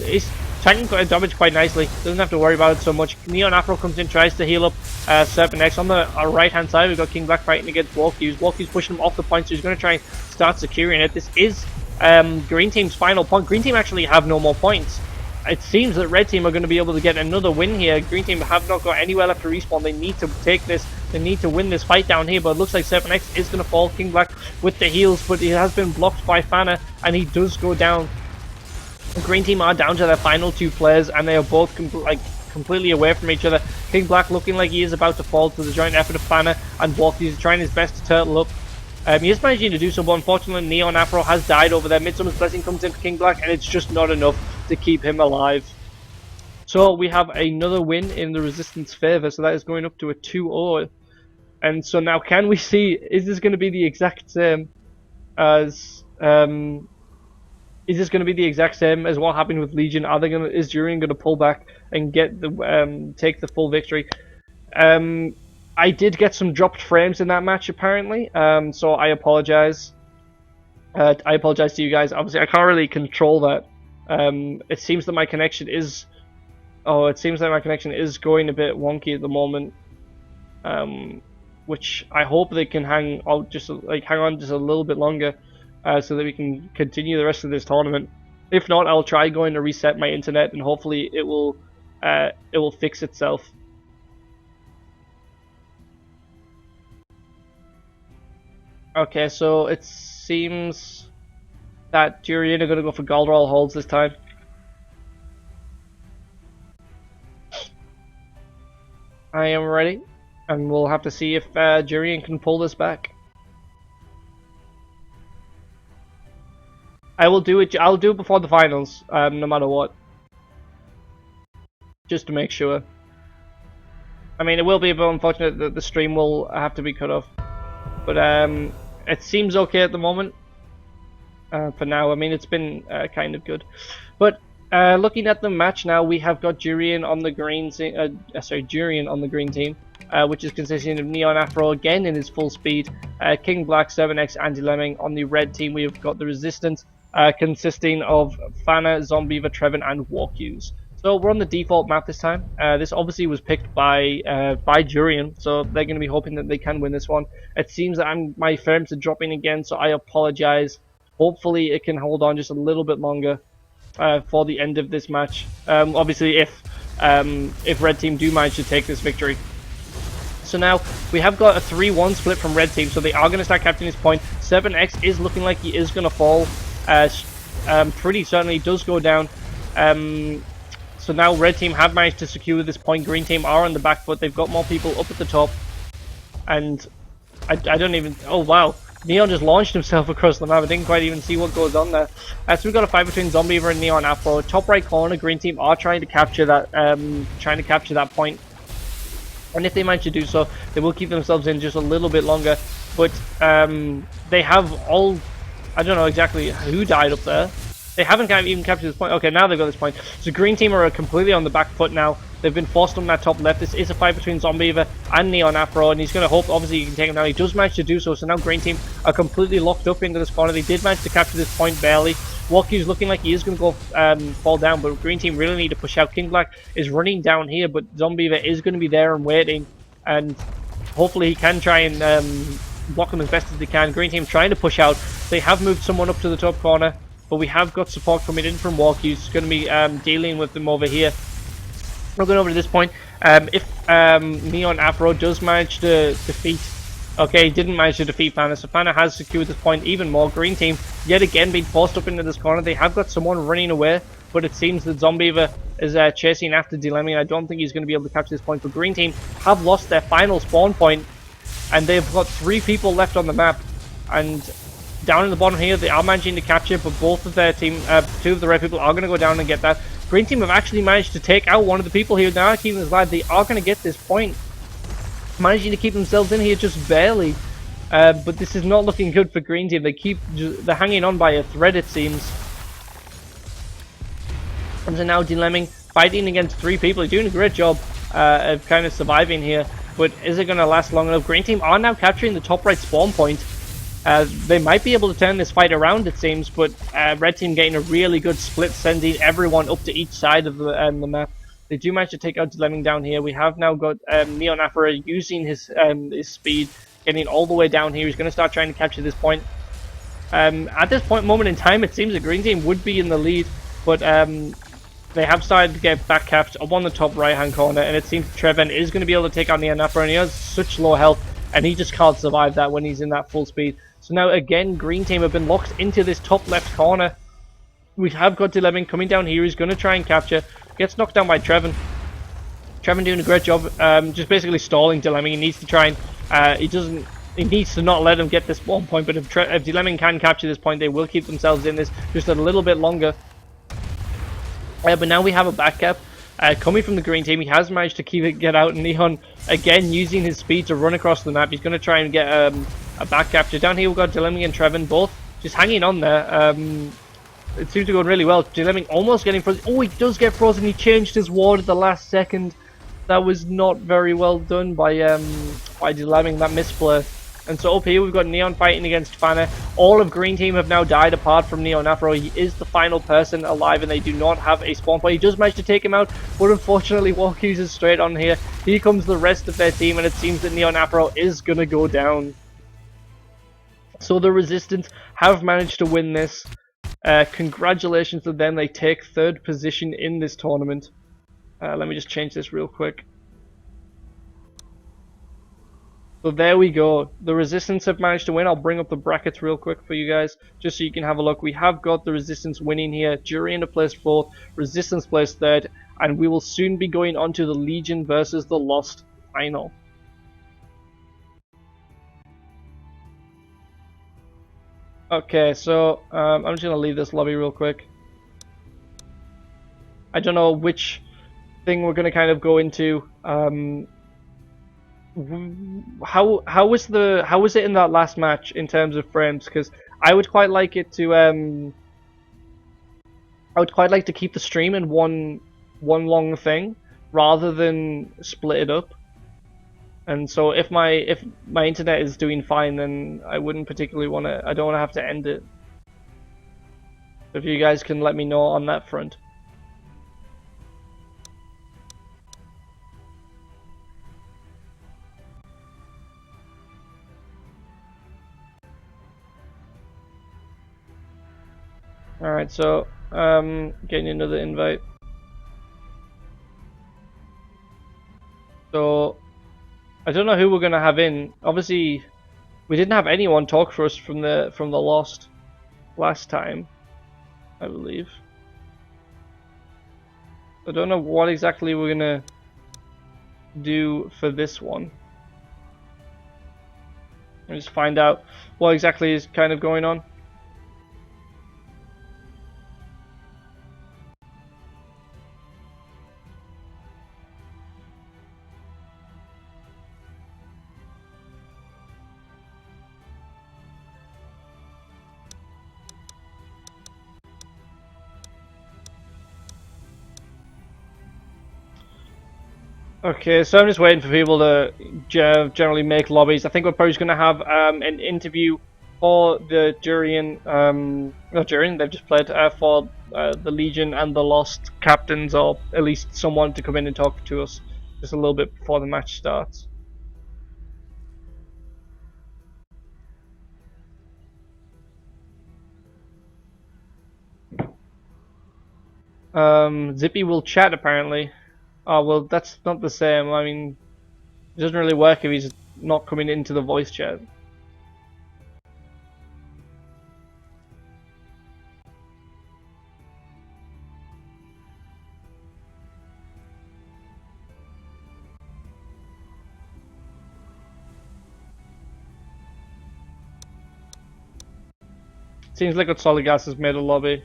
is tanking damage quite nicely. Doesn't have to worry about it so much. Neon Afro comes in, tries to heal up Serpent X. On the right hand side, we've got King Black fighting against Walkies. Walkies pushing him off the point, so he's going to try and start securing it. This is Green Team's final point. Green Team actually have no more points. It seems that Red Team are going to be able to get another win here. Green Team have not got anywhere left to respawn. They need to take this. They need to win this fight down here, but it looks like 7X is going to fall. King Black with the heals, but he has been blocked by Fana, and he does go down. Green Team are down to their final 2 players, and they are both completely away from each other. King Black looking like he is about to fall to the joint effort of Fana, and Walkie is trying his best to turtle up. He is managing to do so, but unfortunately Neon Afro has died over there. Midsummer's Blessing comes in for King Black, and it's just not enough to keep him alive. So we have another win in the Resistance favour, so that is going up to a 2-0. And so now can we see, is this going to be the exact same as... is this going to be the exact same as what happened with Legion? Is Jurian going to pull back and get the take the full victory? I did get some dropped frames in that match apparently, so I apologize. I apologize to you guys. Obviously, I can't really control that. It seems that my connection is. Oh, it seems like my connection is going a bit wonky at the moment. Which I hope they can hang on just a little bit longer, so that we can continue the rest of this tournament. If not, I'll try going to reset my internet, and hopefully it will fix itself. Okay, so it seems that Jurian are going to go for Galderal holds this time. I am ready, and we'll have to see if Jurian can pull this back. I'll do it before the finals, no matter what. Just to make sure. I mean, it will be a bit unfortunate that the stream will have to be cut off. But it seems okay at the moment. For now, I mean, it's been kind of good. But looking at the match now, we have got Jurian on the green Jurian on the green team, which is consisting of Neon Afro again in his full speed, King Black, 7X, Andy Lemming. On the red team, we have got the Resistance, consisting of Fana, Zombieva, Trevin, and Walkuse. So we're on the default map this time. This obviously was picked by Jurian, so they're going to be hoping that they can win this one. It seems that my frames are dropping again, so I apologize. Hopefully it can hold on just a little bit longer for the end of this match. Obviously, if Red Team do manage to take this victory. So now we have got a 3-1 split from Red Team, so they are going to start capturing this point. 7X is looking like he is going to fall. Pretty certainly does go down. So now Red Team have managed to secure this point. Green Team are on the back foot. They've got more people up at the top. And I don't even... Oh, wow. Neon just launched himself across the map. I didn't quite even see what goes on there. So we've got a fight between Zombieva and Neon Afro. Top right corner, Green Team are trying to capture that point. And if they manage to do so, they will keep themselves in just a little bit longer. But they have all... I don't know exactly who died up there. They haven't even captured this point. Okay, now they've got this point. So Green Team are completely on the back foot now. They've been forced on that top left. This is a fight between Zombieva and Neon Afro, and he's going to hope, obviously, he can take him down. He does manage to do so, so now Green Team are completely locked up into this corner. They did manage to capture this point barely. Walkie's looking like he is going to go fall down, but Green Team really need to push out. King Black is running down here, but Zombieva is going to be there and waiting, and hopefully he can try and block him as best as they can. Green Team trying to push out. They have moved someone up to the top corner, but we have got support coming in from Walkie, who's going to be dealing with them over here. We're going over to this point. If Neon Afro does manage to defeat... Okay, he didn't manage to defeat Fana, so Fana has secured this point even more. Green Team, yet again, being forced up into this corner. They have got someone running away, but it seems that Zombieva is chasing after Dilemma. I don't think he's going to be able to capture this point, but Green Team have lost their final spawn point, and they've got 3 people left on the map. And down in the bottom here, they are managing to capture, but both of their team, 2 of the red people are going to go down and get that. Green Team have actually managed to take out one of the people here. Now keeping this alive, they are going to get this point. Managing to keep themselves in here just barely. But this is not looking good for Green Team. They're hanging on by a thread, it seems. And so now Dilemming fighting against 3 people. He's doing a great job of kind of surviving here. But is it going to last long enough? Green Team are now capturing the top right spawn point. They might be able to turn this fight around, it seems, but Red Team getting a really good split, sending everyone up to each side of the map. They do manage to take out Lemming down here. We have now got Neon Afro using his speed, getting all the way down here. He's going to start trying to capture this point. At this moment in time, it seems the Green Team would be in the lead, but they have started to get back capped up on the top right-hand corner, and it seems Treven is going to be able to take on Neon Afro, and he has such low health, and he just can't survive that when he's in that full speed. So now again, Green Team have been locked into this top left corner. We have got Lemming coming down here. He's going to try and capture. Gets knocked down by Treven. Treven doing a great job, just basically stalling Lemming. He needs to try and he needs to not let him get this 1 point. But if Lemming can capture this point, they will keep themselves in this just a little bit longer. But now we have a back cap coming from the Green Team. He has managed to get out. Neon again using his speed to run across the map. He's going to try and get a back capture. Down here we've got Lemming and Treven both just hanging on there. It seems to go really well. Lemming almost getting frozen. Oh, he does get frozen. He changed his ward at the last second. That was not very well done by Lemming, that misplay. And so up here we've got Neon fighting against Fanna. All of Green Team have now died apart from Neon Afro. He is the final person alive and they do not have a spawn point. He does manage to take him out, but unfortunately Walkers is straight on here. Here comes the rest of their team and it seems that Neon Afro is going to go down. So the Resistance have managed to win this. Congratulations to them. They take 3rd position in this tournament. Let me just change this real quick. So there we go. The Resistance have managed to win. I'll bring up the brackets real quick for you guys, just so you can have a look. We have got the Resistance winning here. Durian to place 4th, Resistance place 3rd, and we will soon be going on to the Legion versus the Lost final. Okay, so I'm just going to leave this lobby real quick. I don't know which thing we're going to kind of go into. How was it in that last match in terms of frames? Because I would quite like it to I would quite like to keep the stream in one long thing rather than split it up. And so if my internet is doing fine, then I wouldn't particularly want to. I don't want to have to end it. If you guys can let me know on that front. Alright, so getting another invite. So I don't know who we're gonna have in. Obviously, we didn't have anyone talk for us from the Lost last time, I believe. I don't know what exactly we're gonna do for this one. Let's just find out what exactly is kind of going on. Okay, so I'm just waiting for people to generally make lobbies. I think we're probably going to have an interview for the Durian, not Durian, they've just played, for the Legion and the Lost captains, or at least someone to come in and talk to us just a little bit before the match starts. Zippy will chat apparently. Oh, well, that's not the same. I mean, it doesn't really work if he's not coming into the voice chat. Seems like Solid Gas has made a lobby.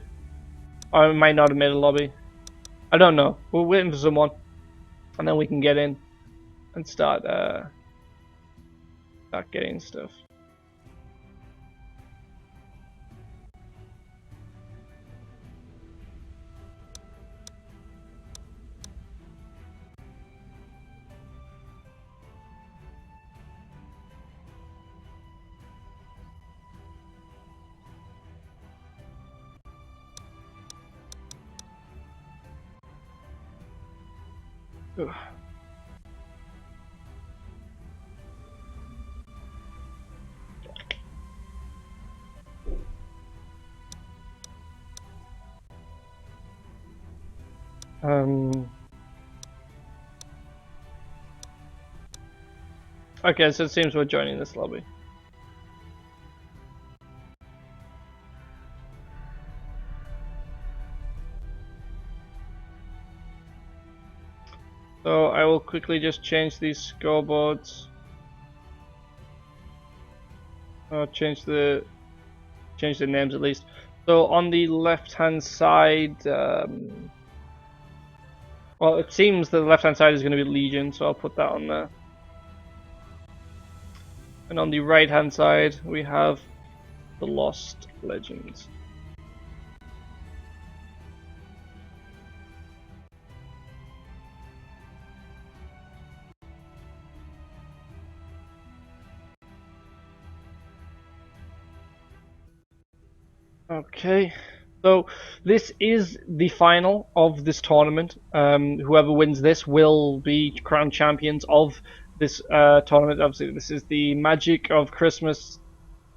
Or it might not have made a lobby. I don't know. We're waiting for someone. And then we can get in and start getting stuff. Ugh. Okay, so it seems we're joining this lobby. So I will quickly just change these scoreboards. Change the names at least. So on the left-hand side, well, it seems that the left-hand side is going to be Legion, so I'll put that on there. And on the right-hand side, we have the Lost Legends. Okay, so this is the final of this tournament. Whoever wins this will be crowned champions of this tournament. Obviously, this is the Magick of Christmas.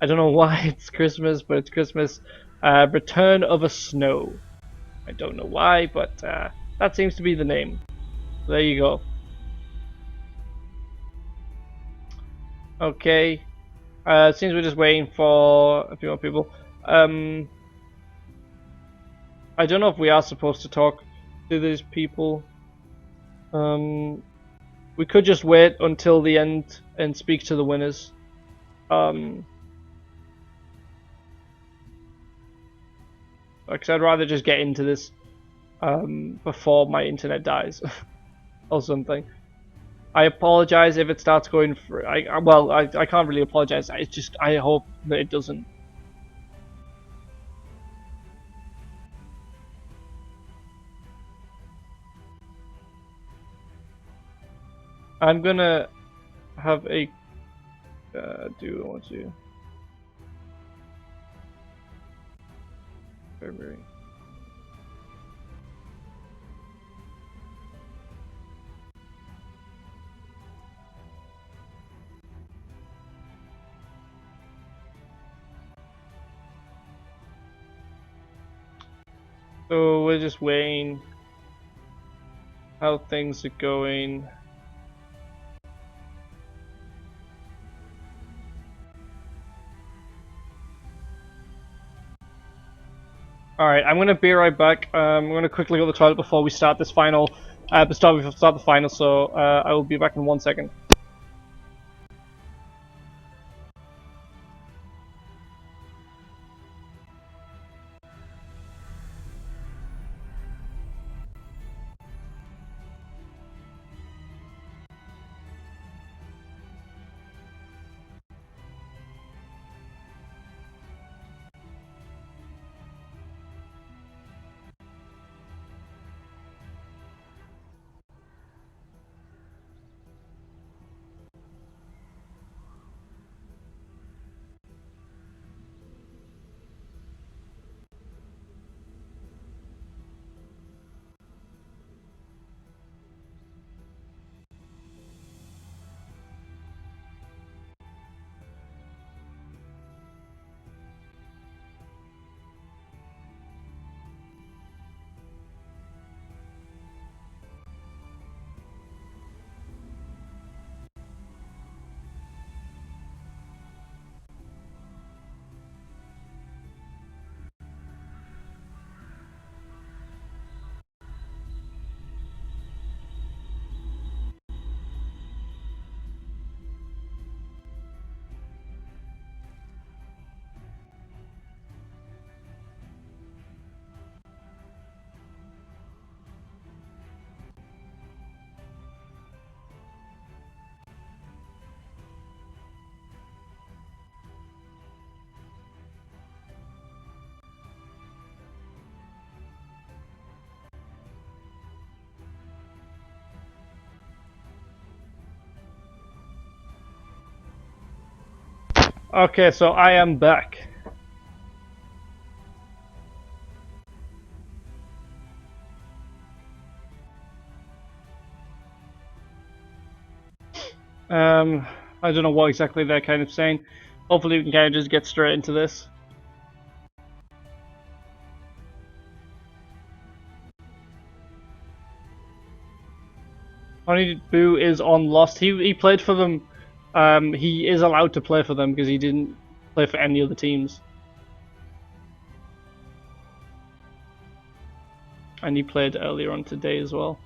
I don't know why it's Christmas, but it's Christmas. Return of a Snow. I don't know why, but that seems to be the name. There you go. Okay. It seems we're just waiting for a few more people. I don't know if we are supposed to talk to these people. We could just wait until the end and speak to the winners. Because I'd rather just get into this before my internet dies or something. I apologize if it starts going through. I can't really apologize. It's just I hope that it doesn't. I'm gonna have a do I want to February. So we're just waiting how things are going. Alright, I'm gonna be right back. I'm gonna quickly go to the toilet before we start this final start the final, so I will be back in 1 second. Okay, so I am back. I don't know what exactly they're kind of saying. Hopefully we can kind of just get straight into this. Honeyboo is on Lost. He played for them. He is allowed to play for them because he didn't play for any other teams. And he played earlier on today as well.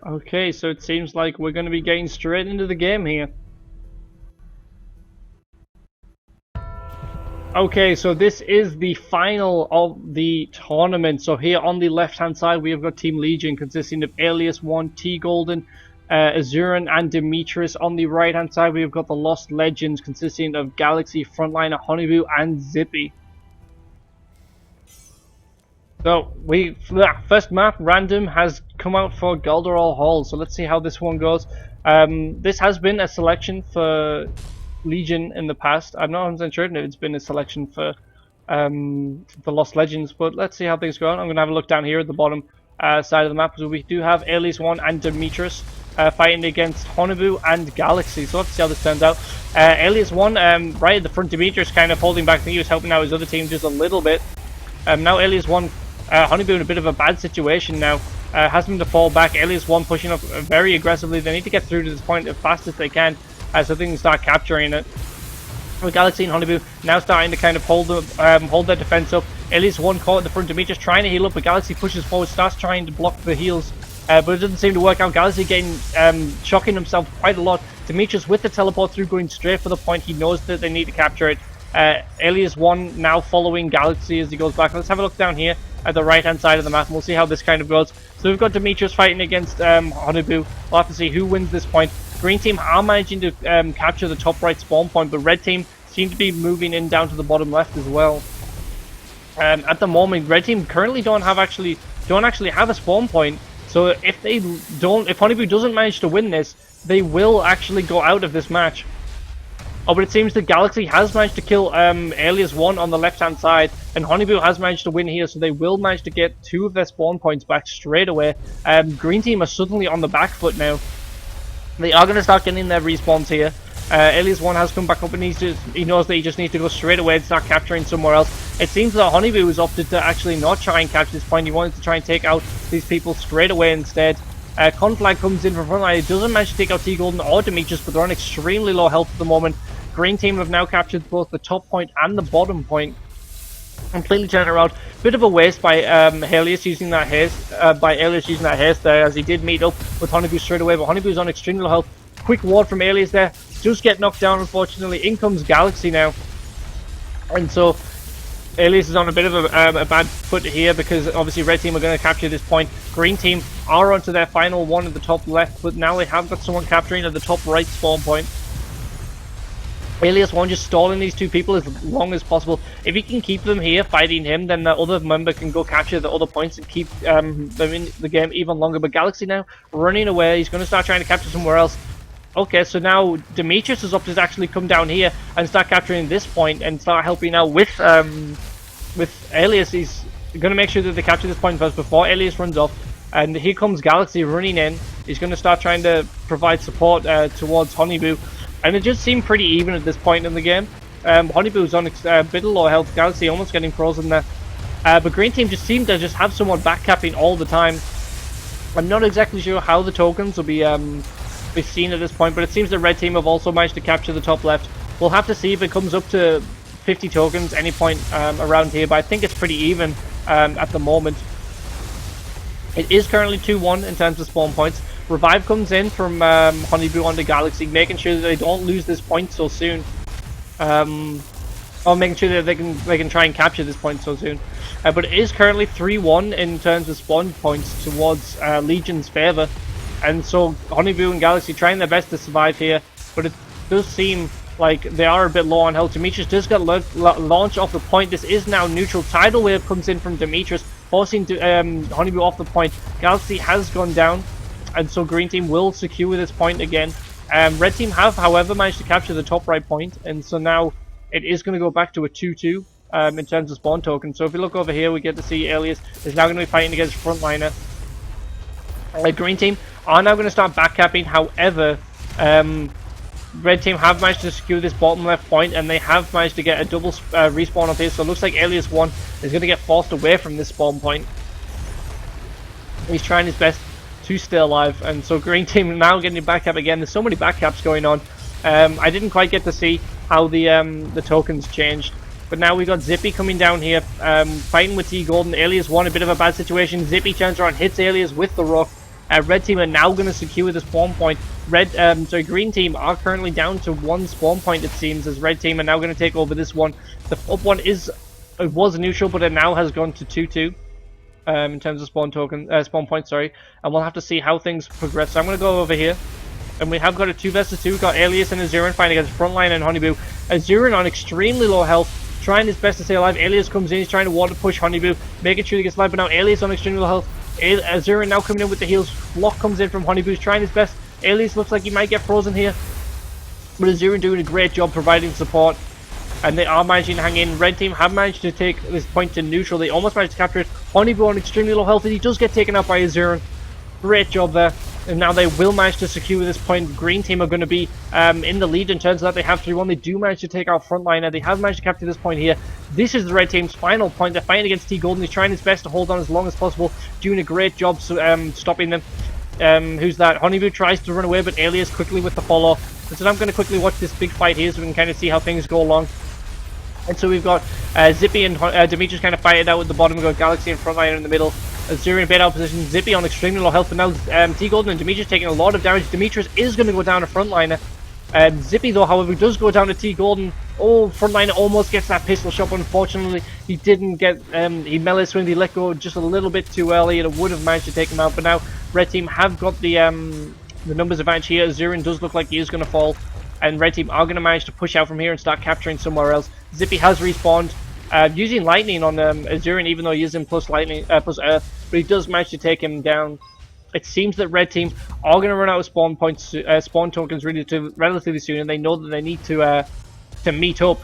Okay, so it seems like we're going to be getting straight into the game here. Okay, so this is the final of the tournament. So here on the left-hand side, we have got Team Legion consisting of Alias 1, T-Golden, Azuran, and Demetrius. On the right-hand side, we have got the Lost Legends consisting of Galaxy, Frontliner, Honeyboo, and Zippy. So, first map, random, has come out for Galderol Hall, so let's see how this one goes. This has been a selection for Legion in the past. I'm not 100% sure if it's been a selection for the Lost Legends, but let's see how things go. I'm going to have a look down here at the bottom side of the map. So we do have Alias 1 and Demetrius fighting against Honeyboo and Galaxy, so let's see how this turns out. Alias 1, right at the front, Demetrius kind of holding back. I think he was helping out his other team just a little bit. Now Alias 1, Honeyboo in a bit of a bad situation now. Has them to fall back. Alias 1 pushing up very aggressively. They need to get through to this point as fast as they can so they can start capturing it. With Galaxy and Honeyboo now starting to kind of hold their defense up. Alias 1 caught at the front. Demetrius trying to heal up, but Galaxy pushes forward, starts trying to block the heals. But it doesn't seem to work out. Galaxy getting shocking himself quite a lot. Demetrius with the teleport through, going straight for the point. He knows that they need to capture it. Alias 1 now following Galaxy as he goes back. Let's have a look down here at the right hand side of the map and we'll see how this kind of goes. So we've got Demetrius fighting against Honeyboo. We'll have to see who wins this point. Green team are managing to capture the top right spawn point, but red team seem to be moving in down to the bottom left as well. At the moment, red team currently don't actually have a spawn point. So if Honeyboo doesn't manage to win this, they will actually go out of this match. Oh, but it seems that Galaxy has managed to kill Alias 1 on the left-hand side, and Honeyboo has managed to win here, so they will manage to get 2 of their spawn points back straight away. Green team are suddenly on the back foot now. They are going to start getting their respawns here. Alias 1 has come back up and he knows that he just needs to go straight away and start capturing somewhere else. It seems that Honeyboo has opted to actually not try and capture this point. He wanted to try and take out these people straight away instead. Conflag comes in from frontline. He doesn't manage to take out T-Golden or Demetrius, but they're on extremely low health at the moment. Green team have now captured both the top point and the bottom point. Completely turned around. Bit of a waste by Alias using that haste there, as he did meet up with Honeyboo straight away, but Honeyboo's on extremely low health. Quick ward from Alias there. Just get knocked down, unfortunately. In comes Galaxy now. And so Alias is on a bit of a bad foot here because obviously red team are going to capture this point. Green team are onto their final one at the top left, but now they have got someone capturing at the top right spawn point. Alias 1 just stalling these two people as long as possible. If he can keep them here fighting him, then the other member can go capture the other points and keep them in the game even longer. But Galaxy now running away. He's going to start trying to capture somewhere else. Okay, so now Demetrius is up to actually come down here and start capturing this point and start helping out with Alias. He's going to make sure that they capture this point first before Alias runs off. And here comes Galaxy running in. He's going to start trying to provide support towards Honeyboo. And it just seemed pretty even at this point in the game. Honeyboo's on a bit of low health. Galaxy almost getting frozen there. But Green Team just seemed to just have someone backcapping all the time. I'm not exactly sure how the tokens will be seen at this point, but it seems that Red Team have also managed to capture the top left. We'll have to see if it comes up to 50 tokens any point around here, but I think it's pretty even at the moment. It is currently 2-1 in terms of spawn points. Revive comes in from Honeyboo onto Galaxy, making sure that they don't lose this point so soon. Or making sure that they can try and capture this point so soon. But it is currently 3-1 in terms of spawn points towards Legion's favour. And so Honeyboo and Galaxy trying their best to survive here. But it does seem like they are a bit low on health. Demetrius does get launched off the point. This is now neutral. Tidal Wave comes in from Demetrius, forcing Honeyboo off the point. Galaxy has gone down, and so Green Team will secure this point again. Red Team have, however, managed to capture the top right point, and so now it is going to go back to a 2-2 in terms of spawn token. So if we look over here, we get to see Alias is now going to be fighting against Frontliner. Green Team are now going to start backcapping. However, Red Team have managed to secure this bottom left point, and they have managed to get a double respawn up here. So it looks like Alias 1 is going to get forced away from this spawn point. He's trying his best to stay alive, and so Green Team now getting back up again. There's so many backcaps going on. I didn't quite get to see how the tokens changed, but now we got Zippy coming down here, fighting with T Golden. Alias 1, a bit of a bad situation. Zippy turns around, hits Alias with the rock. Red Team are now going to secure the spawn point. Green Team are currently down to 1 spawn point, it seems, as Red Team are now going to take over this one. The up one was neutral, but it now has gone to 2-2. In terms of spawn points, sorry, and we'll have to see how things progress. So I'm going to go over here, and we have got a 2 versus 2. We've got Alias and Azuran fighting against Frontline and Honeyboo. Azuran on extremely low health, trying his best to stay alive. Alias comes in, he's trying to water push Honeyboo, making sure he gets alive, but now Alias on extremely low health. Azuran now coming in with the heals. Flock comes in from Honeyboo, trying his best. Alias looks like he might get frozen here, but Azuran doing a great job providing support, and they are managing to hang in. Red Team have managed to take this point to neutral. They almost managed to capture it. Honeyboo on extremely low health, and he does get taken out by Azuran. Great job there. And now they will manage to secure this point. Green Team are going to be in the lead in terms of that. They have 3-1. They do manage to take out Frontliner. They have managed to capture this point here. This is the Red Team's final point. They're fighting against T Golden. He's trying his best to hold on as long as possible, doing a great job stopping them. Who's that? Honeyboo tries to run away, but Alias quickly with the follow. And so I'm going to quickly watch this big fight here so we can kind of see how things go along. And so we've got Zippy and Demetrius kind of fighting out at the bottom. We've got Galaxy and Frontliner in the middle. Azuran in bait out position. Zippy on extremely low health. But now T Golden and Demetrius taking a lot of damage. Demetrius is going to go down to Frontliner. Zippy, though, however, does go down to T Golden. Oh, Frontliner almost gets that pistol shot. Unfortunately, he didn't get. He melee swing. He let go just a little bit too early, and it would have managed to take him out. But now Red Team have got the numbers advantage here. Azuran does look like he is going to fall, and Red Team are going to manage to push out from here and start capturing somewhere else. Zippy has respawned, using lightning on Azuran, even though he is in plus earth, but he does manage to take him down. It seems that Red Team are going to run out of spawn points, spawn tokens relatively soon, and they know that they need to meet up.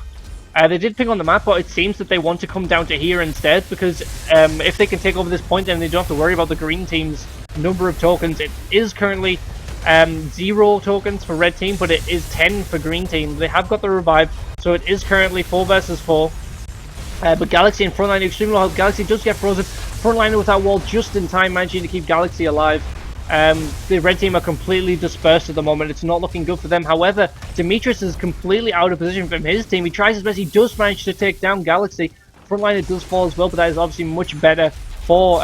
They did ping on the map, but it seems that they want to come down to here instead, because if they can take over this point, then they don't have to worry about the Green Team's number of tokens. It is currently 0 tokens for Red Team, but it is 10 for Green Team. They have got the revive, so it is currently 4 versus 4. But Galaxy and Frontliner extremely low health. Galaxy does get frozen. Frontliner with that wall just in time, managing to keep Galaxy alive. The Red Team are completely dispersed at the moment. It's not looking good for them. However, Demetrius is completely out of position from his team. He tries his best. He does manage to take down Galaxy. Frontliner does fall as well, but that is obviously much better for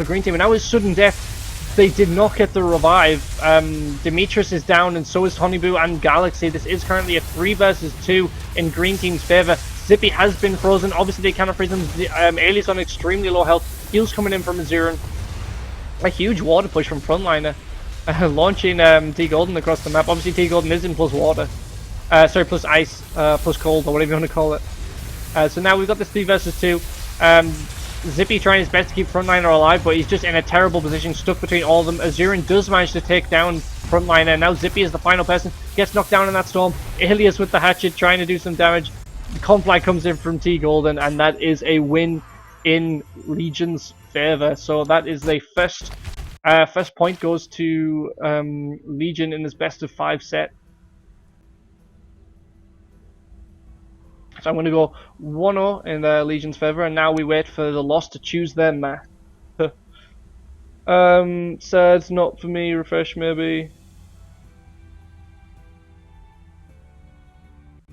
Green Team. And now his sudden death, they did not get the revive. Demetrius is down, and so is Honeyboo and Galaxy. This is currently a 3 versus 2 in Green Team's favor. Zippy has been frozen. Obviously, they cannot freeze him. Alias on extremely low health. Heals coming in from Azuran. A huge water push from Frontliner, launching T Golden across the map. Obviously, T Golden is in plus water. Sorry, plus ice, plus cold, or whatever you want to call it. So now we've got this 3 versus 2. Zippy trying his best to keep Frontliner alive, but he's just in a terrible position, stuck between all of them. Azuran does manage to take down Frontliner. Now Zippy is the final person. Gets knocked down in that storm. Alias with the hatchet trying to do some damage. Conflict comes in from T Golden, and that is a win in Legion's favor. So that is the first point goes to Legion in this best of 5 set. So I'm going to go 1-0 in Legion's favor, and now we wait for the loss to choose their match. So it's not for me. Refresh maybe.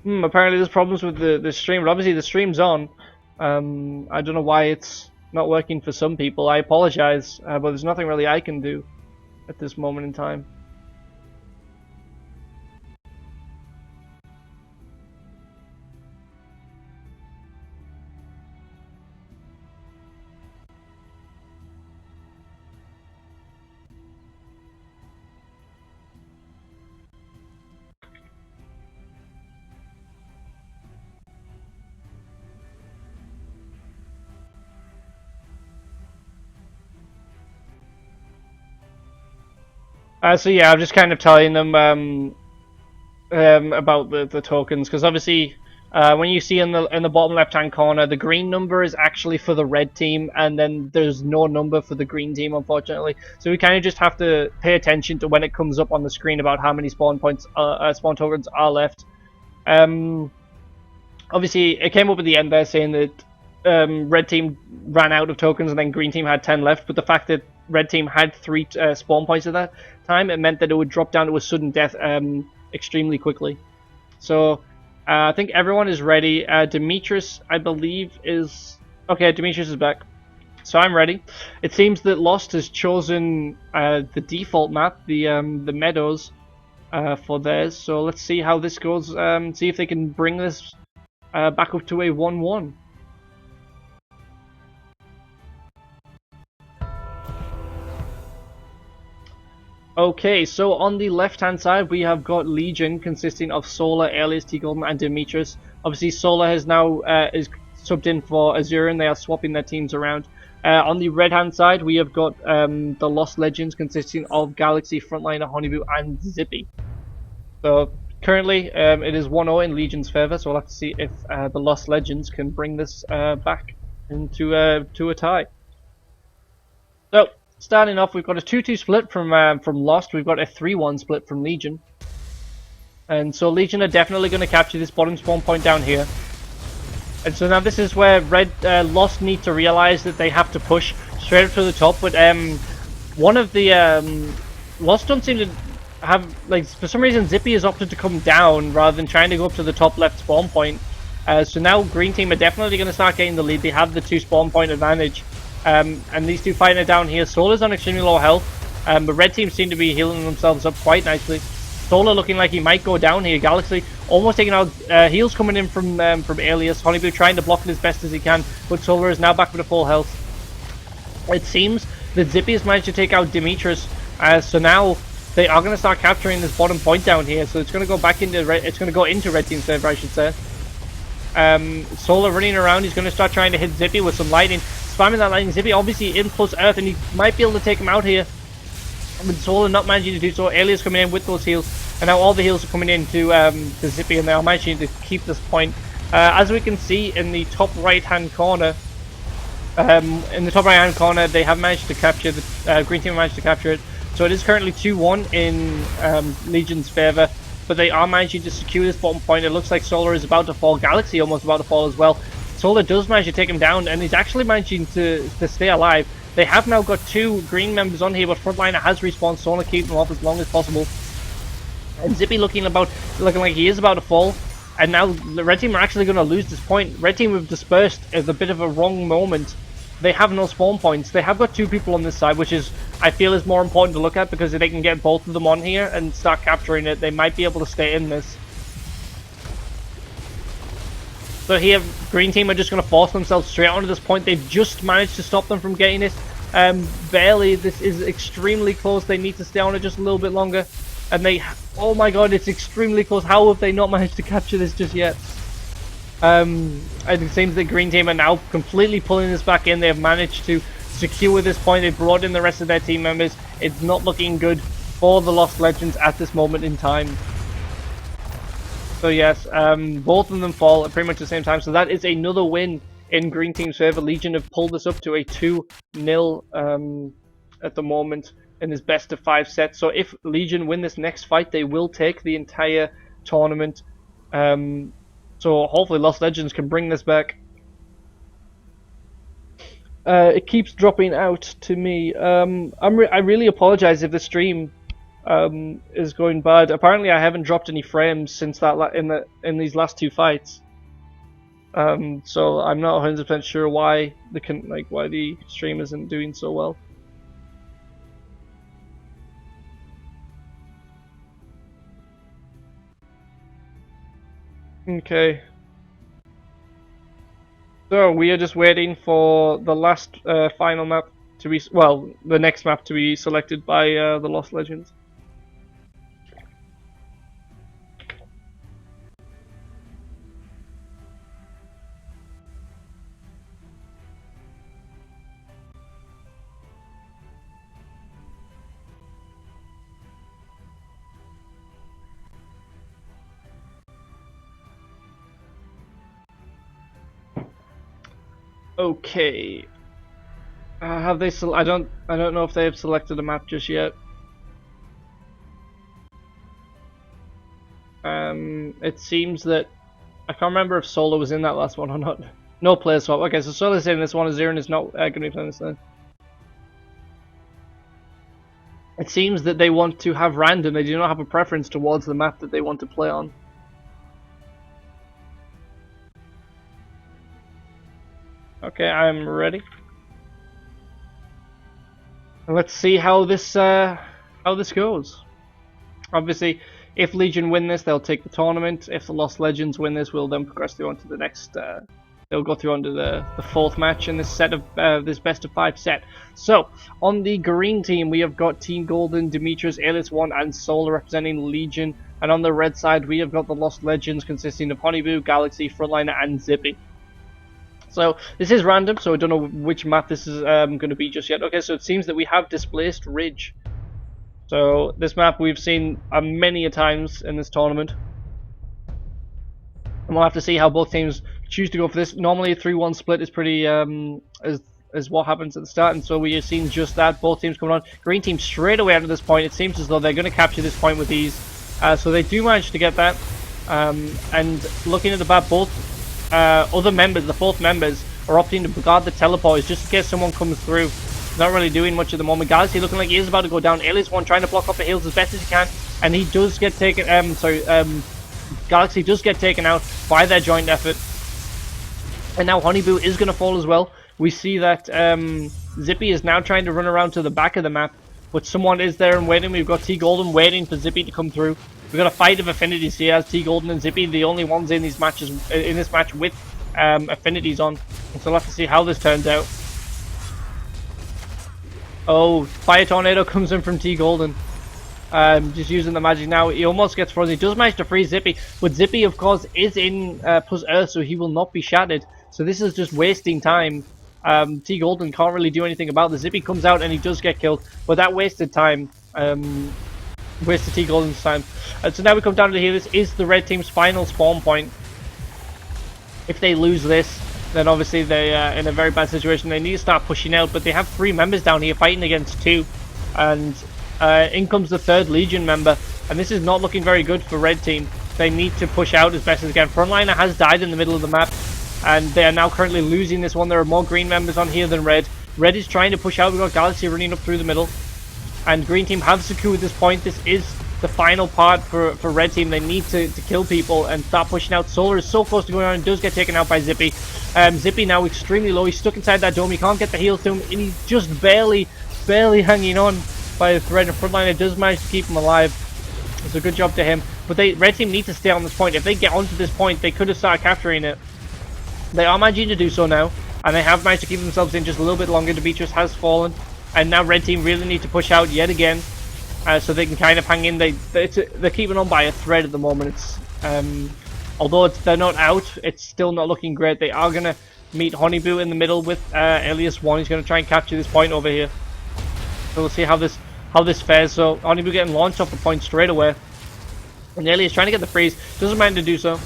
Apparently there's problems with the stream, but obviously the stream's on. I don't know why it's not working for some people. I apologize, but there's nothing really I can do at this moment in time. So yeah, I'm just kind of telling them about the tokens, because obviously when you see in the bottom left hand corner, the green number is actually for the red team, and then there's no number for the green team, unfortunately. So we kind of just have to pay attention to when it comes up on the screen about how many spawn tokens are left. Obviously, it came up at the end there saying that red team ran out of tokens and then green team had 10 left, but the fact that red team had 3 spawn points at that time, it meant that it would drop down to a sudden death extremely quickly. So I think everyone is ready. Demetrius, I believe, is... Okay, Demetrius is back. So I'm ready. It seems that Lost has chosen the default map, the meadows, for theirs. So let's see how this goes. See if they can bring this back up to a 1-1. Okay, so on the left-hand side, we have got Legion, consisting of Solar, Alias, T Golden, and Demetrius. Obviously, Solar has now is subbed in for Azure, and they are swapping their teams around. On the red-hand side, we have got the Lost Legends, consisting of Galaxy, Frontliner, Honeyboo, and Zippy. So currently, it is 1-0 in Legion's favour. So we'll have to see if the Lost Legends can bring this back into to a tie. So starting off, we've got a 2-2 split from Lost. We've got a 3-1 split from Legion. And so Legion are definitely going to capture this bottom spawn point down here. And so now this is where Lost need to realise that they have to push straight up to the top. But one of the Lost don't seem to have, like, for some reason Zippy has opted to come down rather than trying to go up to the top left spawn point. So now green team are definitely going to start getting the lead. They have the 2 spawn point advantage. And these two fighting it down here. Solar's on extremely low health, but red team seem to be healing themselves up quite nicely. Solar looking like he might go down here. Galaxy almost taking out, heals coming in from Alias. Honeyboo trying to block it as best as he can, but Solar is now back with a full health. It seems that Zippy has managed to take out Demetrius, so now they are going to start capturing this bottom point down here. So it's going to go back into red team's favor, I should say. Solar running around. He's going to start trying to hit Zippy with some lightning, spamming that lightning. Zippy obviously in plus earth, and he might be able to take him out here. But Solar not managing to do so. Alias coming in with those heals, and now all the heals are coming in to Zippy, and they are managing to keep this point. As we can see in the top right hand corner, they have managed to capture the green team managed to capture it. So it is currently 2-1 in Legion's favor, but they are managing to secure this bottom point. It looks like Solar is about to fall. Galaxy almost about to fall as well. Solar does manage to take him down, and he's actually managing to stay alive. They have now got 2 green members on here, but Frontliner has respawned. Solar keeps them off as long as possible. And Zippy looking like he is about to fall. And now the red team are actually going to lose this point. Red team have dispersed at a bit of a wrong moment. They have no spawn points. They have got 2 people on this side, which is, I feel, is more important to look at, because if they can get both of them on here and start capturing it, they might be able to stay in this. So here, green team are just going to force themselves straight onto this point. They've just managed to stop them from getting it. Barely. This is extremely close. They need to stay on it just a little bit longer. And they... Oh my god, it's extremely close. How have they not managed to capture this just yet? It seems that green team are now completely pulling this back in. They have managed to secure this point. They've brought in the rest of their team members. It's not looking good for the Lost Legends at this moment in time. So yes, both of them fall at pretty much the same time. So that is another win in green team's favor. Legion have pulled this up to a 2-0 at the moment in this best of 5 set. So if Legion win this next fight, they will take the entire tournament. So hopefully Lost Legends can bring this back. It keeps dropping out to me. I really apologize if the stream is going bad. Apparently I haven't dropped any frames since that in these last 2 fights. So I'm not 100% sure why the stream isn't doing so well. Okay. So we are just waiting for the last final map to be, well, the next map to be selected by the Lost Legends. Okay. Have they? I don't know if they have selected a map just yet. It seems that I can't remember if Solo was in that last one or not. No player swap. Okay, so Solo's in this one. Zirin is not going to be playing this then. It seems that they want to have random. They do not have a preference towards the map that they want to play on. Okay, I'm ready. And let's see how this goes. Obviously, if Legion win this, they'll take the tournament. If the Lost Legends win this, we'll then progress through onto the next. They'll go through onto the fourth match in this set of this best of 5 set. So on the green team, we have got Team Golden, Demetrius, Alias1, and Solar representing Legion. And on the red side, we have got the Lost Legends consisting of Honeyboo, Galaxy, Frontliner, and Zippy. So this is random, so I don't know which map this is going to be just yet. Okay, so it seems that we have displaced Ridge. So this map we've seen many a times in this tournament. And we'll have to see how both teams choose to go for this. Normally a 3-1 split is pretty is what happens at the start, and so we have seen just that. Both teams coming on. Green team straight away out of this point. It seems as though they're going to capture this point with ease. So they do manage to get that. And looking at the map, both other members, the 4th members, are opting to guard the teleporters just in case someone comes through. Not really doing much at the moment. Galaxy looking like he is about to go down. Alias1 trying to block off the heals as best as he can, and he does get taken. Galaxy does get taken out by their joint effort. And now Honeyboo is going to fall as well. We see that Zippy is now trying to run around to the back of the map, but someone is there and waiting. We've got T Golden waiting for Zippy to come through. We've got a fight of affinities here as T Golden and Zippy, the only ones in these matches, in this match with affinities on. So we'll have to see how this turns out. Oh, Fire Tornado comes in from T Golden. Just using the magic now. He almost gets frozen. He does manage to freeze Zippy, but Zippy, of course, is in plus Earth, so he will not be shattered. So this is just wasting time. T Golden can't really do anything about this. Zippy comes out and he does get killed, but that wasted time. Wasted T Golden's time. So now we come down to here. This is the red team's final spawn point. If they lose this, then obviously they're in a very bad situation. They need to start pushing out, but they have 3 members down here fighting against 2. And in comes the 3rd Legion member, and this is not looking very good for red team. They need to push out as best as they can. Frontliner has died in the middle of the map, and they are now currently losing this one. There are more green members on here than red. Red is trying to push out. We've got Galaxy running up through the middle, and green team have secured this point. This is the final part for red team. They need to kill people and start pushing out. Solar is so close to going on and does get taken out by Zippy. Zippy now extremely low. He's stuck inside that dome. He can't get the heals to him, and he's just barely hanging on by a thread. And Frontliner does manage to keep him alive. It's a good job to him. But red team need to stay on this point. If they get onto this point, they could have started capturing it. They are managing to do so now, and they have managed to keep themselves in just a little bit longer. Demetrius has fallen, and now red team really need to push out yet again, so they can kind of hang in. They're keeping on by a thread at the moment. It's although they're not out, it's still not looking great. They are gonna meet Honeyboo in the middle with Alias1. He's gonna try and capture this point over here. So we'll see how this fares. So Honeyboo getting launched off the point straight away, and Alias trying to get the freeze. Doesn't mind to do so,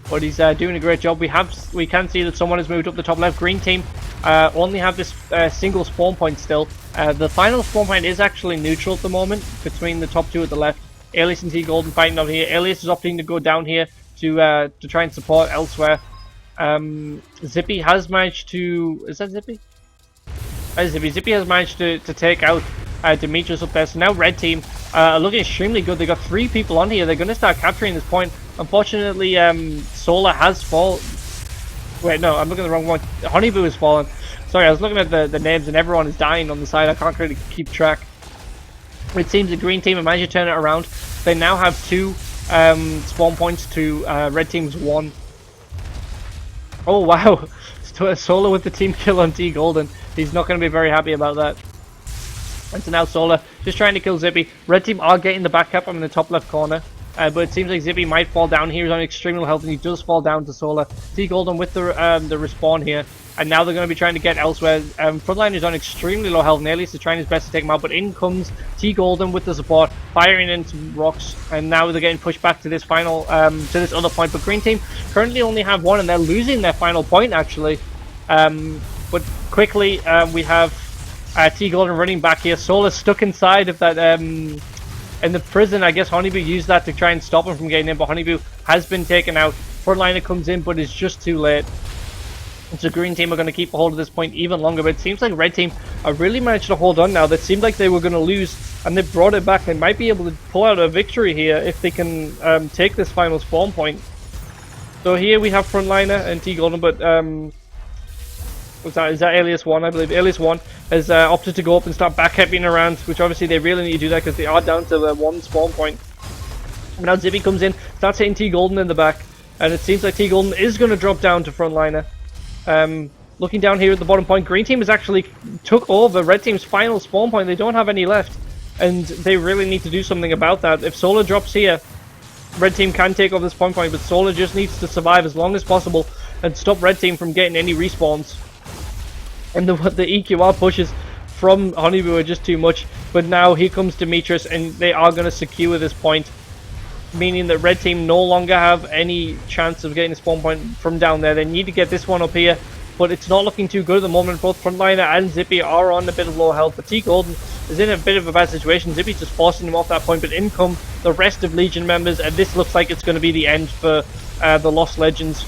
but he's doing a great job. We can see that someone has moved up the top left. Green team only have this single spawn point still. The final spawn point is actually neutral at the moment between the top 2 at the left. Alias and T Golden fighting over here. Alias is opting to go down here to try and support elsewhere. Zippy has managed to... Is that Zippy? That is Zippy. Zippy has managed to take out Demetrius up there. So now red team are looking extremely good. They got 3 people on here. They're going to start capturing this point. Unfortunately, Solar has fallen. Wait, no, I'm looking at the wrong one. Honeyboo has fallen. Sorry, I was looking at the names and everyone is dying on the side. I can't really keep track. It seems the green team have managed to turn it around. They now have 2 spawn points to red team's 1. Oh, wow. Solar with the team kill on T Golden. He's not going to be very happy about that. And so now Solar just trying to kill Zippy. Red team are getting the back up. I'm in the top left corner. But it seems like Zippy might fall down here. He's on extreme low health, and he does fall down to Solar. T Golden with the respawn here, and now they're going to be trying to get elsewhere. Frontline is on extremely low health, and Alias is trying his best to take him out, but in comes T Golden with the support, firing into rocks, and now they're getting pushed back to this final, to this other point. But green team currently only have 1, and they're losing their final point actually. But quickly, we have T Golden running back here. Solar's stuck inside of that in the prison. I guess Honeyboo used that to try and stop him from getting in, but Honeyboo has been taken out. Frontliner comes in, but it's just too late. And so Green Team are going to keep a hold of this point even longer, but it seems like Red Team are really managed to hold on now. That seemed like they were going to lose, and they brought it back. They might be able to pull out a victory here if they can take this final spawn point. So here we have Frontliner and T Golden, but is that Alias 1? I believe Alias 1 has opted to go up and start backcapping around, which obviously they really need to do that because they are down to the 1 spawn point. But now Zippy comes in, starts hitting T Golden in the back, and it seems like T Golden is going to drop down to Frontliner. Looking down here at the bottom point, Green Team has actually took over Red Team's final spawn point. They don't have any left, and they really need to do something about that. If Solar drops here, Red Team can take over this spawn point, but Solar just needs to survive as long as possible and stop Red Team from getting any respawns. And the EQR pushes from Honeyboo are just too much, but now here comes Demetrius, and they are going to secure this point, meaning that Red Team no longer have any chance of getting a spawn point from down there. They need to get this one up here, but it's not looking too good at the moment. Both Frontliner and Zippy are on a bit of low health, but T Golden is in a bit of a bad situation. Zippy's just forcing him off that point, but in come the rest of Legion members, and this looks like it's going to be the end for the Lost Legends.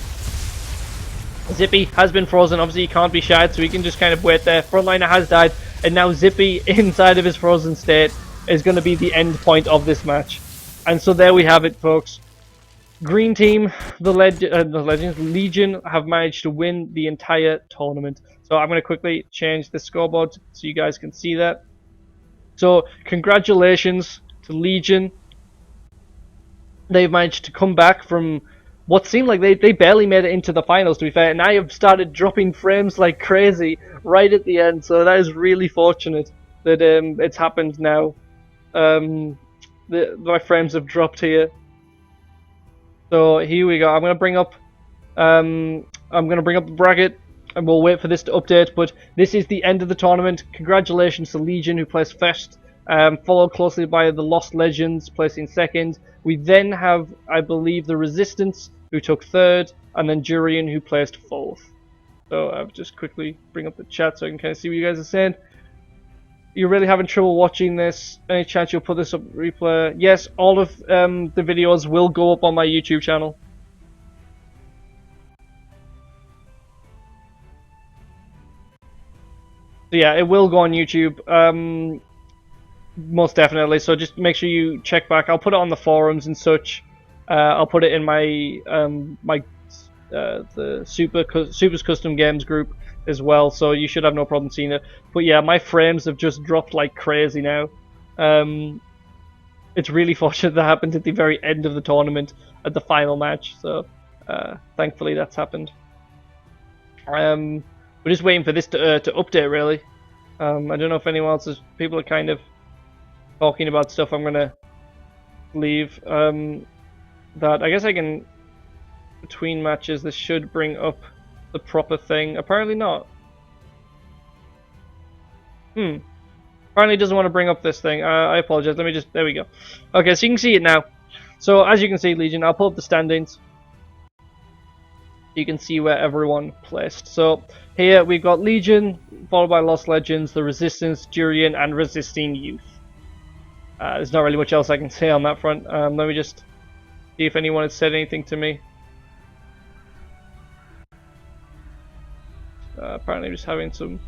Zippy has been frozen. Obviously he can't be shot, so he can just kind of wait there. Frontliner has died, and now Zippy inside of his frozen state is going to be the end point of this match. And so there we have it, folks. Green Team, the Legends, Legion have managed to win the entire tournament. So I'm going to quickly change the scoreboard so you guys can see that. So congratulations to Legion. They've managed to come back from what seemed like they barely made it into the finals, to be fair, and I have started dropping frames like crazy right at the end, so that is really fortunate that it's happened now. My frames have dropped here. So here we go. I'm gonna bring up the bracket, and we'll wait for this to update. But this is the end of the tournament. Congratulations to Legion, who placed first, followed closely by the Lost Legends placing second. We then have, I believe, the Resistance, who took third, and then Jurian, who placed fourth. So I'll just quickly bring up the chat so I can kind of see what you guys are saying. You're really having trouble watching this? Any chance you'll put this up replay? Yes, all of the videos will go up on my YouTube channel. So yeah, it will go on YouTube, most definitely. So just make sure you check back. I'll put it on the forums and such. I'll put it in my the Supers Custom Games group as well, so you should have no problem seeing it. But yeah, my frames have just dropped like crazy now. It's really fortunate that happened at the very end of the tournament, at the final match, so thankfully that's happened. We're just waiting for this to update, really. I don't know if anyone else is... People are kind of talking about stuff. I'm gonna leave that. I guess I can... Between matches, this should bring up the proper thing. Apparently not. Apparently it doesn't want to bring up this thing. I apologize. Let me just... There we go. Okay, so you can see it now. So, as you can see, Legion, I'll pull up the standings. You can see where everyone placed. So, here we've got Legion, followed by Lost Legends, the Resistance, Jurian, and Resisting Youth. There's not really much else I can say on that front. Let me just see if anyone has said anything to me. Apparently just having some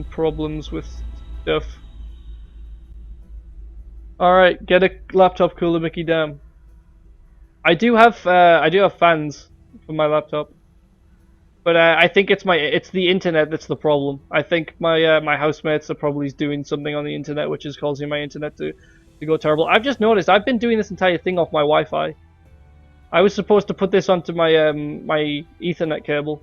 problems with stuff. Alright, get a laptop cooler, Mickey, damn. I do have fans for my laptop. But I think it's the internet that's the problem. I think my housemates are probably doing something on the internet which is causing my internet to go terrible. I've just noticed I've been doing this entire thing off my Wi-Fi. I was supposed to put this onto my my Ethernet cable,